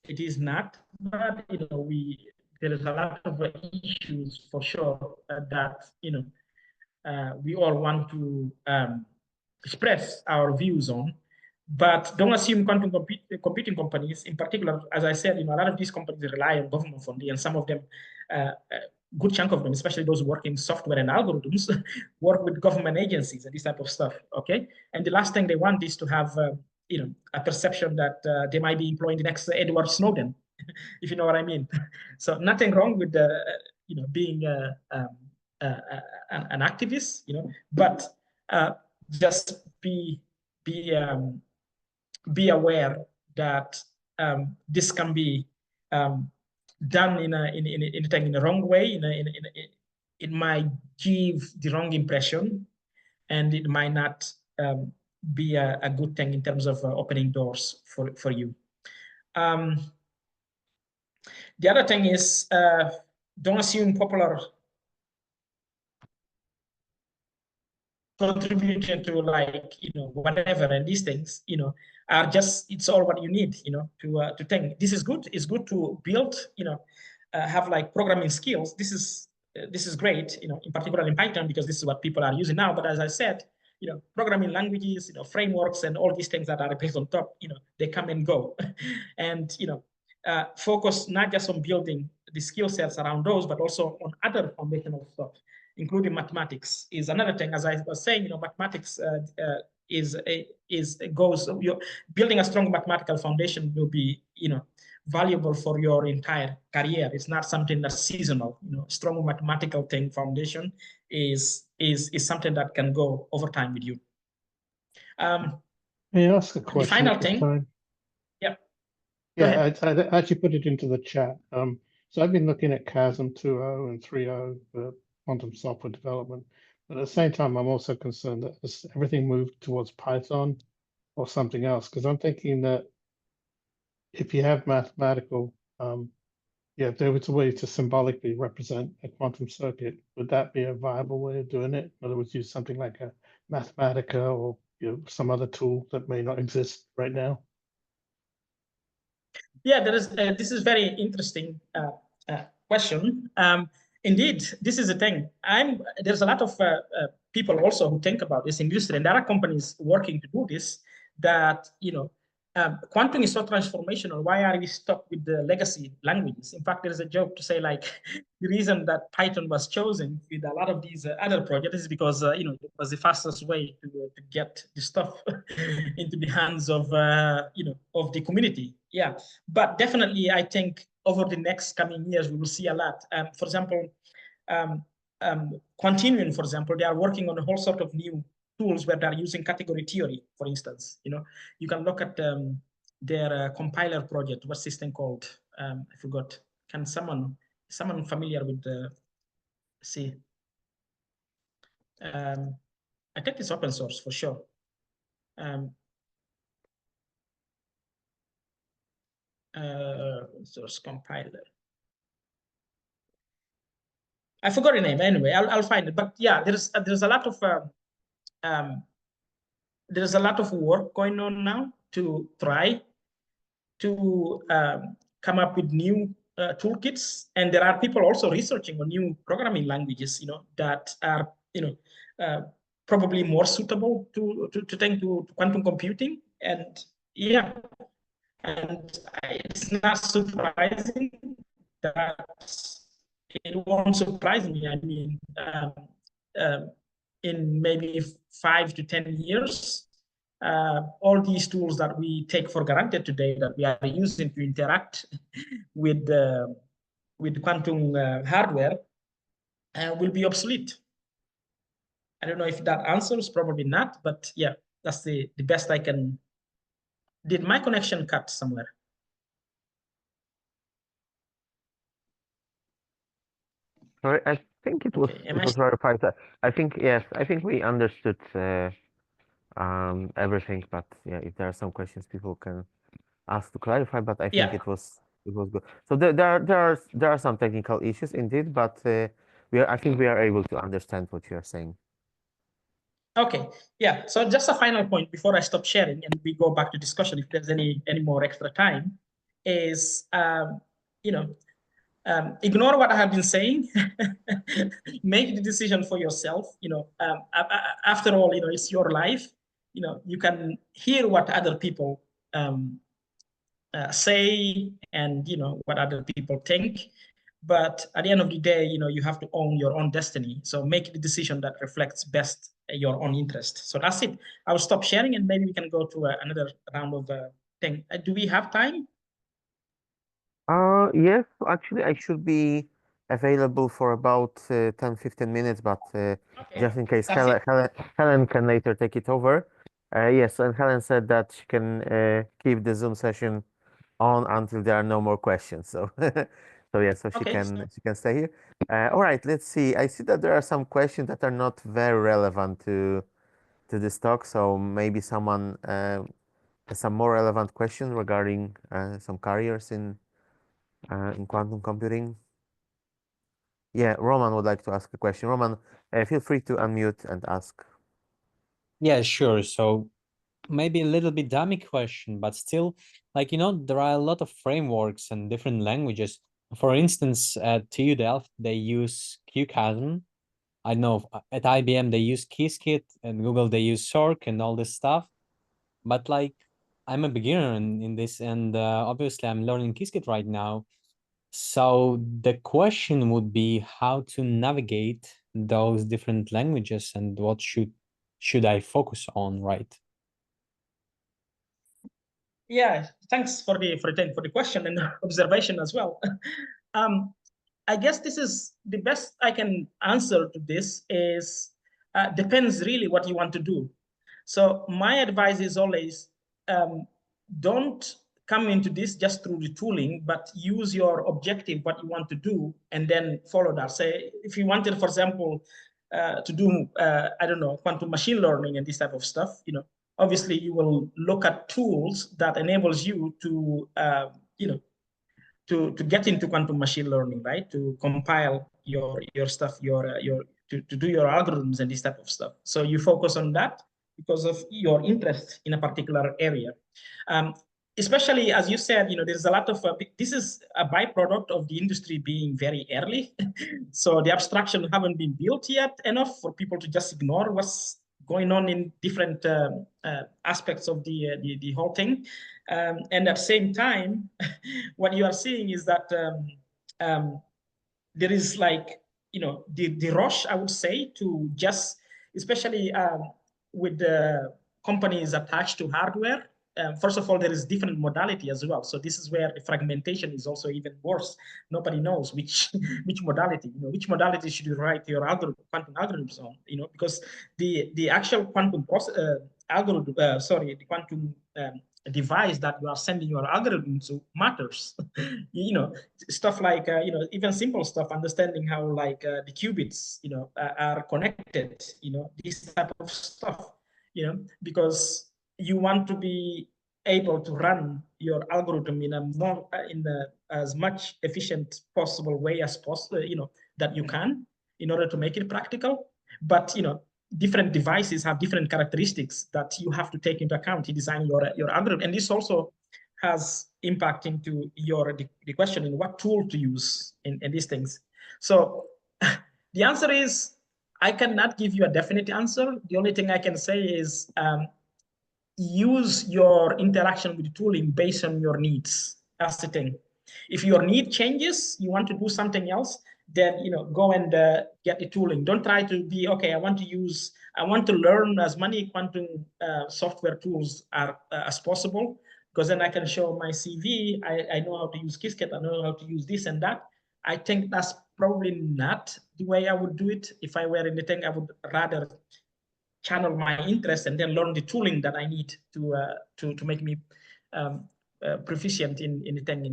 It is not bad. There is a lot of issues for sure that we all want to express our views on. But don't assume competing companies, in particular, as I said, a lot of these companies rely on government funding, and some of them, a good chunk of them, especially those working software and algorithms, work with government agencies and this type of stuff. Okay, and the last thing they want is to have a perception that they might be employing the next Edward Snowden, if you know what I mean. So nothing wrong with being an activist, but just be aware that this can be done in the wrong way, it might give the wrong impression, and it might not be a good thing in terms of opening doors for you. The other thing is, don't assume popular contribution to, like, whatever, and these things, are just, it's all what you need, to think this is good. It's good to build, have like programming skills. This is great, in particular in Python, because this is what people are using now. But as I said, programming languages, frameworks, and all these things that are based on top, they come and go. And focus not just on building the skill sets around those, but also on other foundational stuff, including mathematics is another thing. As I was saying, mathematics building a strong mathematical foundation will be, valuable for your entire career. It's not something that's seasonal. Strong mathematical foundation is something that can go over time with you. May I ask a question? The final thing. Time? Yeah. Yeah, I actually put it into the chat. So I've been looking at CHASM 2.0 and 3.0 for quantum software development. But at the same time, I'm also concerned that everything moved towards Python or something else, because I'm thinking that if you have mathematical, if there was a way to symbolically represent a quantum circuit, would that be a viable way of doing it? In other words, use something like a Mathematica or some other tool that may not exist right now? Yeah, there is. This is very interesting question. Indeed, this is the thing. There's a lot of people also who think about this in industry, and there are companies working to do this. That quantum is so transformational. Why are we stuck with the legacy languages? In fact, there is a joke to say, like, the reason that Python was chosen with a lot of these other projects is because it was the fastest way to get the stuff into the hands of of the community. Yeah, but definitely, I think over the next coming years we will see a lot. For example, Quantinuum, for example, they are working on a whole sort of new tools where they're using category theory, for instance. You can look at their compiler project. What's this thing called? I forgot. Can someone familiar with the C? I think it's open source for sure. Source compiler. I forgot the name. Anyway, I'll find it. But yeah, there's a lot of work going on now to try to come up with new toolkits, and there are people also researching on new programming languages, that are probably more suitable to quantum computing. And yeah, and it's not surprising that it won't surprise me. I mean, in maybe 5 to 10 years, all these tools that we take for granted today that we are using to interact with quantum hardware will be obsolete. I don't know if that answers, probably not, but yeah, that's the best I can. Did my connection cut somewhere? Sorry, I think it was verified. I think yes. I think we understood everything. But yeah, if there are some questions, people can ask to clarify. But I think it was good. So there are some technical issues indeed, but I think we are able to understand what you are saying. Okay, yeah. So just a final point before I stop sharing and we go back to discussion, if there's any more extra time, is ignore what I have been saying. Make the decision for yourself. After all, it's your life. You can hear what other people say, and what other people think. But at the end of the day, you have to own your own destiny. So make the decision that reflects best your own interest. So that's it. I will stop sharing, and maybe we can go to another round of thing. Do we have time? Yes, actually, I should be available for about 10-15 minutes, but just in case Helen can later take it over. Yes, and Helen said that she can keep the Zoom session on until there are no more questions. So So yeah, so she Okay, can stay here. All right, let's see. I see that there are some questions that are not very relevant to this talk. So maybe someone has some more relevant question regarding some careers in quantum computing. Yeah, Roman would like to ask a question. Roman, feel free to unmute and ask. Yeah, sure. So maybe a little bit dummy question, but still, like, there are a lot of frameworks and different languages. For instance, at TU Delft, they use QCasm. I know at IBM, they use Qiskit, and Google, they use Sork and all this stuff. But like, I'm a beginner in this, and obviously I'm learning Qiskit right now. So the question would be how to navigate those different languages and what should I focus on, right? Yeah, thanks for the question and observation as well. I guess this is the best I can answer to this is depends really what you want to do. So my advice is always don't come into this just through the tooling, but use your objective, what you want to do, and then follow that. Say if you wanted, for example, to do I don't know, quantum machine learning and this type of stuff, obviously you will look at tools that enables you to to get into quantum machine learning, right? To compile your stuff, to do your algorithms and this type of stuff. So you focus on that because of your interest in a particular area. Especially as you said, there's a lot of this is a byproduct of the industry being very early. So the abstraction haven't been built yet enough for people to just ignore what's going on in different aspects of the whole thing. And at the same time, what you are seeing is that there is like, the rush, I would say, to just, especially with the companies attached to hardware. First of all, there is different modality as well. So this is where the fragmentation is also even worse. Nobody knows which modality, which modality should you write your quantum algorithms on, because the actual quantum algorithm, the quantum device that you are sending your algorithm to matters. Stuff like even simple stuff, understanding how like the qubits are connected, this type of stuff, because you want to be able to run your algorithm in a more as much efficient possible way as possible, that you can, in order to make it practical. But different devices have different characteristics that you have to take into account in designing your algorithm. And this also has impact into the question in what tool to use in these things. So the answer is, I cannot give you a definite answer. The only thing I can say is use your interaction with the tooling based on your needs. That's the thing. If your need changes, you want to do something else, then go and get the tooling. Don't try to be, okay, I want to learn as many quantum software tools as possible, because then I can show my CV. I know how to use Qiskit. I know how to use this and that. I think that's probably not the way I would do it. If I were in the thing, I would rather channel my interest and then learn the tooling that I need to make me proficient in the thing,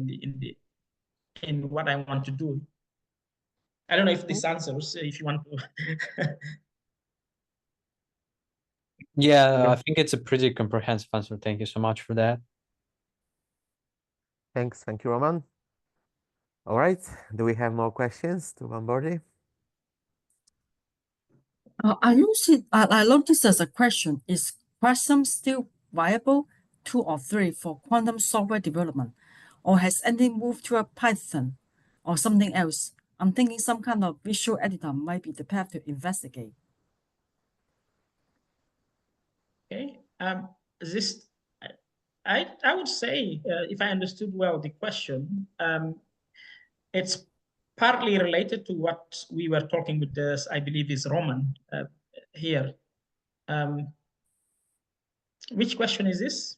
in what I want to do. I don't know if this answers. If you want to. Yeah, I think it's a pretty comprehensive answer. Thank you so much for that. Thanks. Thank you, Roman. All right. Do we have more questions to Bambordi? I noticed as a question, is Quantum still viable 2 or 3 for quantum software development, or has anything moved to a Python or something else? I'm thinking some kind of visual editor might be the path to investigate. Okay. This, I would say, if I understood well the question, it's partly related to what we were talking with this, I believe is Roman here. Which question is this?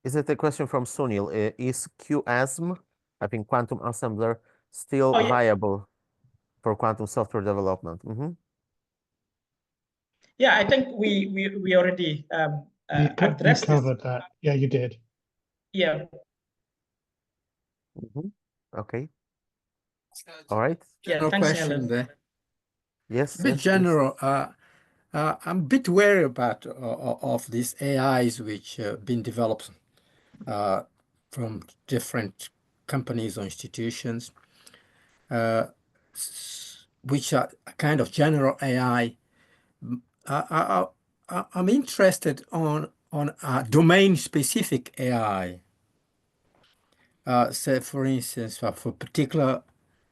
Is it a question from Sunil? Is QASM, I think quantum assembler, still viable for quantum software development? Yeah, I think we already addressed you covered that. Yeah, you did. Yeah. Okay. All right. Yeah, No thanks, question Alan. there. Yes. A bit Yes. Please. general. I'm a bit wary about of these AIs which been developed from different companies or institutions, which are a kind of general AI. I'm interested on a domain-specific AI. Say, for instance, for particular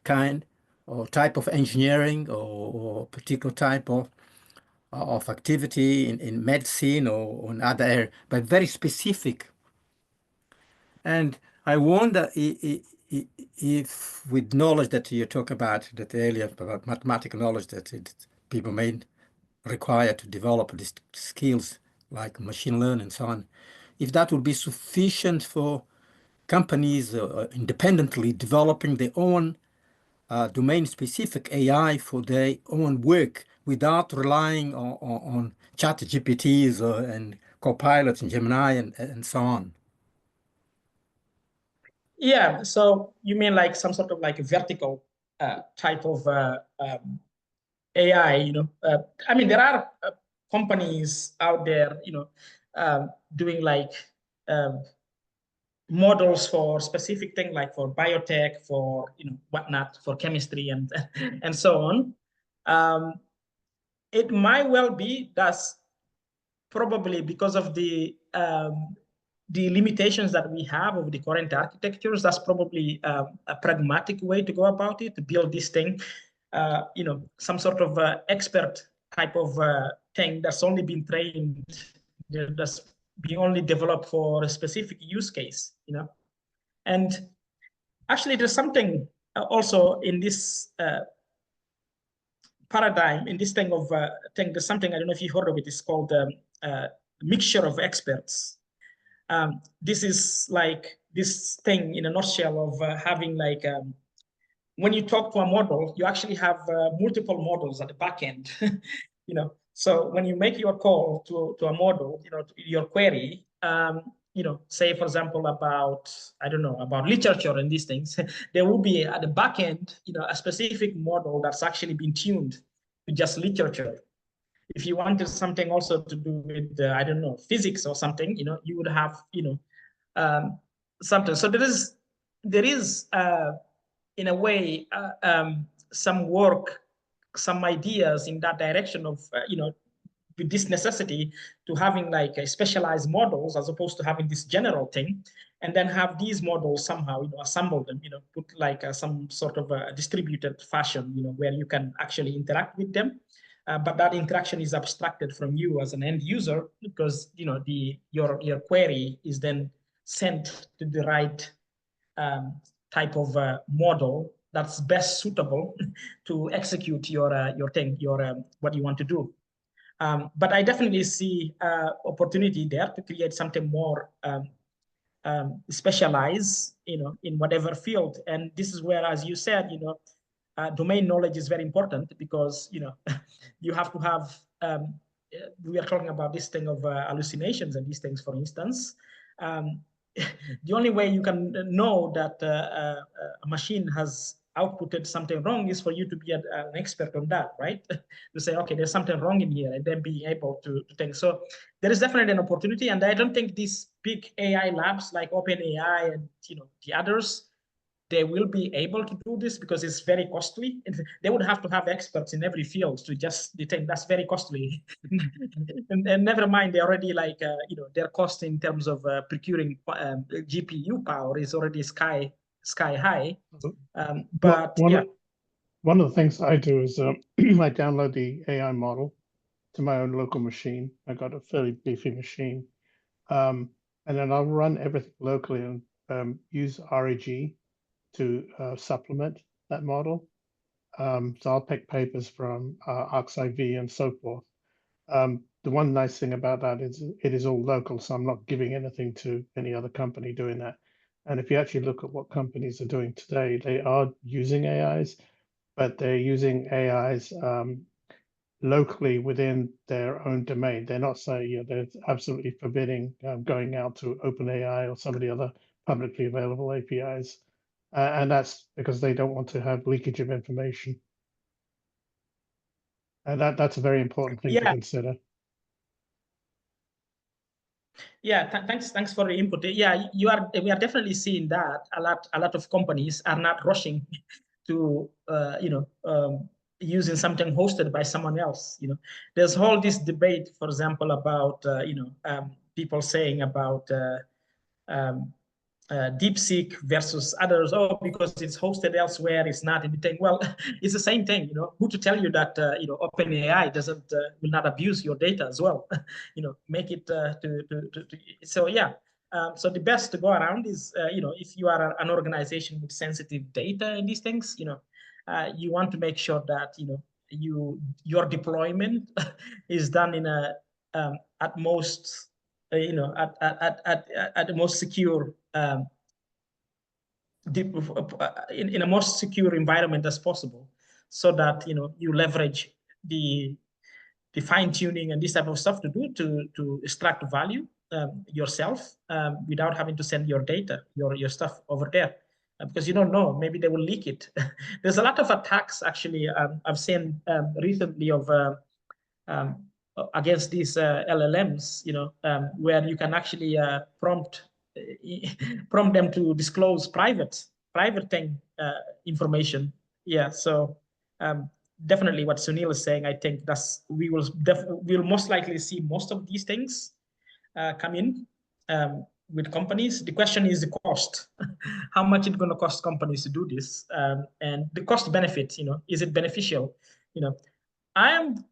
kind or type of engineering or particular type of activity in medicine or in other areas, but very specific. And I wonder if with knowledge that you talk about that earlier, about mathematical knowledge that people may require to develop these skills like machine learning and so on, if that would be sufficient for companies independently developing their own domain-specific AI for their own work without relying on chat GPTs and Copilots and Gemini and so on. Yeah, so you mean like some sort of like a vertical type of AI, I mean, there are companies out there, doing like models for specific things like for biotech, for, whatnot, for chemistry and, and so on. It might well be that's probably because of the limitations that we have of the current architectures. That's probably a pragmatic way to go about it, to build this thing, some sort of expert type of thing that's only been trained, that's being only developed for a specific use case, And actually, there's something also in this paradigm, in this thing of thing. There's something, I don't know if you heard of it. It's called mixture of experts. This is like this thing in a nutshell of having like when you talk to a model, you actually have multiple models at the back end. So when you make your call to a model, your query, say for example about, I don't know, about literature and these things, there will be at the back end, a specific model that's actually been tuned to just literature. If you wanted something also to do with, I don't know, physics or something, you would have, something. So there is in a way, some work, some ideas in that direction of, with this necessity to having like a specialized models as opposed to having this general thing, and then have these models somehow, assemble them, put like some sort of a distributed fashion, where you can actually interact with them. But that interaction is abstracted from you as an end user because, your query is then sent to the right type of model that's best suitable to execute your thing, what you want to do. But I definitely see opportunity there to create something more specialized, in whatever field. And this is where, as you said, domain knowledge is very important because, you have to have, we are talking about this thing of hallucinations and these things, for instance. The only way you can know that a machine has outputted something wrong is for you to be an expert on that, right? To say, okay, there's something wrong in here, and then being able to think. So there is definitely an opportunity, and I don't think these big AI labs like OpenAI and the others, they will be able to do this because it's very costly. They would have to have experts in every field to just detect. That's very costly. and never mind, they already like, their cost in terms of procuring GPU power is already sky high. But one of the things I do is I download the AI model to my own local machine. I got a fairly beefy machine. And then I'll run everything locally and use RAG to supplement that model. So I'll pick papers from ArcSci-V and so forth. The one nice thing about that is it is all local, so I'm not giving anything to any other company doing that. And if you actually look at what companies are doing today, they are using AIs, but they're using AIs locally within their own domain. They're not saying, they're absolutely forbidding going out to OpenAI or some of the other publicly available APIs. and that's because they don't want to have leakage of information. And that's a very important thing to consider. Yeah, thanks for the input. Yeah, we are definitely seeing that a lot of companies are not rushing to using something hosted by someone else. There's all this debate, for example, about people saying about DeepSeek versus others. Oh, because it's hosted elsewhere, it's not anything. Well, it's the same thing. Who to tell you that OpenAI doesn't will not abuse your data as well? Make it so yeah. So the best to go around is if you are an organization with sensitive data and these things, you want to make sure that your deployment is done in a at most at the most secure in a most secure environment as possible, so that you leverage the fine tuning and this type of stuff to do to extract value yourself without having to send your data, your stuff over there. Because you don't know, maybe they will leak it. There's a lot of attacks actually I've seen recently of against these LLMs, where you can actually prompt them to disclose private thing information. Yeah, so definitely what Sunil is saying, I think we'll most likely see most of these things come in with companies. The question is the cost. How much it's going to cost companies to do this, and the cost benefit. Is it beneficial? I am,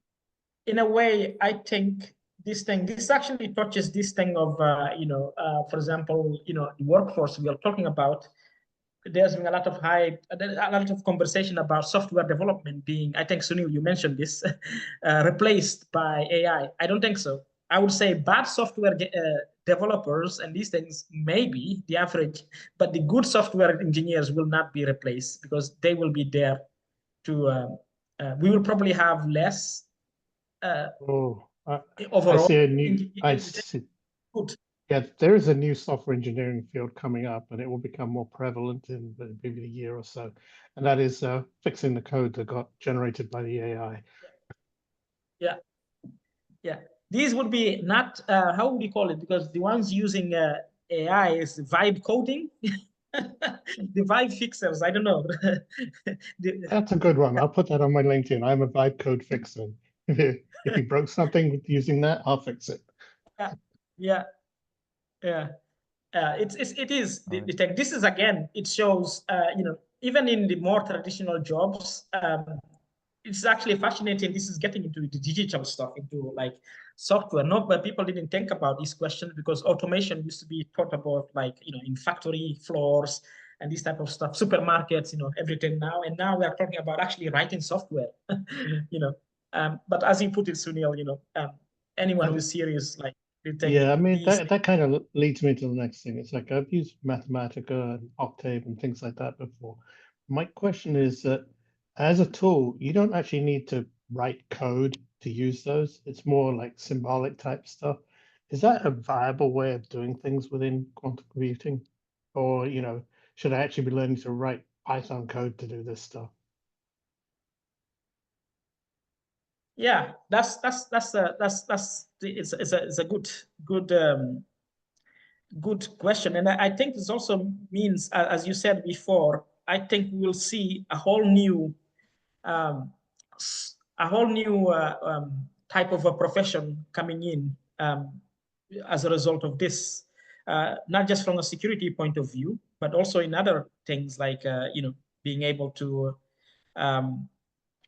in a way, I think this actually touches this thing of for example, the workforce we are talking about. There's been a lot of hype, a lot of conversation about software development being, I think Sunil, you mentioned this, replaced by AI. I don't think so. I would say bad software developers and these things may be the average, but the good software engineers will not be replaced, because they will be there to, we will probably have less overall. I see. Good. Yeah, there is a new software engineering field coming up, and it will become more prevalent in maybe a year or so. And that is fixing the code that got generated by the AI. Yeah. Yeah. These would be not, how would you call it? Because the ones using AI is vibe coding. The vibe fixers, I don't know. That's a good one. I'll put that on my LinkedIn. I'm a vibe code fixer. If you broke something using that, I'll fix it. Yeah. It is the tech. This is, again, it shows even in the more traditional jobs, it's actually fascinating. This is getting into the digital stuff, into like software. Not where people didn't think about these questions, because automation used to be thought about like in factory floors and this type of stuff, supermarkets, everything now. And now we are talking about actually writing software. But as you put it, Sunil, anyone who is serious, like, yeah, I mean, that kind of leads me to the next thing. It's like I've used Mathematica and Octave and things like that before. My question is that as a tool, you don't actually need to write code to use those. It's more like symbolic type stuff. Is that a viable way of doing things within quantum computing? Or, should I actually be learning to write Python code to do this stuff? Yeah, it's a good question. And I think this also means, as you said before, I think we'll see a whole new type of a profession coming in as a result of this, not just from a security point of view, but also in other things like being able to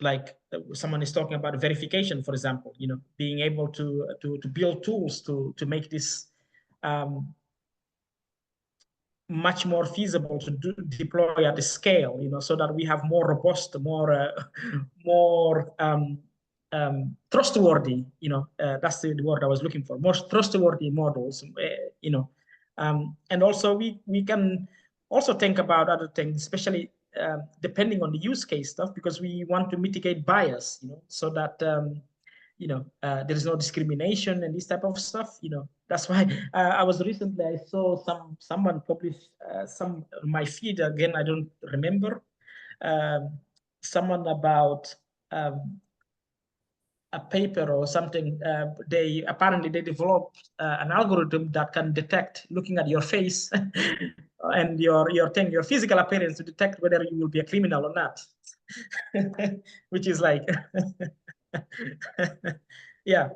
like someone is talking about verification, for example, being able to build tools to make this much more feasible to deploy at the scale, so that we have more robust, more trustworthy, that's the word I was looking for, more trustworthy models, and also we can also think about other things, especially depending on the use case stuff, because we want to mitigate bias, so that there is no discrimination and this type of stuff. That's why I was recently, I saw someone publish my feed again, I don't remember, someone about a paper or something. They apparently developed an algorithm that can detect, looking at your face and your physical appearance, to detect whether you will be a criminal or not. Which is like, yeah,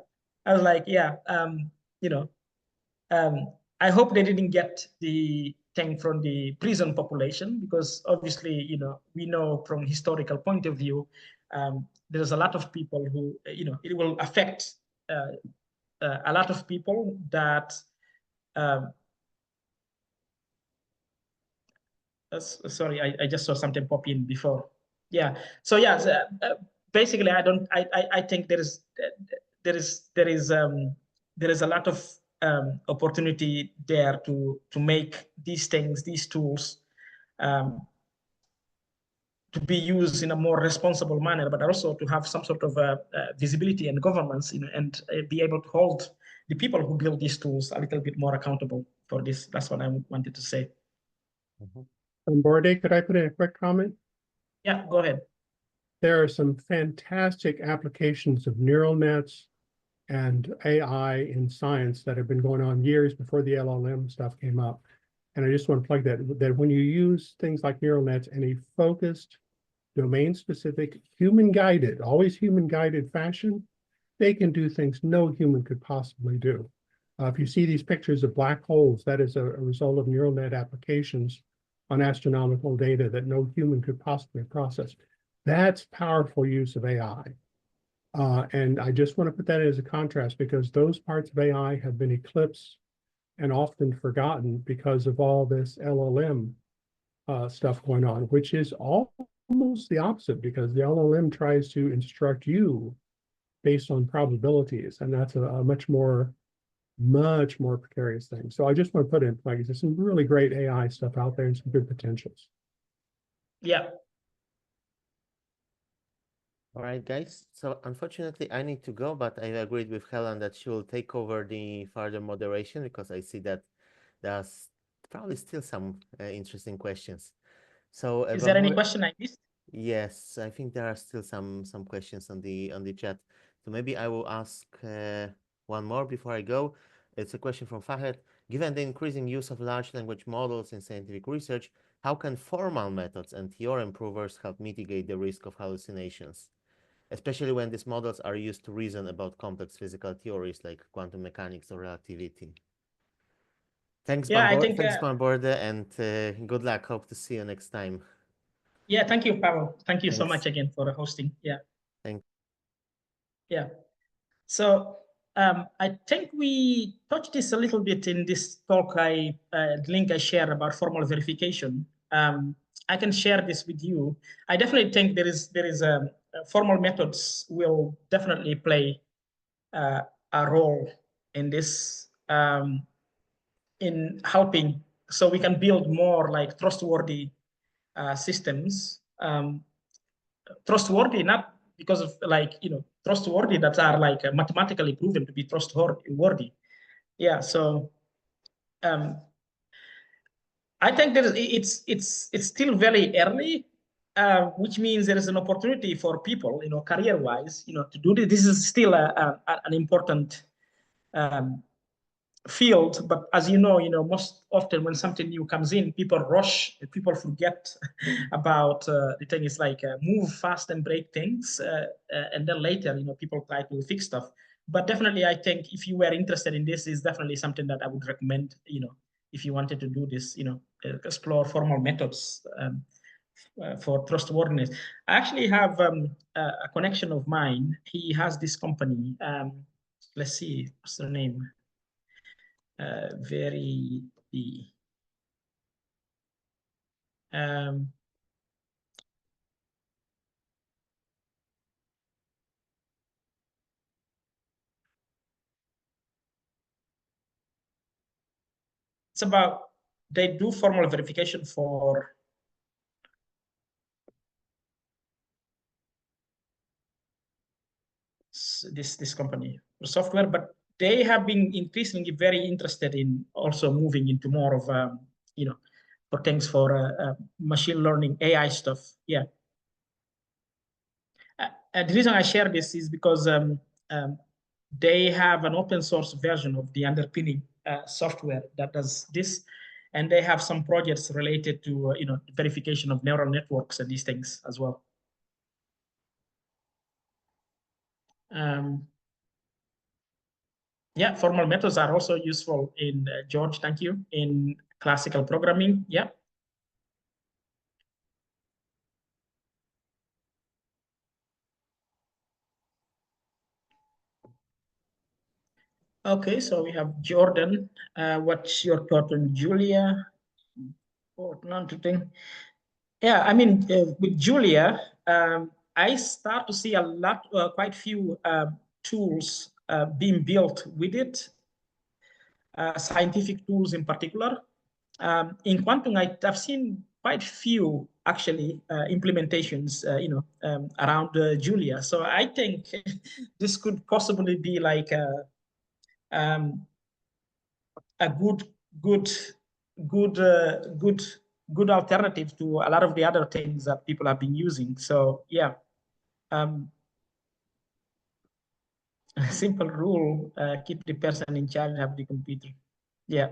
I was like, yeah, I hope they didn't get the thing from the prison population, because obviously, we know from historical point of view, there's a lot of people who, it will affect a lot of people that, sorry, I just saw something pop in before. Yeah. So yeah, basically, I think there is a lot of opportunity there to make these things, these tools, to be used in a more responsible manner, but also to have some sort of visibility and governance, and be able to hold the people who build these tools a little bit more accountable for this. That's what I wanted to say. Borde, could I put in a quick comment? Yeah, go ahead. There are some fantastic applications of neural nets and AI in science that have been going on years before the LLM stuff came up. And I just want to plug that when you use things like neural nets in a focused, domain-specific, human-guided, always human-guided fashion, they can do things no human could possibly do. If you see these pictures of black holes, that is a result of neural net applications on astronomical data that no human could possibly process. That's powerful use of AI. And I just want to put that as a contrast, because those parts of AI have been eclipsed and often forgotten because of all this LLM stuff going on, which is almost the opposite, because the LLM tries to instruct you based on probabilities, and that's a much more precarious thing. So I just want to put in, like, there's some really great AI stuff out there and some good potentials. Yeah. All right, guys. So unfortunately, I need to go, but I agreed with Helen that she will take over the further moderation, because I see that there's probably still some interesting questions. So Is there any question I missed? Yes, I think there are still some questions on the chat. So maybe I will ask one more before I go. It's a question from Fahed. Given the increasing use of large language models in scientific research, how can formal methods and theorem improvers help mitigate the risk of hallucinations, especially when these models are used to reason about complex physical theories like quantum mechanics or relativity? Thanks, Yeah, I think, thanks, Borde, and good luck. Hope to see you next time. Yeah, thank you, Pavel. Thank you so much again for hosting. Yeah. Thank you. Yeah. So I think we touched this a little bit in this talk, link I shared about formal verification. I can share this with you. I definitely think there is formal methods will definitely play a role in this, in helping, so we can build more like trustworthy systems. Trustworthy, not because of trustworthy that are like mathematically proven to be trustworthy. Yeah. So I think it's still very early, which means there is an opportunity for people, career-wise, to do this. This is still an important field, but as you know, most often when something new comes in, people rush, people forget about the thing is like move fast and break things, and then later, people try to fix stuff. But definitely, I think if you were interested in this, is definitely something that I would recommend. If you wanted to do this, explore formal methods for trustworthiness. I actually have a connection of mine. He has this company. Let's see, what's the name? It's about, they do formal verification for this company for software, but they have been increasingly very interested in also moving into more of for things for machine learning, AI stuff. Yeah. The reason I share this is because they have an open source version of the underpinning software that does this, and they have some projects related to verification of neural networks and these things as well. Yeah, formal methods are also useful in George. Thank you. In classical programming. Yeah. Okay, so we have Jordan. What's your thought on Julia? Yeah, I mean, with Julia, I start to see a lot, quite few tools being built with it, scientific tools in particular. In quantum, I've seen quite few actually implementations, around Julia. So I think this could possibly be like a good alternative to a lot of the other things that people have been using. So yeah, simple rule: keep the person in charge, have the computer. Yeah.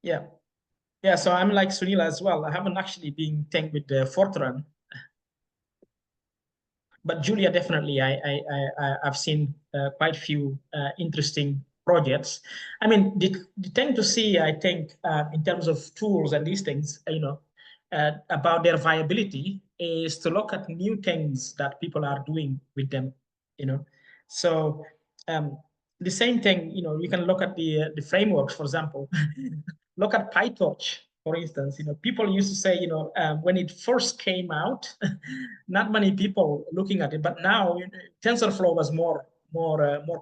Yeah. Yeah, so I'm like Sunil as well. I haven't actually been tanked with the Fortran, but Julia definitely. I've seen quite a few interesting projects. I mean, the thing to see, I think, in terms of tools and these things, about their viability is to look at new things that people are doing with them. So the same thing. You can look at the frameworks, for example. Look at PyTorch, for instance. People used to say, when it first came out, not many people looking at it, but now TensorFlow was more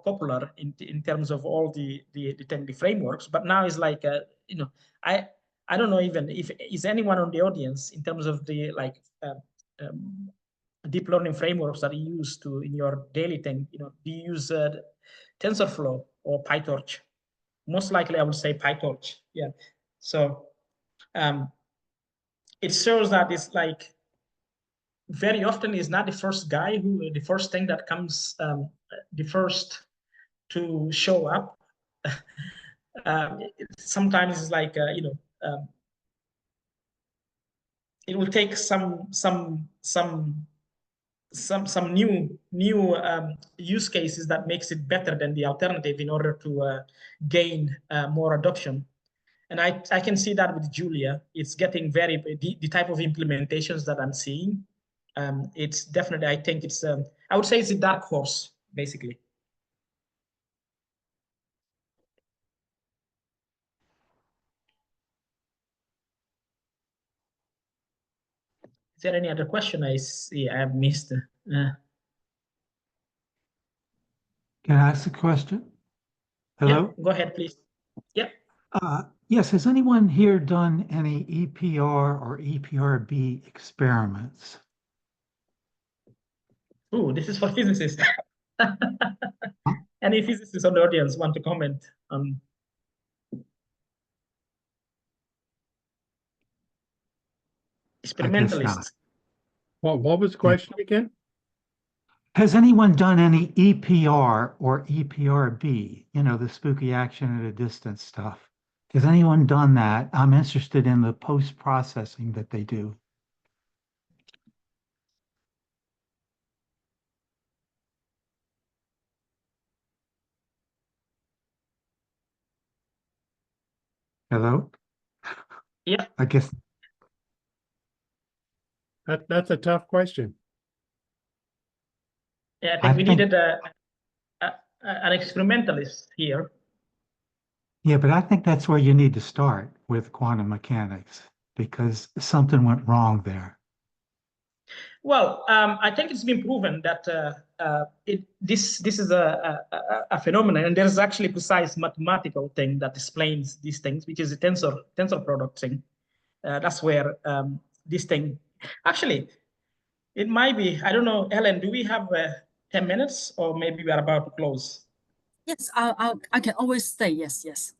popular in terms of all the frameworks. But now it's like, I don't know even if is anyone on the audience in terms of the deep learning frameworks that you use in your daily thing. Do you use TensorFlow or PyTorch? Most likely, I would say PyTorch. Yeah. So it shows that it's like very often is not the first guy the first thing that comes, the first to show up. Sometimes it's like it will take some new use cases that makes it better than the alternative in order to gain more adoption. And I can see that with Julia. It's getting the type of implementations that I'm seeing. It's definitely, I think it's, I would say it's a dark horse, basically. Is there any other question I see I have missed? Can I ask a question? Hello? Yeah, go ahead, please. Yeah. Yes, has anyone here done any EPR or EPRB experiments? Oh, this is for physicists. Any physicists on the audience want to comment on? Experimentalists. What was the question again? Has anyone done any EPR or EPRB, the spooky action at a distance stuff? Has anyone done that? I'm interested in the post-processing that they do. Hello? Yeah. I guess. That's a tough question. Yeah, I think we needed an experimentalist here. Yeah, but I think that's where you need to start with quantum mechanics because something went wrong there. Well, I think it's been proven that this is a phenomenon, and there's actually a precise mathematical thing that explains these things, which is a tensor product thing. That's where this thing actually. It might be. I don't know. Ellen, do we have 10 minutes or maybe we are about to close? Yes, I can always stay. Yes, yes.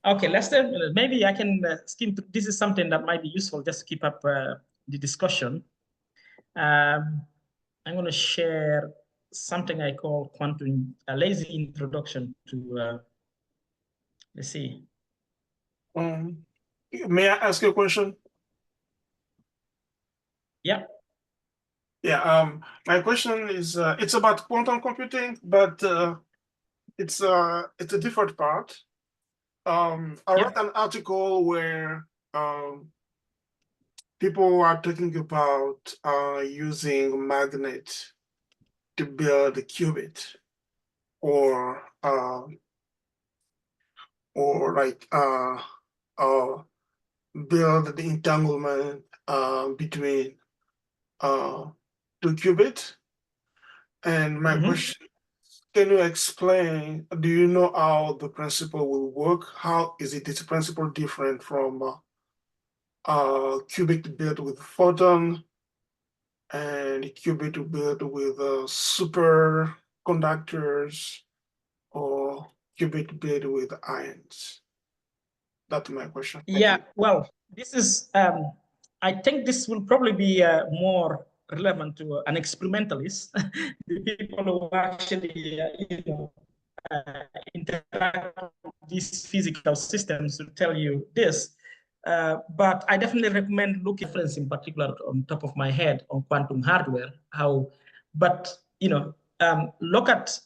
Okay, let's maybe I can skim through. This is something that might be useful just to keep up the discussion. I'm going to share something I call quantum, a lazy introduction to, let's see. May I ask you a question? Yeah. Yeah. My question is, it's about quantum computing, but it's a different part. I read an article where people are talking about using magnet to build a qubit, or like build the entanglement between two qubits. And my question, can you explain, do you know how the principle will work? How is this principle different from qubit built with photon and qubit built with superconductors, or qubit built with ions? That's my question. Yeah, well, this is, I think this will probably be more relevant to an experimentalist, the people who actually, interact with these physical systems to tell you this. But I definitely recommend looking at reference in particular on top of my head on quantum hardware, but look at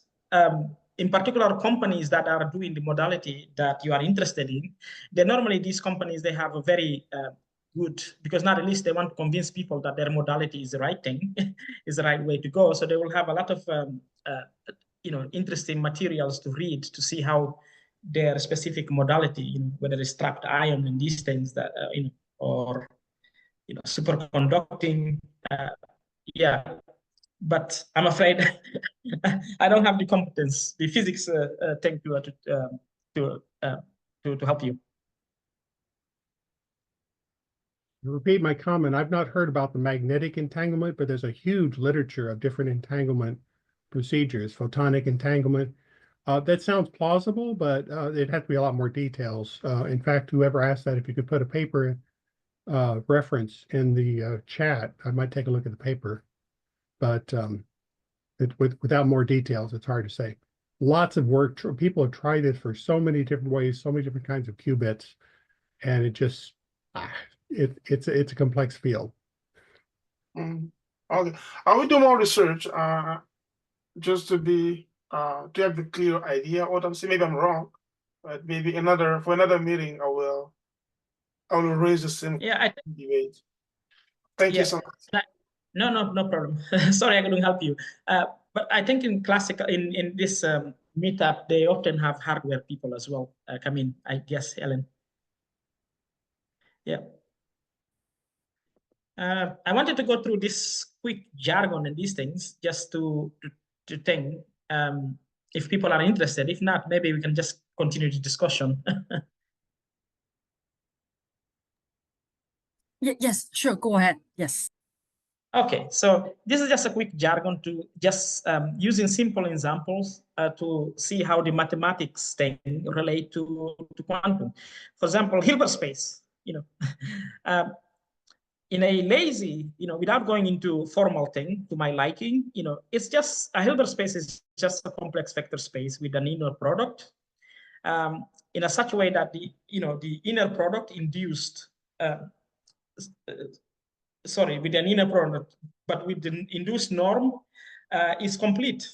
in particular companies that are doing the modality that you are interested in. Normally these companies, they have a very good, because not at least they want to convince people that their modality is the right thing, is the right way to go. So they will have a lot of interesting materials to read to see how their specific modality, whether it's trapped ion and these things that, or superconducting, yeah. But I'm afraid I don't have the competence, the physics thing to help you. To repeat my comment, I've not heard about the magnetic entanglement, but there's a huge literature of different entanglement procedures, photonic entanglement. That sounds plausible, but it'd have to be a lot more details. In fact, whoever asked that, if you could put a paper reference in the chat, I might take a look at the paper. But without more details, it's hard to say. Lots of work. People have tried it for so many different ways, so many different kinds of qubits, and it just it's a complex field. Okay, I will do more research just to have a clear idea what I'm saying. Maybe I'm wrong, but maybe for another meeting I will raise the same debate. Thank you so much. No problem. Sorry, I couldn't help you. But I think in classical, in this meetup, they often have hardware people as well come in, I guess, Ellen. Yeah. I wanted to go through this quick jargon and these things just to think if people are interested. If not, maybe we can just continue the discussion. Yes, sure, go ahead. Yes. Okay, so this is just a quick jargon to just using simple examples to see how the mathematics thing relate to quantum. For example, Hilbert space, in a lazy, without going into formal thing to my liking, it's just a Hilbert space is just a complex vector space with an inner product in a such way that the inner product induced with an inner product, but with the induced norm is complete.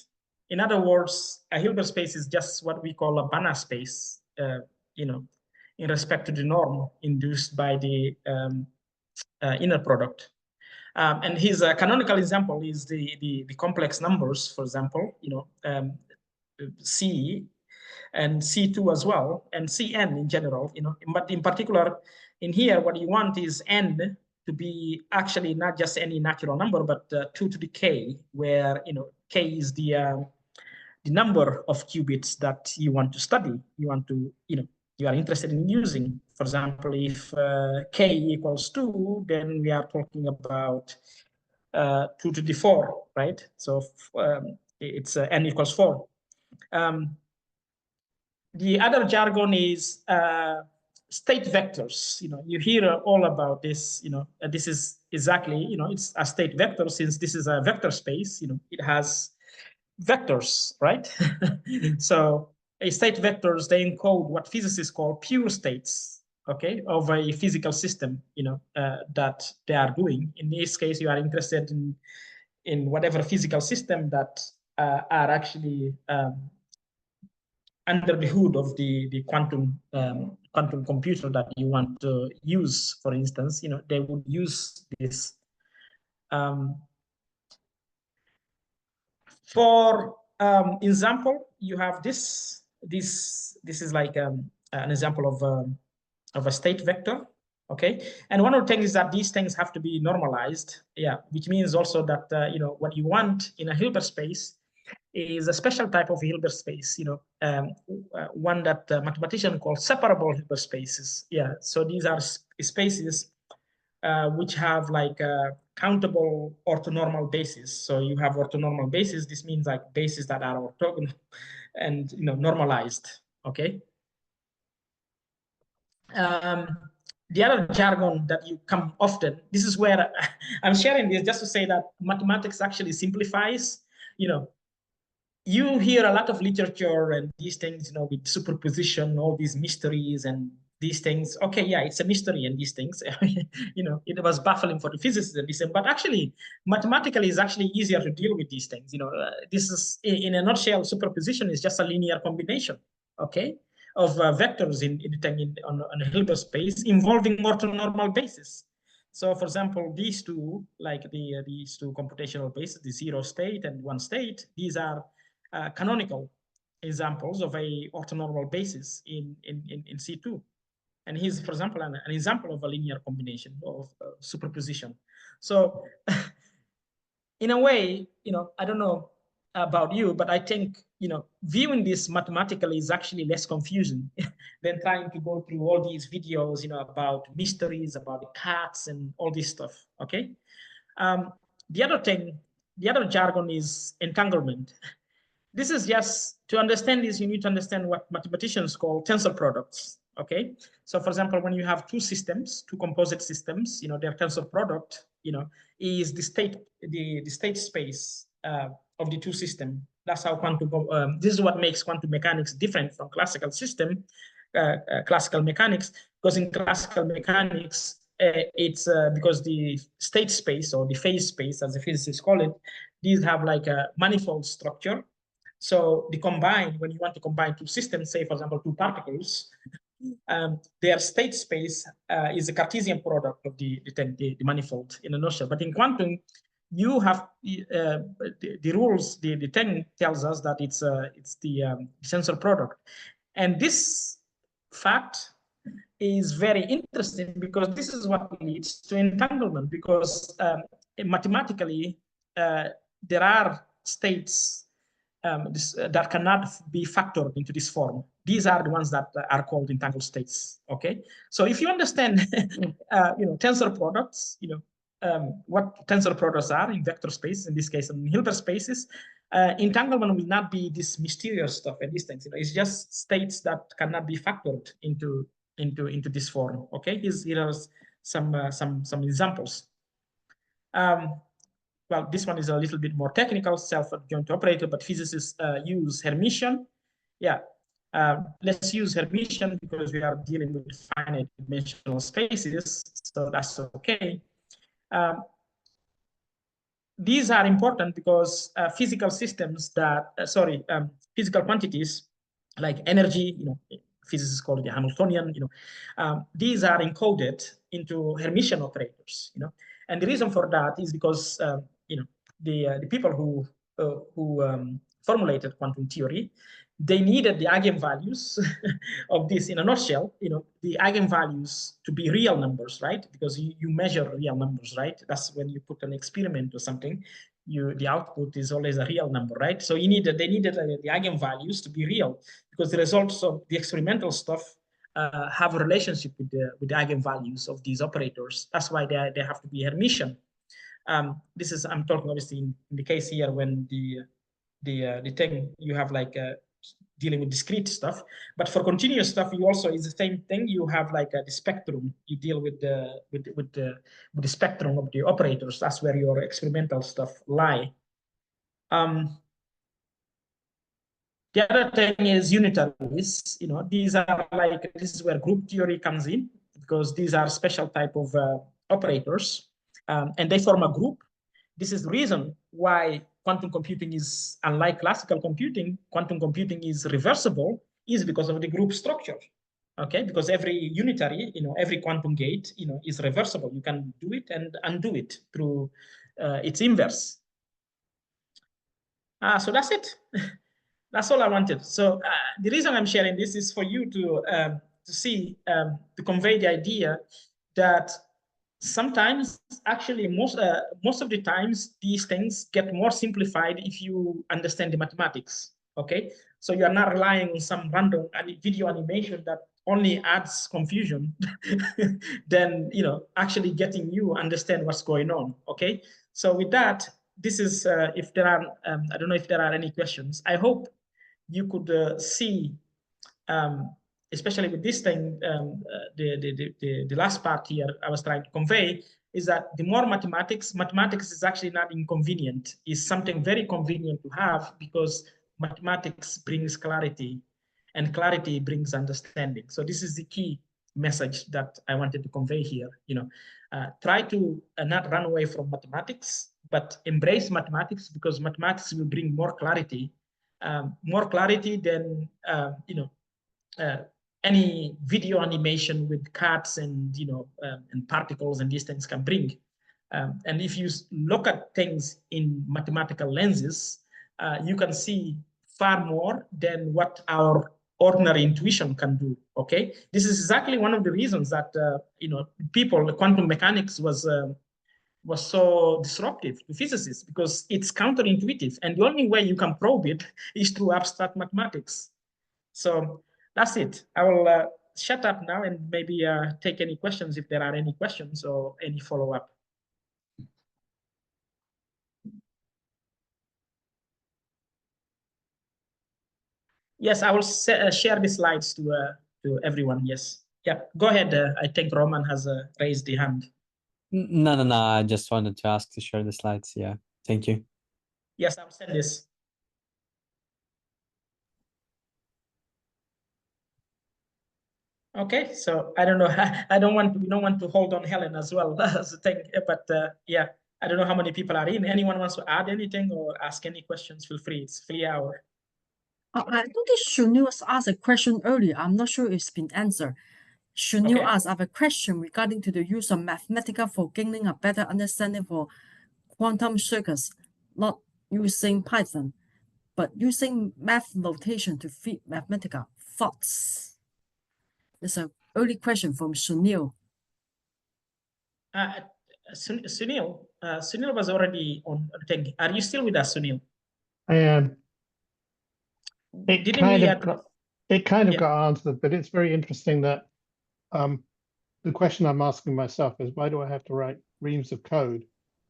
In other words, a Hilbert space is just what we call a Banach space, in respect to the norm induced by the inner product. And his canonical example is the complex numbers, for example, C and C2 as well, and Cn in general, but in particular, in here, what you want is n to be actually not just any natural number, but 2 to the k, where k is the number of qubits that you want to study. You want to, you are interested in using. For example, if k equals 2, then we are talking about 2 to the 4, right? So it's n equals 4. The other jargon is state vectors. You hear all about this. This is exactly, it's a state vector. Since this is a vector space, it has vectors, right? So a state vectors, they encode what physicists call pure states, okay, of a physical system, that they are doing. In this case, you are interested in whatever physical system that are actually under the hood of the quantum computer that you want to use. For instance, they would use this. For example, you have this. This is like an example of a state vector. Okay, and one of the things is that these things have to be normalized. Yeah, which means also that what you want in a Hilbert space is a special type of Hilbert space, one that mathematicians call separable Hilbert spaces. Yeah, so these are spaces which have like countable orthonormal bases. So you have orthonormal bases. This means like bases that are orthogonal and normalized. Okay. The other jargon that you come often, this is where I'm sharing this just to say that mathematics actually simplifies. You hear a lot of literature and these things, with superposition, all these mysteries and these things. Okay, yeah, it's a mystery and these things. It was baffling for the physicists and this, but actually, mathematically, is actually easier to deal with these things. This is, in a nutshell, superposition is just a linear combination, okay, of vectors on a Hilbert space involving orthonormal bases. So, for example, these two, like these two computational bases, the 0 state and 1 state, these are canonical examples of a orthonormal basis in C2. And here's, for example, an example of a linear combination of superposition. So in a way, I don't know about you, but I think, viewing this mathematically is actually less confusing than trying to go through all these videos, about mysteries, about the cats and all this stuff, okay? The other jargon is entanglement. This is just, to understand this, you need to understand what mathematicians call tensor products, okay? So for example, when you have two systems, two composite systems, their tensor product, is the state space of the two systems. That's how this is what makes quantum mechanics different from classical classical mechanics, because in classical mechanics, it's because the state space or the phase space, as the physicists call it, these have like a manifold structure. So when you want to combine two systems, say, for example, two particles, their state space is a Cartesian product of the manifold in a nutshell. But in quantum, you have the rules, the thing tells us that it's the tensor product. And this fact is very interesting because this is what leads to entanglement, because mathematically, there are states that cannot be factored into this form. These are the ones that are called entangled states. Okay, so if you understand, tensor products, what tensor products are in vector space, in this case, in Hilbert spaces, entanglement will not be this mysterious stuff and these things. It's just states that cannot be factored into this form. Okay, here are some examples. Well, this one is a little bit more technical, self-adjoint operator, but physicists use Hermitian. Yeah, let's use Hermitian because we are dealing with finite dimensional spaces, so that's okay. These are important because physical systems physical quantities like energy, physicists call it the Hamiltonian, these are encoded into Hermitian operators, and the reason for that is because the people who formulated quantum theory, they needed the eigenvalues of this, in a nutshell, the eigenvalues to be real numbers, right? Because you measure real numbers, right? That's when you put an experiment or something, the output is always a real number, right? So they needed the eigenvalues to be real, because the results of the experimental stuff have a relationship with the eigenvalues of these operators. That's why they have to be Hermitian. This is, I'm talking obviously in the case here when the thing you have like dealing with discrete stuff, but for continuous stuff, you also is the same thing. You have like the spectrum. You deal with the spectrum of the operators. That's where your experimental stuff lie. The other thing is unitaries. You know, these are like, this is where group theory comes in, because these are special type of operators, and they form a group. This is the reason why quantum computing is, unlike classical computing, quantum computing is reversible, is because of the group structure. Okay, because every unitary, you know, every quantum gate, you know, is reversible. You can do it and undo it through its inverse. So that's it. That's all I wanted. So the reason I'm sharing this is for you to see, to convey the idea that sometimes, actually, most of the times, these things get more simplified if you understand the mathematics. Okay, so you are not relying on some random video animation that only adds confusion, then, you know, actually getting you understand what's going on. Okay, so with that, this is if there are, I don't know if there are any questions. I hope you could see, especially with this thing, the last part here I was trying to convey is that the more mathematics is actually not inconvenient. It's something very convenient to have, because mathematics brings clarity, and clarity brings understanding. So this is the key message that I wanted to convey here. You know, try to not run away from mathematics, but embrace mathematics, because mathematics will bring more clarity than you know, any video animation with cats and, you know, and particles and these things can bring. And if you look at things in mathematical lenses, you can see far more than what our ordinary intuition can do. Okay, this is exactly one of the reasons that you know, quantum mechanics was so disruptive to physicists, because it's counterintuitive, and the only way you can probe it is through abstract mathematics. So that's it. I will shut up now and maybe take any questions if there are any questions or any follow-up. Yes, I will share the slides to everyone. Yes. Yeah, go ahead. I think Roman has raised the hand. No. I just wanted to ask to share the slides. Yeah, thank you. Yes, I'll send this. Okay, so I don't know. We don't want to hold on Helen as well as a thing, but yeah, I don't know how many people are in. Anyone wants to add anything or ask any questions? Feel free. It's free hour. I noticed Shunil was asked a question earlier. I'm not sure it's been answered. Shunil asked, I have a question regarding to the use of Mathematica for gaining a better understanding for quantum circuits, not using Python, but using math notation to feed Mathematica. Thoughts? It's an early question from Sunil. Sunil was already on the thing. Are you still with us, Sunil? I am. It kind of got answered, but it's very interesting that the question I'm asking myself is, why do I have to write reams of code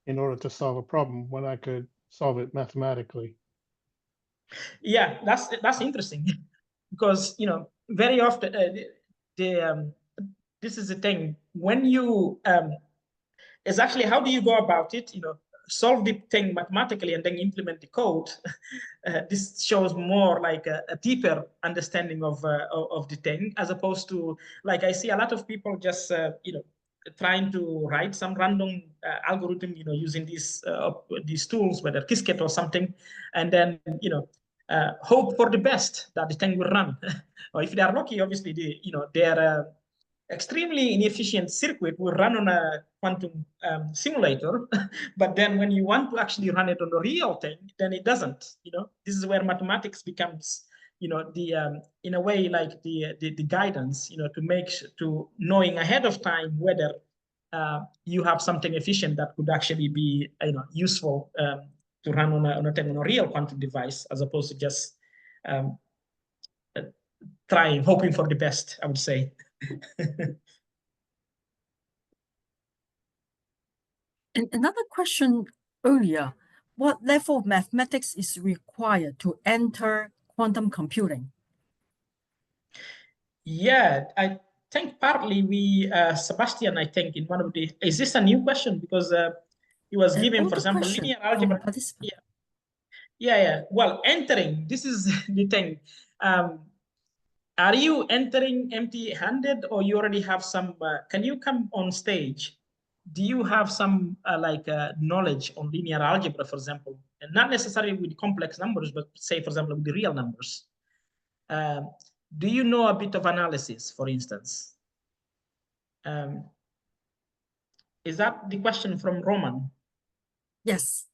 in order to solve a problem when I could solve it mathematically? Yeah, that's interesting, because, you know, very often this is the thing when you is actually, how do you go about it? You know, solve the thing mathematically and then implement the code. This shows more like a deeper understanding of the thing, as opposed to, like, I see a lot of people just you know, trying to write some random algorithm, you know, using these tools, whether Qiskit or something, and then, you know, hope for the best that the thing will run. Or if they are lucky, obviously, their extremely inefficient circuit will run on a quantum simulator, but then when you want to actually run it on a real thing, then it doesn't. You know, this is where mathematics becomes, you know, the in a way, like the guidance, you know, to knowing ahead of time whether you have something efficient that could actually be, you know, useful to run on a real quantum device, as opposed to just hoping for the best, I would say. And another question earlier, what level of mathematics is required to enter quantum computing? Yeah, I think partly we, Sebastian, I think in one of the, is this a new question? Because he was giving, for example, linear algebra. Yeah. Yeah. Well, entering, this is the thing. Are you entering empty-handed, or you already have some, can you come on stage? Do you have some knowledge on linear algebra, for example, and not necessarily with complex numbers, but say, for example, with the real numbers? Do you know a bit of analysis, for instance? Is that the question from Roman? Yes.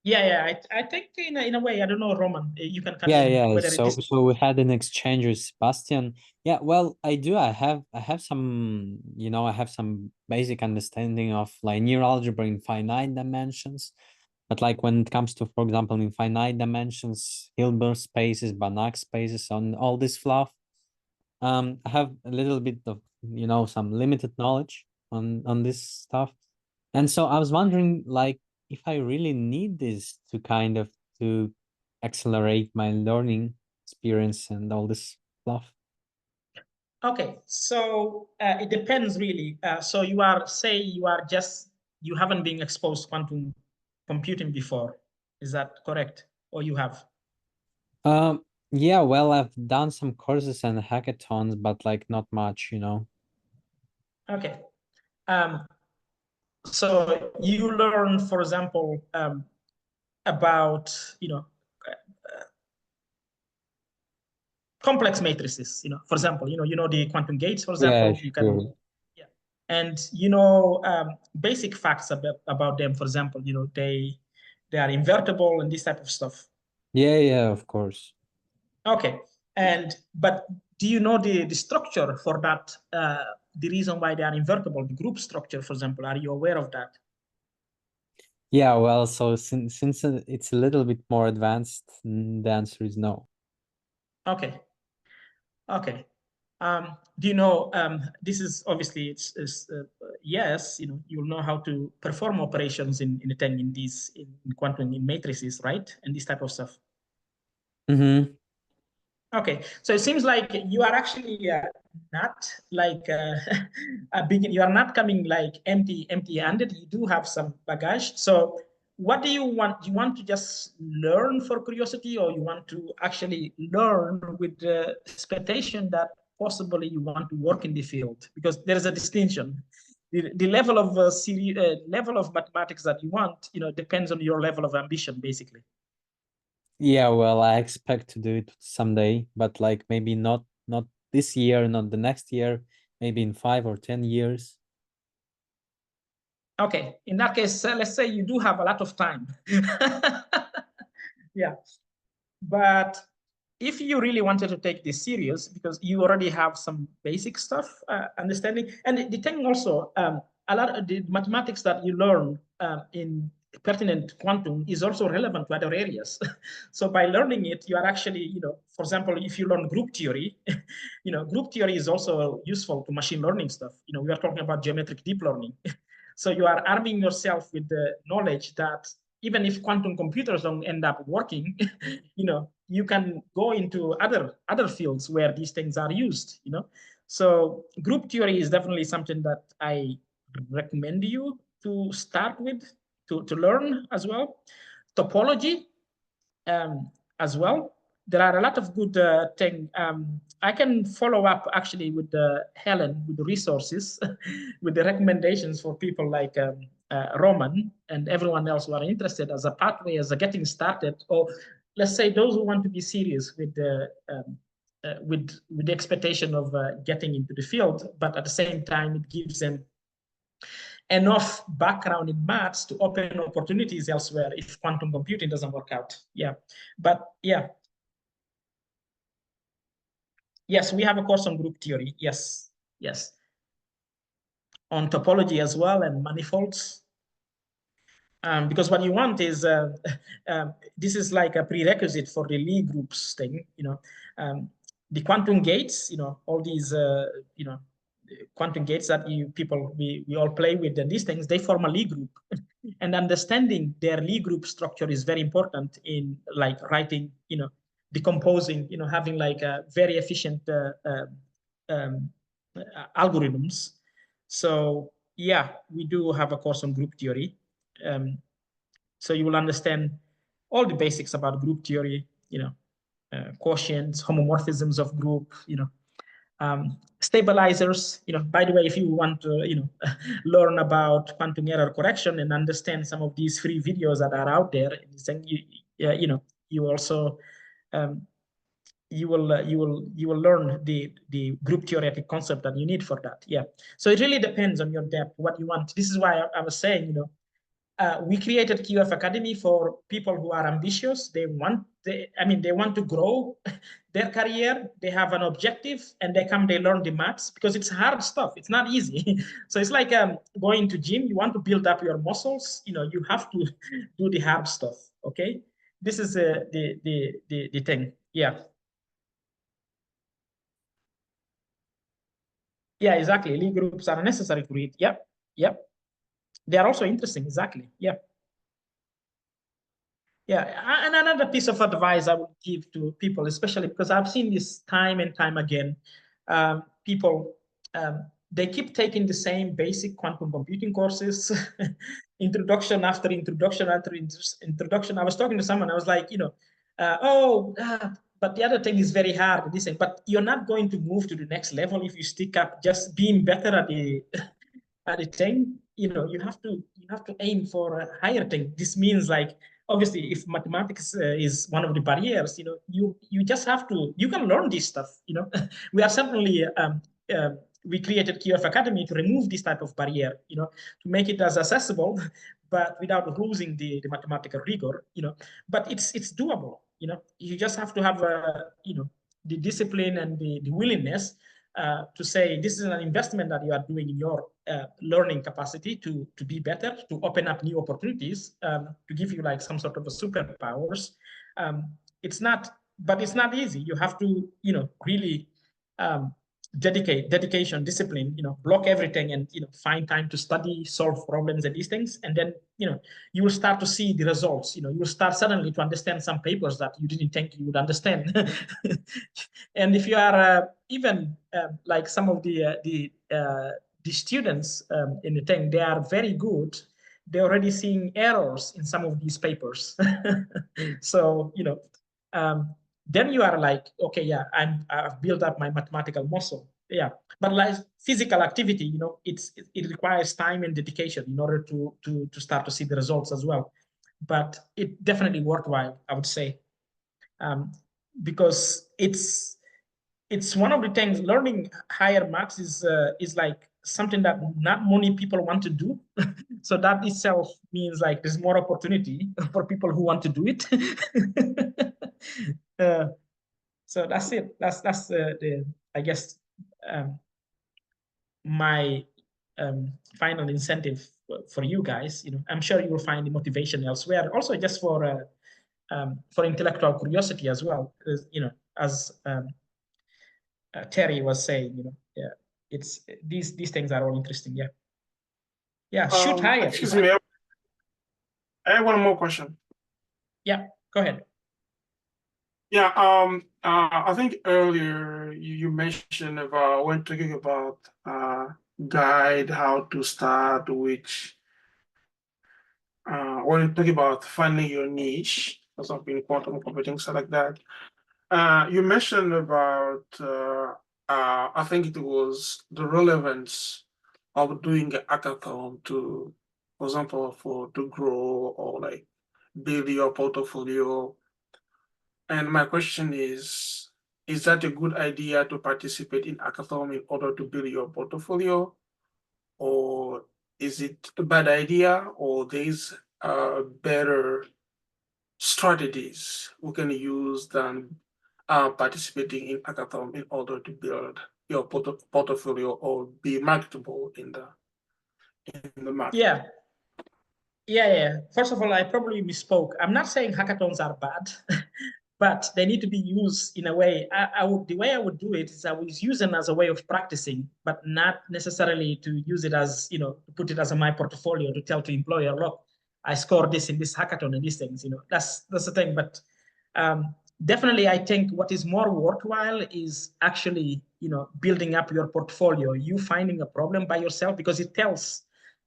Yeah. I think in a way, I don't know, Roman, you can come Yeah, in. yeah. Whether So it is... so we had an exchange with Sebastian. Yeah, well, I do. I have some, I have some basic understanding of linear algebra in finite dimensions. But like when it comes to, for example, in finite dimensions, Hilbert spaces, Banach spaces, on all this fluff, I have a little bit of, some limited knowledge on this stuff. And so I was wondering, like, if I really need this to kind of to accelerate my learning experience and all this stuff. Okay, so it depends really. So you haven't been exposed to quantum computing before. Is that correct? Or you have? Yeah, well, I've done some courses and hackathons, but like not much, Okay. So you learn, for example, about, complex matrices, for example, the quantum gates, for example, Yeah, you sure. can, and basic facts about them, for example, they are invertible and this type of stuff. Yeah, of course. Okay, but do you know the structure for that? The reason why they are invertible, the group structure, for example, are you aware of that? Yeah, well, so since it's a little bit more advanced, the answer is no. Okay. Do you know, this is obviously it's yes, you'll know how to perform operations in these in quantum in matrices, right? And this type of stuff. Mm-hmm. Okay, so it seems like you are actually not like you are not coming like empty-handed. You do have some baggage. So what do you want? Do you want to just learn for curiosity, or you want to actually learn with the expectation that possibly you want to work in the field? Because there is a distinction. The level of level of mathematics that you want, depends on your level of ambition, basically. Yeah, well, I expect to do it someday, but like maybe not this year, not the next year, maybe in 5 or 10 years. Okay, in that case, let's say you do have a lot of time. Yeah, but if you really wanted to take this serious, because you already have some basic stuff, understanding, and the thing also, a lot of the mathematics that you learn in pertinent quantum is also relevant to other areas. So by learning it, you are actually, for example, if you learn group theory, group theory is also useful to machine learning stuff. We are talking about geometric deep learning. So you are arming yourself with the knowledge that even if quantum computers don't end up working, you can go into other fields where these things are used. So group theory is definitely something that I recommend you to start with, to learn as well. Topology as well. There are a lot of good things. I can follow up actually with Helen with the resources, with the recommendations for people like Roman and everyone else who are interested as a pathway, as a getting started, or let's say those who want to be serious with the expectation of getting into the field, but at the same time it gives them enough background in maths to open opportunities elsewhere if quantum computing doesn't work out. Yeah, but yeah. Yes, we have a course on group theory. Yes. On topology as well and manifolds. Because what you want is, this is like a prerequisite for the Lie groups thing, the quantum gates, all these, quantum gates that we all play with, and these things, they form a Lie group. And understanding their Lie group structure is very important in like writing, decomposing, having like a very efficient algorithms. So yeah, we do have a course on group theory. So you will understand all the basics about group theory, quotients, homomorphisms of group, stabilizers. By the way, if you want to, learn about quantum error correction and understand some of these free videos that are out there, you also you will learn the group theoretic concept that you need for that. Yeah. So it really depends on your depth, what you want. This is why I was saying, we created QF Academy for people who are ambitious. They want to grow their career. They have an objective, and they learn the maths, because it's hard stuff. It's not easy. So it's like going to gym. You want to build up your muscles. You have to do the hard stuff. Okay, this is the thing. Yeah. Yeah, exactly. Lie groups are necessary to read. Yep. Yep. They are also interesting. Exactly. Yeah. Yeah, and another piece of advice I would give to people, especially because I've seen this time and time again, people, they keep taking the same basic quantum computing courses, introduction after introduction after introduction. I was talking to someone, I was like, but the other thing is very hard. This thing, but you're not going to move to the next level if you stick up just being better at the at the thing. You have to aim for a higher thing. This means, like, obviously, if mathematics is one of the barriers, you just have to, you can learn this stuff. We are certainly we created QF Academy to remove this type of barrier, to make it as accessible, but without losing the mathematical rigor. But it's doable. You just have to have the discipline and the willingness to say this is an investment that you are doing in your learning capacity to be better, to open up new opportunities, to give you like some sort of a superpowers. It's not easy. You have to, really dedication, discipline, block everything, and find time to study, solve problems and these things. And then, you will start to see the results. You will start suddenly to understand some papers that you didn't think you would understand. And if you are even like some of the students in the thing, they are very good. They're already seeing errors in some of these papers. So, then you are like, okay, yeah, I've built up my mathematical muscle. Yeah, but like physical activity, it requires time and dedication in order to start to see the results as well. But it definitely worthwhile, I would say, because it's one of the things. Learning higher maths is like something that not many people want to do. So that itself means like there's more opportunity for people who want to do it. So that's it. That's the I guess my final incentive for you guys. I'm sure you will find the motivation elsewhere. Also, just for intellectual curiosity as well. As Terry was saying, yeah, it's these things are all interesting. Yeah. Yeah. Shoot higher. Excuse me. I have one more question. Yeah. Go ahead. Yeah, I think earlier you mentioned about when talking about guide how to start, which when you talk about finding your niche or something, quantum computing, stuff like that. You mentioned about I think it was the relevance of doing a hackathon to, for example, to grow or like build your portfolio. And my question is that a good idea to participate in hackathon in order to build your portfolio? Or is it a bad idea, or there's better strategies we can use than participating in hackathon in order to build your portfolio or be marketable in the market? Yeah. Yeah. First of all, I probably misspoke. I'm not saying hackathons are bad, but they need to be used in a way. The way I would do it is I would use them as a way of practicing, but not necessarily to use it as, to put it as my portfolio to tell to employer, look, I scored this in this hackathon and these things, that's the thing. But definitely, I think what is more worthwhile is actually, building up your portfolio, you finding a problem by yourself, because it tells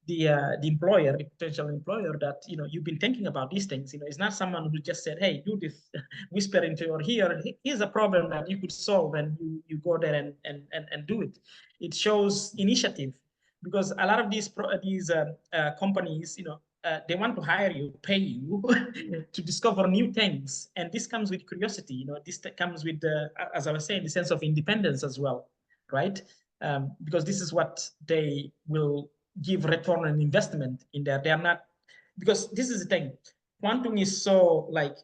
the employer, the potential employer, that you've been thinking about these things. It's not someone who just said, hey, do this, whisper into your ear, here's a problem that you could solve, and you go there and do it. It shows initiative, because a lot of these companies, they want to hire you, pay you to discover new things, and this comes with curiosity. This comes with, as I was saying, the sense of independence as well, right? Because this is what they will give return on investment in there. They are not, because this is the thing. Quantum is so, like,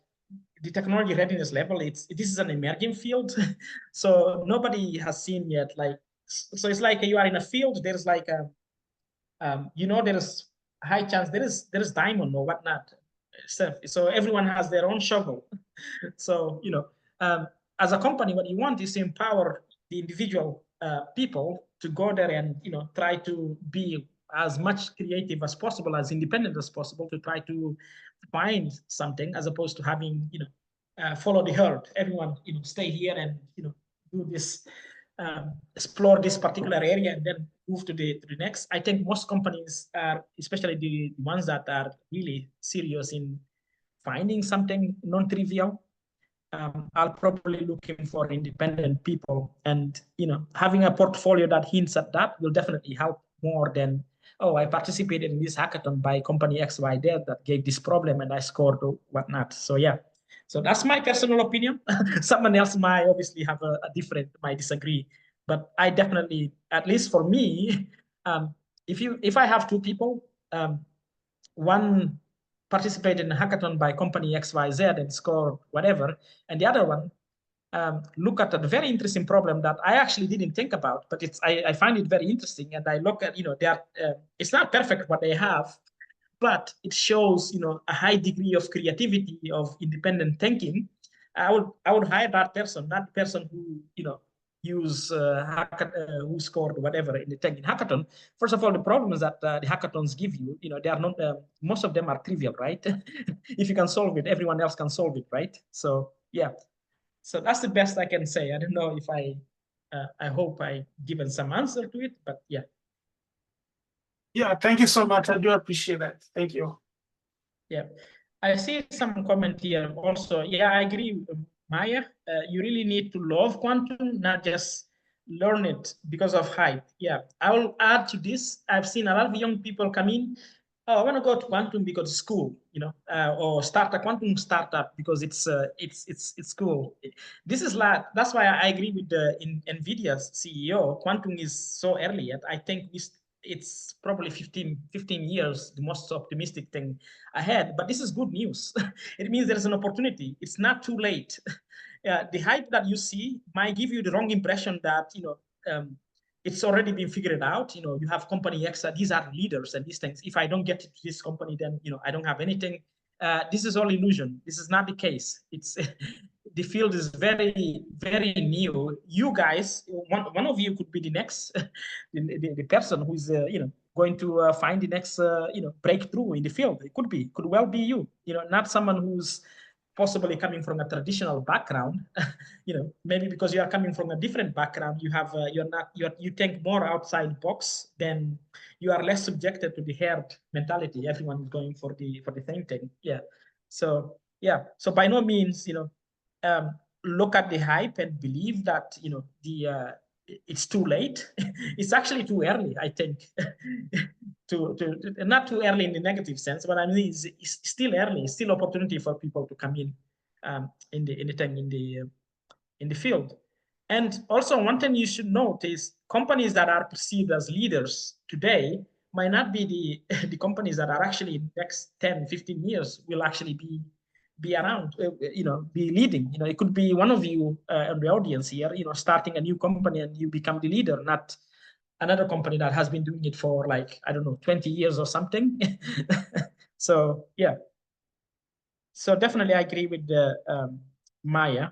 the technology readiness level. This is an emerging field, so nobody has seen yet. Like, so it's like you are in a field. There's like there is high chance there is diamond or whatnot. So everyone has their own shovel. So as a company, what you want is to empower the individual people to go there and try to be as much creative as possible, as independent as possible, to try to find something, as opposed to having follow the herd. Everyone stay here and do this, explore this particular area and then move to the next. I think most companies are, especially the ones that are really serious in finding something non-trivial, are probably looking for independent people, and having a portfolio that hints at that will definitely help more than, oh, I participated in this hackathon by company XYZ that gave this problem and I scored or whatnot. So yeah, so that's my personal opinion. Someone else might obviously have a different, might disagree, but I definitely, at least for me, if I have two people, one participated in a hackathon by company XYZ and scored whatever, and the other one look at a very interesting problem that I actually didn't think about, but I find it very interesting, and I look at they are it's not perfect what they have, but it shows a high degree of creativity, of independent thinking. I would hire that person, not the person who who scored whatever in the tech in hackathon. First of all, the problem is that the hackathons give you, they are not, most of them are trivial, right? If you can solve it, everyone else can solve it, right? So yeah, so that's the best I can say. I don't know if I hope I given some answer to it, but yeah. Yeah, thank you so much. I do appreciate that. Thank you. Yeah, I see some comment here also. Yeah, I agree, Maya. You really need to love quantum, not just learn it because of hype. Yeah, I will add to this. I've seen a lot of young people come in. Oh, I want to go to quantum because it's cool, or start a quantum startup because it's cool. This is like, that's why I agree with the NVIDIA's CEO. Quantum is so early yet. I think it's probably 15 years, the most optimistic thing ahead, but this is good news. It means there's an opportunity. It's not too late. The hype that you see might give you the wrong impression that, it's already been figured out. You have company X, these are leaders and these things. If I don't get to this company, then, I don't have anything. This is all illusion. This is not the case. It's the field is very, very new. You guys, one of you could be the next, the person who's, going to find the next, breakthrough in the field. It could well be you, not someone who's possibly coming from a traditional background. Maybe because you are coming from a different background, you think more outside box, then you are less subjected to the herd mentality. Everyone is going for the same thing. Yeah. So yeah. So by no means, look at the hype and believe that it's too late. It's actually too early, I think. Not too early in the negative sense, but I mean it's still early. It's still opportunity for people to come in the field. And also, one thing you should note is companies that are perceived as leaders today might not be the companies that are actually in the next 10, 15 years will actually be around, be leading. It could be one of you in the audience here, starting a new company and you become the leader, not another company that has been doing it for, like, I don't know, 20 years or something. So yeah. So definitely I agree with Maya.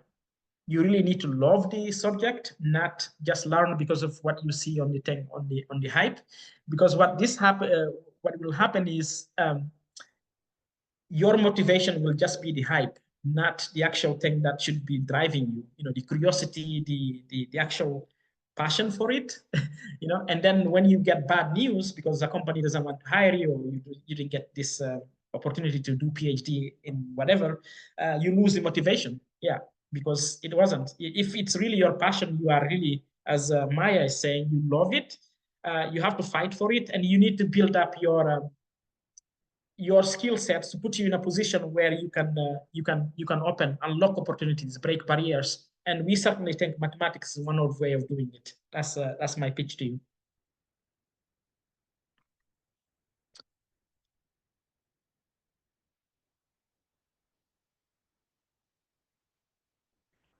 You really need to love the subject, not just learn because of what you see on the thing, on the hype. Because what will happen is your motivation will just be the hype, not the actual thing that should be driving you. You know, the curiosity, the actual passion for it. You know, and then when you get bad news because the company doesn't want to hire you, or you didn't get this opportunity to do PhD in whatever, you lose the motivation. Yeah, because it wasn't. If it's really your passion, you are really, as Maya is saying, you love it. You have to fight for it, and you need to build up your skill sets to put you in a position where you can unlock opportunities, break barriers. And we certainly think mathematics is one of way of doing it. That's my pitch to you.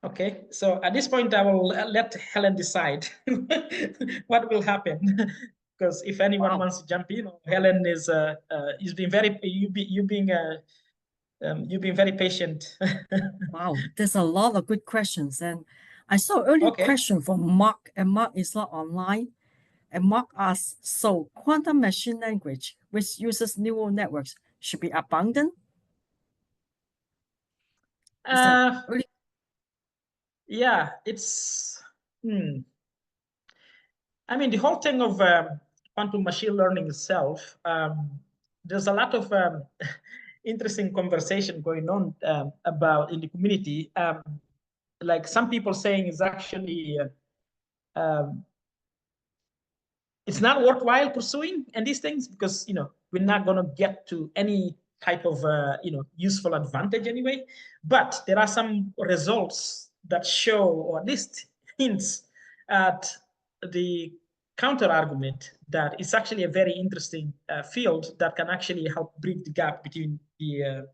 Okay, so at this point, I will let Helen decide what will happen. Because if anyone wants to jump in, Helen is been very you've been very patient. Wow, there's a lot of good questions. And I saw earlier question from Mark, and Mark is not online. And Mark asks, so quantum machine language, which uses neural networks, should be abundant? Yeah, it's. I mean, the whole thing of quantum machine learning itself, there's a lot of interesting conversation going on about in the community. Like some people saying is actually it's not worthwhile pursuing and these things because we're not going to get to any type of useful advantage anyway. But there are some results that show, or at least hints at the counter argument that it's actually a very interesting field that can actually help bridge the gap between the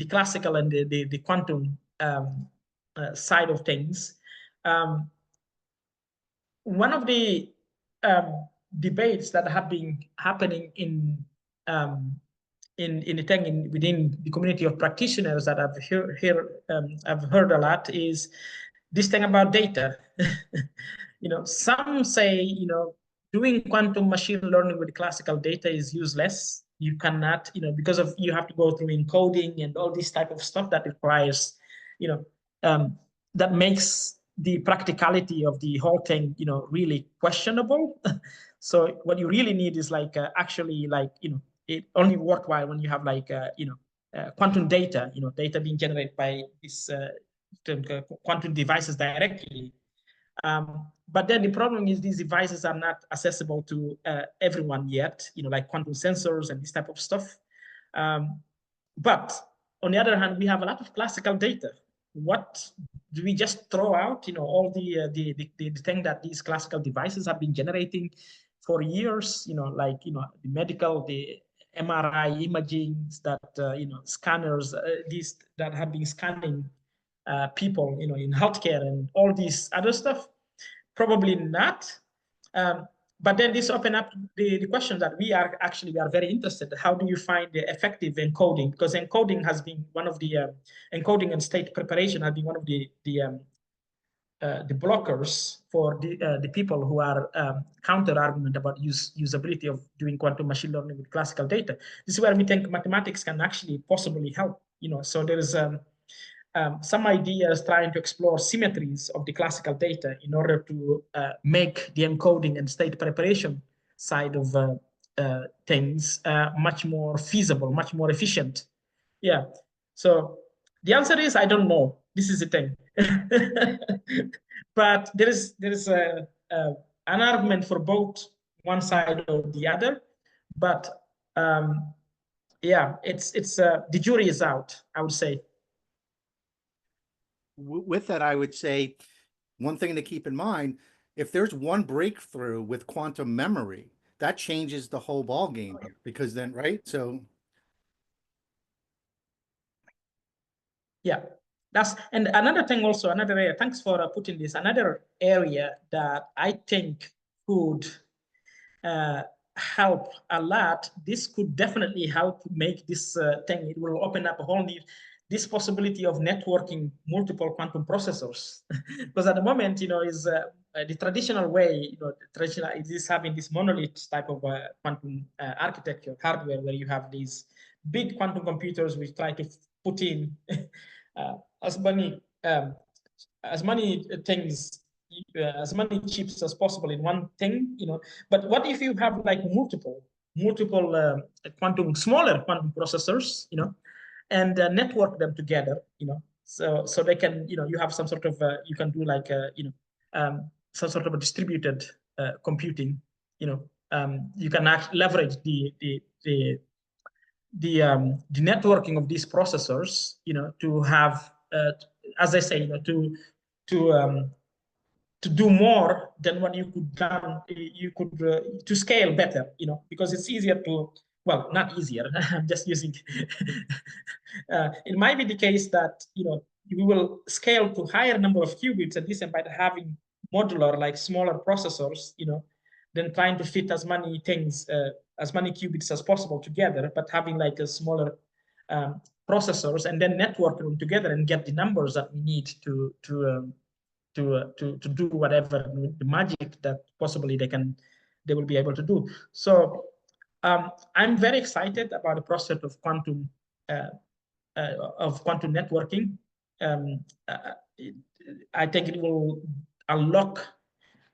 classical and the quantum side of things. One of the debates that have been happening within the community of practitioners that I've heard a lot is this thing about data. Some say doing quantum machine learning with classical data is useless. You cannot, because of you have to go through encoding and all this type of stuff that requires, that makes the practicality of the whole thing, really questionable. So what you really need is it only worthwhile when you have quantum data, data being generated by this quantum devices directly. But then the problem is these devices are not accessible to everyone yet, like quantum sensors and this type of stuff. But on the other hand, we have a lot of classical data. What do we just throw out? All the thing that these classical devices have been generating for years. The medical, the MRI imaging that scanners, these that have been scanning people, in healthcare and all this other stuff. Probably not. But then this opened up the question that we are very interested. How do you find the effective encoding? Because encoding has been one of the encoding and state preparation has been one of the blockers for the people who are counter argument about usability of doing quantum machine learning with classical data. This is where we think mathematics can actually possibly help. So there is some ideas trying to explore symmetries of the classical data in order to make the encoding and state preparation side of things much more feasible, much more efficient. Yeah. So the answer is I don't know. This is the thing. But there is an argument for both one side or the other. But yeah, it's the jury is out, I would say. With that, I would say one thing to keep in mind, if there's one breakthrough with quantum memory, that changes the whole ball game here, because then, right? So yeah, and another thing also, another area, thanks for putting this, another area that I think could help a lot. This could definitely help make this thing. It will open up a whole new, this possibility of networking multiple quantum processors. Because at the moment, is the traditional way, traditional is having this monolith type of quantum architecture hardware where you have these big quantum computers, we try to put in as many things, as many chips as possible in one thing, But what if you have like multiple smaller quantum processors, and network them together, so they can, you have some sort of you can do like some sort of a distributed computing, you can leverage the networking of these processors, to have, as I say, to do more than what you could to scale better, because it's easier to, well, not easier. I'm just using. It might be the case that you will scale to higher number of qubits, and this by having modular, like smaller processors, than trying to fit as many things, as many qubits as possible together, but having like a smaller processors and then network them together and get the numbers that we need to do whatever the magic that possibly they will be able to do. So I'm very excited about the prospect of quantum networking. I think it will unlock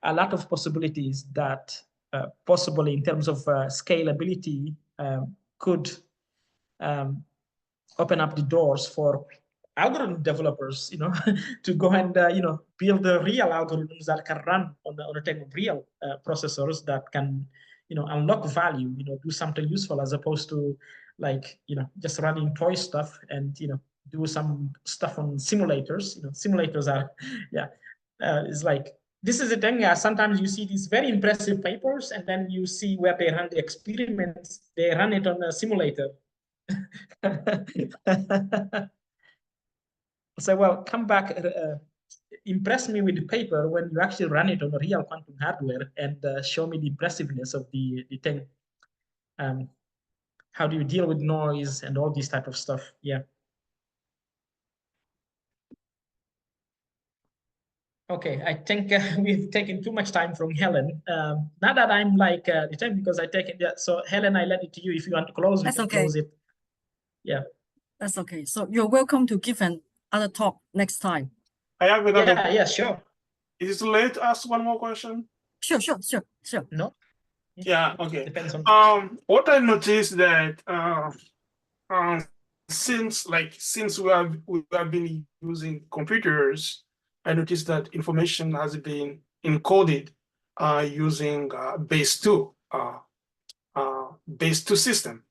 a lot of possibilities that possibly in terms of scalability could open up the doors for algorithm developers, to go and build the real algorithms that can run on the type of real processors that can unlock value, do something useful, as opposed to like just running toy stuff and do some stuff on simulators. Simulators are it's like, this is the thing. Sometimes you see these very impressive papers, and then you see where they run the experiments. They run it on a simulator. So, well, come back, impress me with the paper when you actually run it on a real quantum hardware, and show me the impressiveness of the thing. How do you deal with noise and all this type of stuff? Yeah. Okay, I think we've taken too much time from Helen. Not that I'm like the time, because I take it. Yeah. So Helen, I let it to you. If you want to close, we can close it. Yeah. That's okay. So you're welcome to give another talk next time. I have another. Yeah, sure. Is it late to ask one more question? Sure. No. Yeah. Okay. Depends on. What I noticed that since we have been using computers, I noticed that information has been encoded using base 2 system.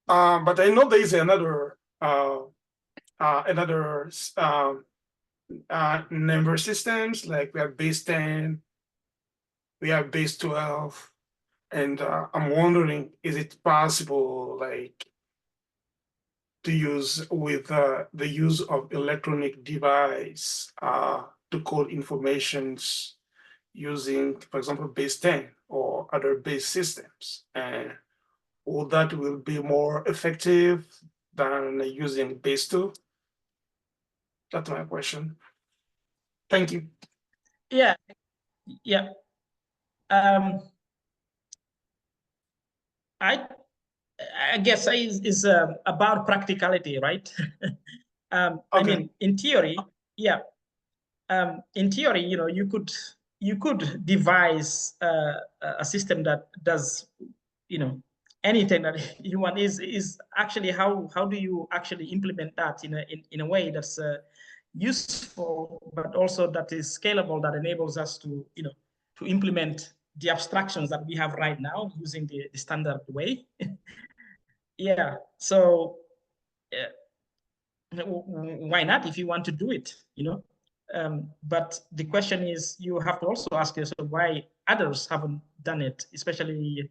But I know there is another number systems, like we have base 10, we have base 12, and I'm wondering, is it possible like to use with the use of electronic device to code informations using, for example, base 10 or other base systems? And will that will be more effective than using base 2? That's my question. Thank you. Yeah. I guess is about practicality, right? Okay. I mean, in theory, yeah. In theory, you could devise a system that does, anything that you want. Is actually how do you actually implement that in a way that's useful, but also that is scalable, that enables us to to implement the abstractions that we have right now using the standard way. Yeah. So why not, if you want to do it, but the question is, you have to also ask yourself why others haven't done it, especially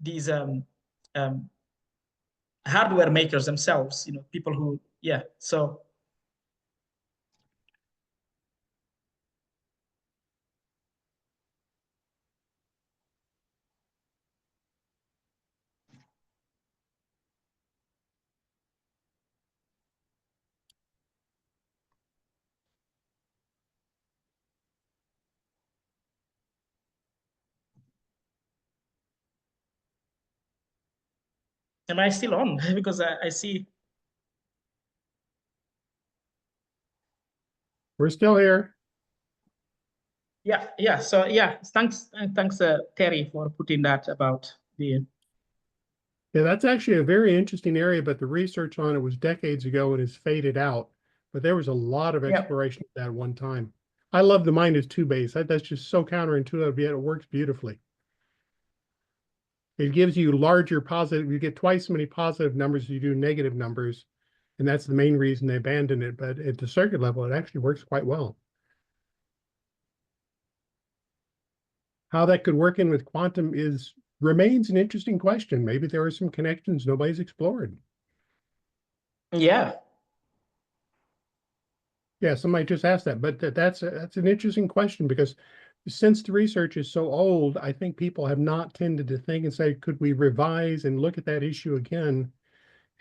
these hardware makers themselves, people who, yeah. So Am I still on? Because I see. We're still here. Yeah. So yeah, thanks, Terry, for putting that about the. Yeah, that's actually a very interesting area, but the research on it was decades ago and has faded out. But there was a lot of Yeah. exploration at that one time. I love the minus two base. That's just so counterintuitive, yet it works beautifully. It gives you larger positive, you get twice as many positive numbers as you do negative numbers. And that's the main reason they abandoned it. But at the circuit level, it actually works quite well. How that could work in with quantum remains an interesting question. Maybe there are some connections nobody's explored. Yeah. Yeah, somebody just asked that, but that's an interesting question because since the research is so old, I think people have not tended to think and say, could we revise and look at that issue again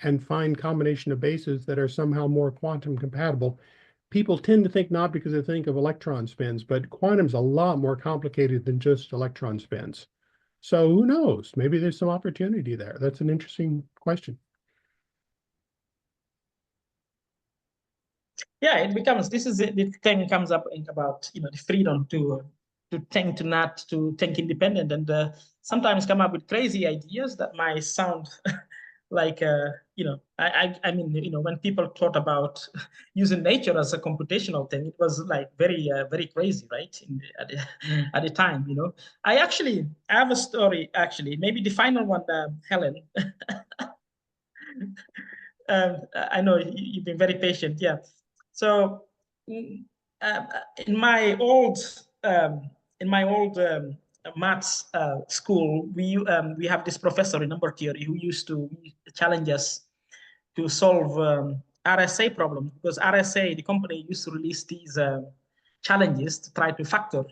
and find combination of bases that are somehow more quantum compatible? People tend to think not because they think of electron spins, but quantum's a lot more complicated than just electron spins. So who knows? Maybe there's some opportunity there. That's an interesting question. Yeah, it becomes, this is the thing comes up about, the freedom to think, to not to think independent, and sometimes come up with crazy ideas that might sound like I mean, when people thought about using nature as a computational thing, it was like very very crazy, right? At the time, I have a story, actually, maybe the final one, Helen. I know you've been very patient. Yeah. So in my old maths school, we have this professor in number theory who used to challenge us to solve RSA problem, because RSA, the company, used to release these challenges to try to factor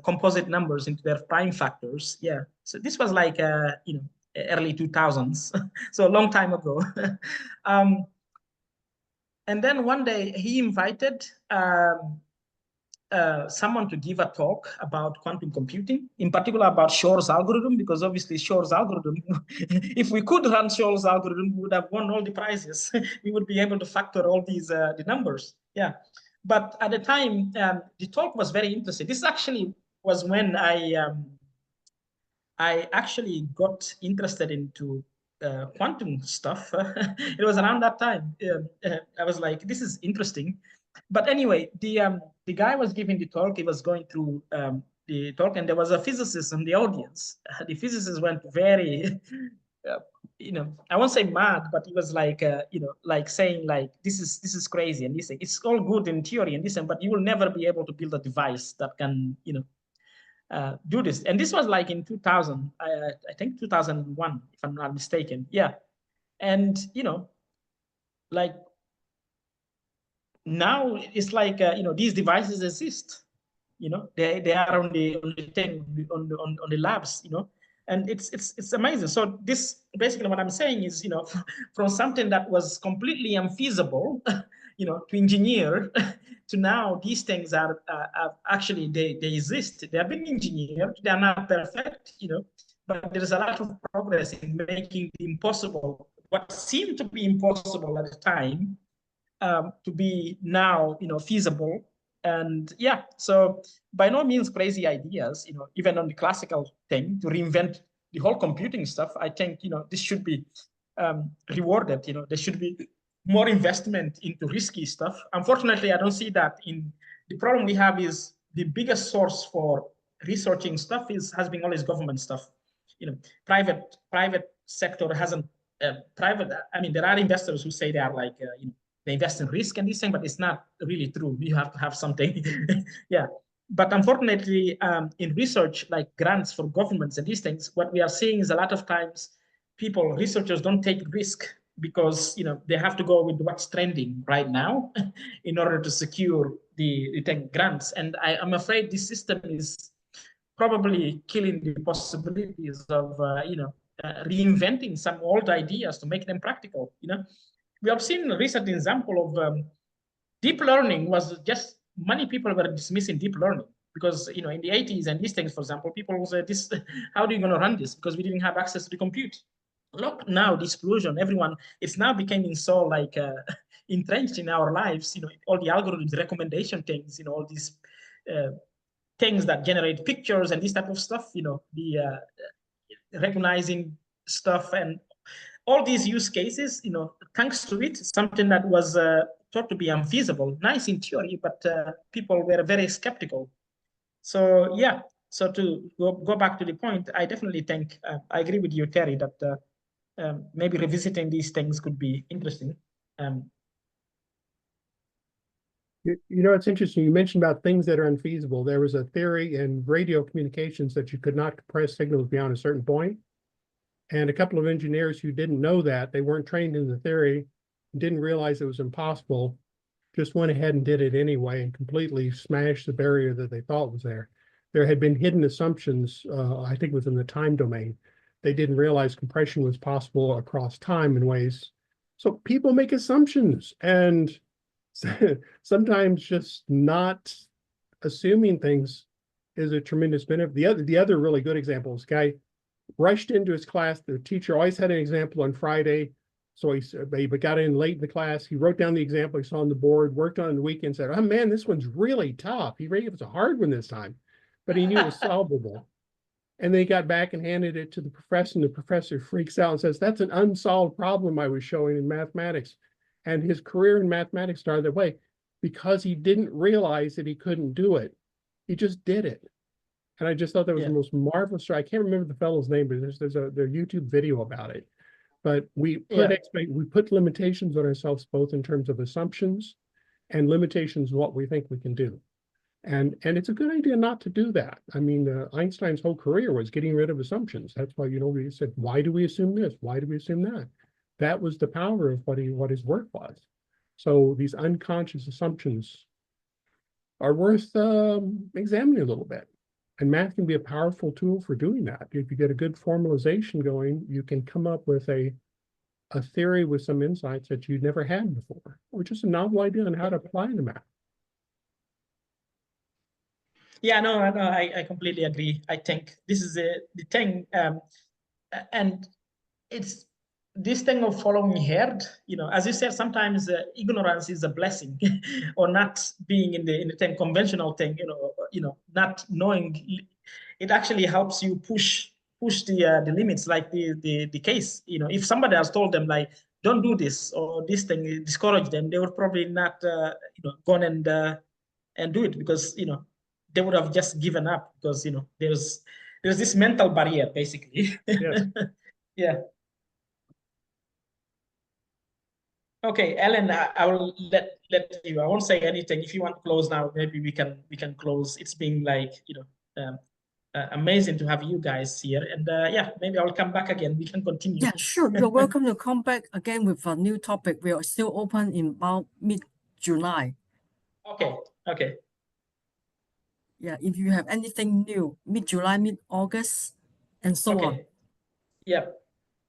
composite numbers into their prime factors. Yeah. So this was like early 2000s, so a long time ago. And then one day he invited someone to give a talk about quantum computing, in particular about Shor's algorithm, because obviously Shor's algorithm, if we could run Shor's algorithm, we would have won all the prizes. We would be able to factor all these the numbers. Yeah. But at the time, the talk was very interesting. This actually was when I actually got interested into quantum stuff. It was around that time. I was like, this is interesting. But anyway, the guy was giving the talk. He was going through the talk, and there was a physicist in the audience. The physicist went very, I won't say mad, but he was like, like saying like, this is crazy, and this thing, it's all good in theory and this, but you will never be able to build a device that can, do this. And this was like in 2000, I think 2001, if I'm not mistaken. Yeah. And, like now it's like, these devices exist, they are on the thing, on the labs, and it's amazing. So this, basically what I'm saying is, from something that was completely unfeasible, to engineer, to now these things are actually, they exist. They have been engineered. They are not perfect, but there's a lot of progress in making the impossible, what seemed to be impossible at the time, to be now, feasible. And yeah, so by no means crazy ideas, even on the classical thing, to reinvent the whole computing stuff. I think, this should be rewarded. There should be more investment into risky stuff. Unfortunately, I don't see that. In the problem we have is the biggest source for researching stuff has been always government stuff. Private sector hasn't. I mean, there are investors who say they are like, they invest in risk and this thing, but it's not really true. You have to have something. Yeah. But unfortunately, in research, like grants for governments and these things, what we are seeing is a lot of times researchers don't take risk because they have to go with what's trending right now in order to secure the tech grants. And I'm afraid this system is probably killing the possibilities of reinventing some old ideas to make them practical. We have seen a recent example of deep learning was just, many people were dismissing deep learning. because in the 80s and these things, for example, people will say, "This, how are you going to run this?" Because we didn't have access to the compute. Look now, the explosion, everyone, it's now becoming so like entrenched in our lives. All the algorithms, recommendation things, all these things that generate pictures and this type of stuff. The recognizing stuff and all these use cases, thanks to it, something that was thought to be unfeasible, nice in theory, but people were very skeptical. So yeah, so to go back to the point, I definitely think, I agree with you, Terry, that maybe revisiting these things could be interesting. It's interesting. You mentioned about things that are unfeasible. There was a theory in radio communications that you could not compress signals beyond a certain point. And a couple of engineers who didn't know that, they weren't trained in the theory, didn't realize it was impossible, just went ahead and did it anyway and completely smashed the barrier that they thought was there. There had been hidden assumptions, I think within the time domain. They didn't realize compression was possible across time in ways. So people make assumptions, and sometimes just not assuming things is a tremendous benefit. The other really good example is guy rushed into his class. The teacher always had an example on Friday. So he got in late in the class. He wrote down the example he saw on the board, worked on it the weekend, said, "Oh man, this one's really tough." He rated it was a hard one this time, but he knew it was solvable. And then he got back and handed it to the professor, and the professor freaks out and says, "That's an unsolved problem I was showing in mathematics." And his career in mathematics started that way because he didn't realize that he couldn't do it. He just did it. And I just thought that was the most marvelous story. I can't remember the fellow's name, but there's a YouTube video about it. But we put limitations on ourselves, both in terms of assumptions and limitations of what we think we can do. And it's a good idea not to do that. I mean, Einstein's whole career was getting rid of assumptions. That's why, he said, why do we assume this? Why do we assume that? That was the power of what his work was. So these unconscious assumptions are worth examining a little bit. And math can be a powerful tool for doing that. If you get a good formalization going, you can come up with a theory with some insights that you'd never had before, or just a novel idea on how to apply the math. Yeah, no, I completely agree. I think this is the thing, and it's this thing of following herd. As you said, sometimes ignorance is a blessing, or not being in the thing, conventional thing. Not knowing, it actually helps you push the limits. Like the case, if somebody has told them like, don't do this or this thing, discourage them, they would probably not gone and do it, because they would have just given up, because there's this mental barrier basically. Yes. Yeah. Okay, Ellen, I will let you. I won't say anything. If you want to close now, maybe we can close. It's been like amazing to have you guys here, and yeah, maybe I'll come back again. We can continue. Yeah, sure. You're welcome to come back again with a new topic. We are still open in about mid-July. Okay. Okay. Yeah, if you have anything new, mid-July, mid-August, and so on. Yeah,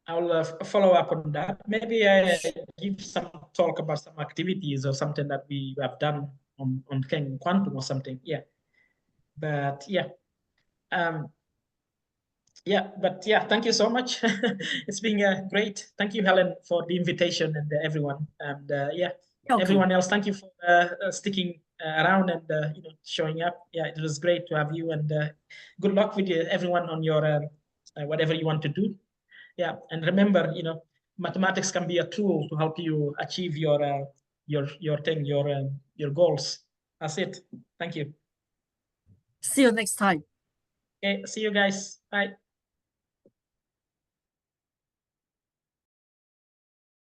I'll follow up on that. Maybe I give some talk about some activities or something that we have done on quantum or something. Yeah, but yeah, thank you so much. It's been great. Thank you, Helen, for the invitation, and everyone, and yeah, everyone else. Thank you for sticking around and showing up. Yeah, it was great to have you, and good luck with everyone on your whatever you want to do. Yeah, and remember, mathematics can be a tool to help you achieve your thing, your goals. That's it. Thank you. See you next time. Okay, see you guys. Bye.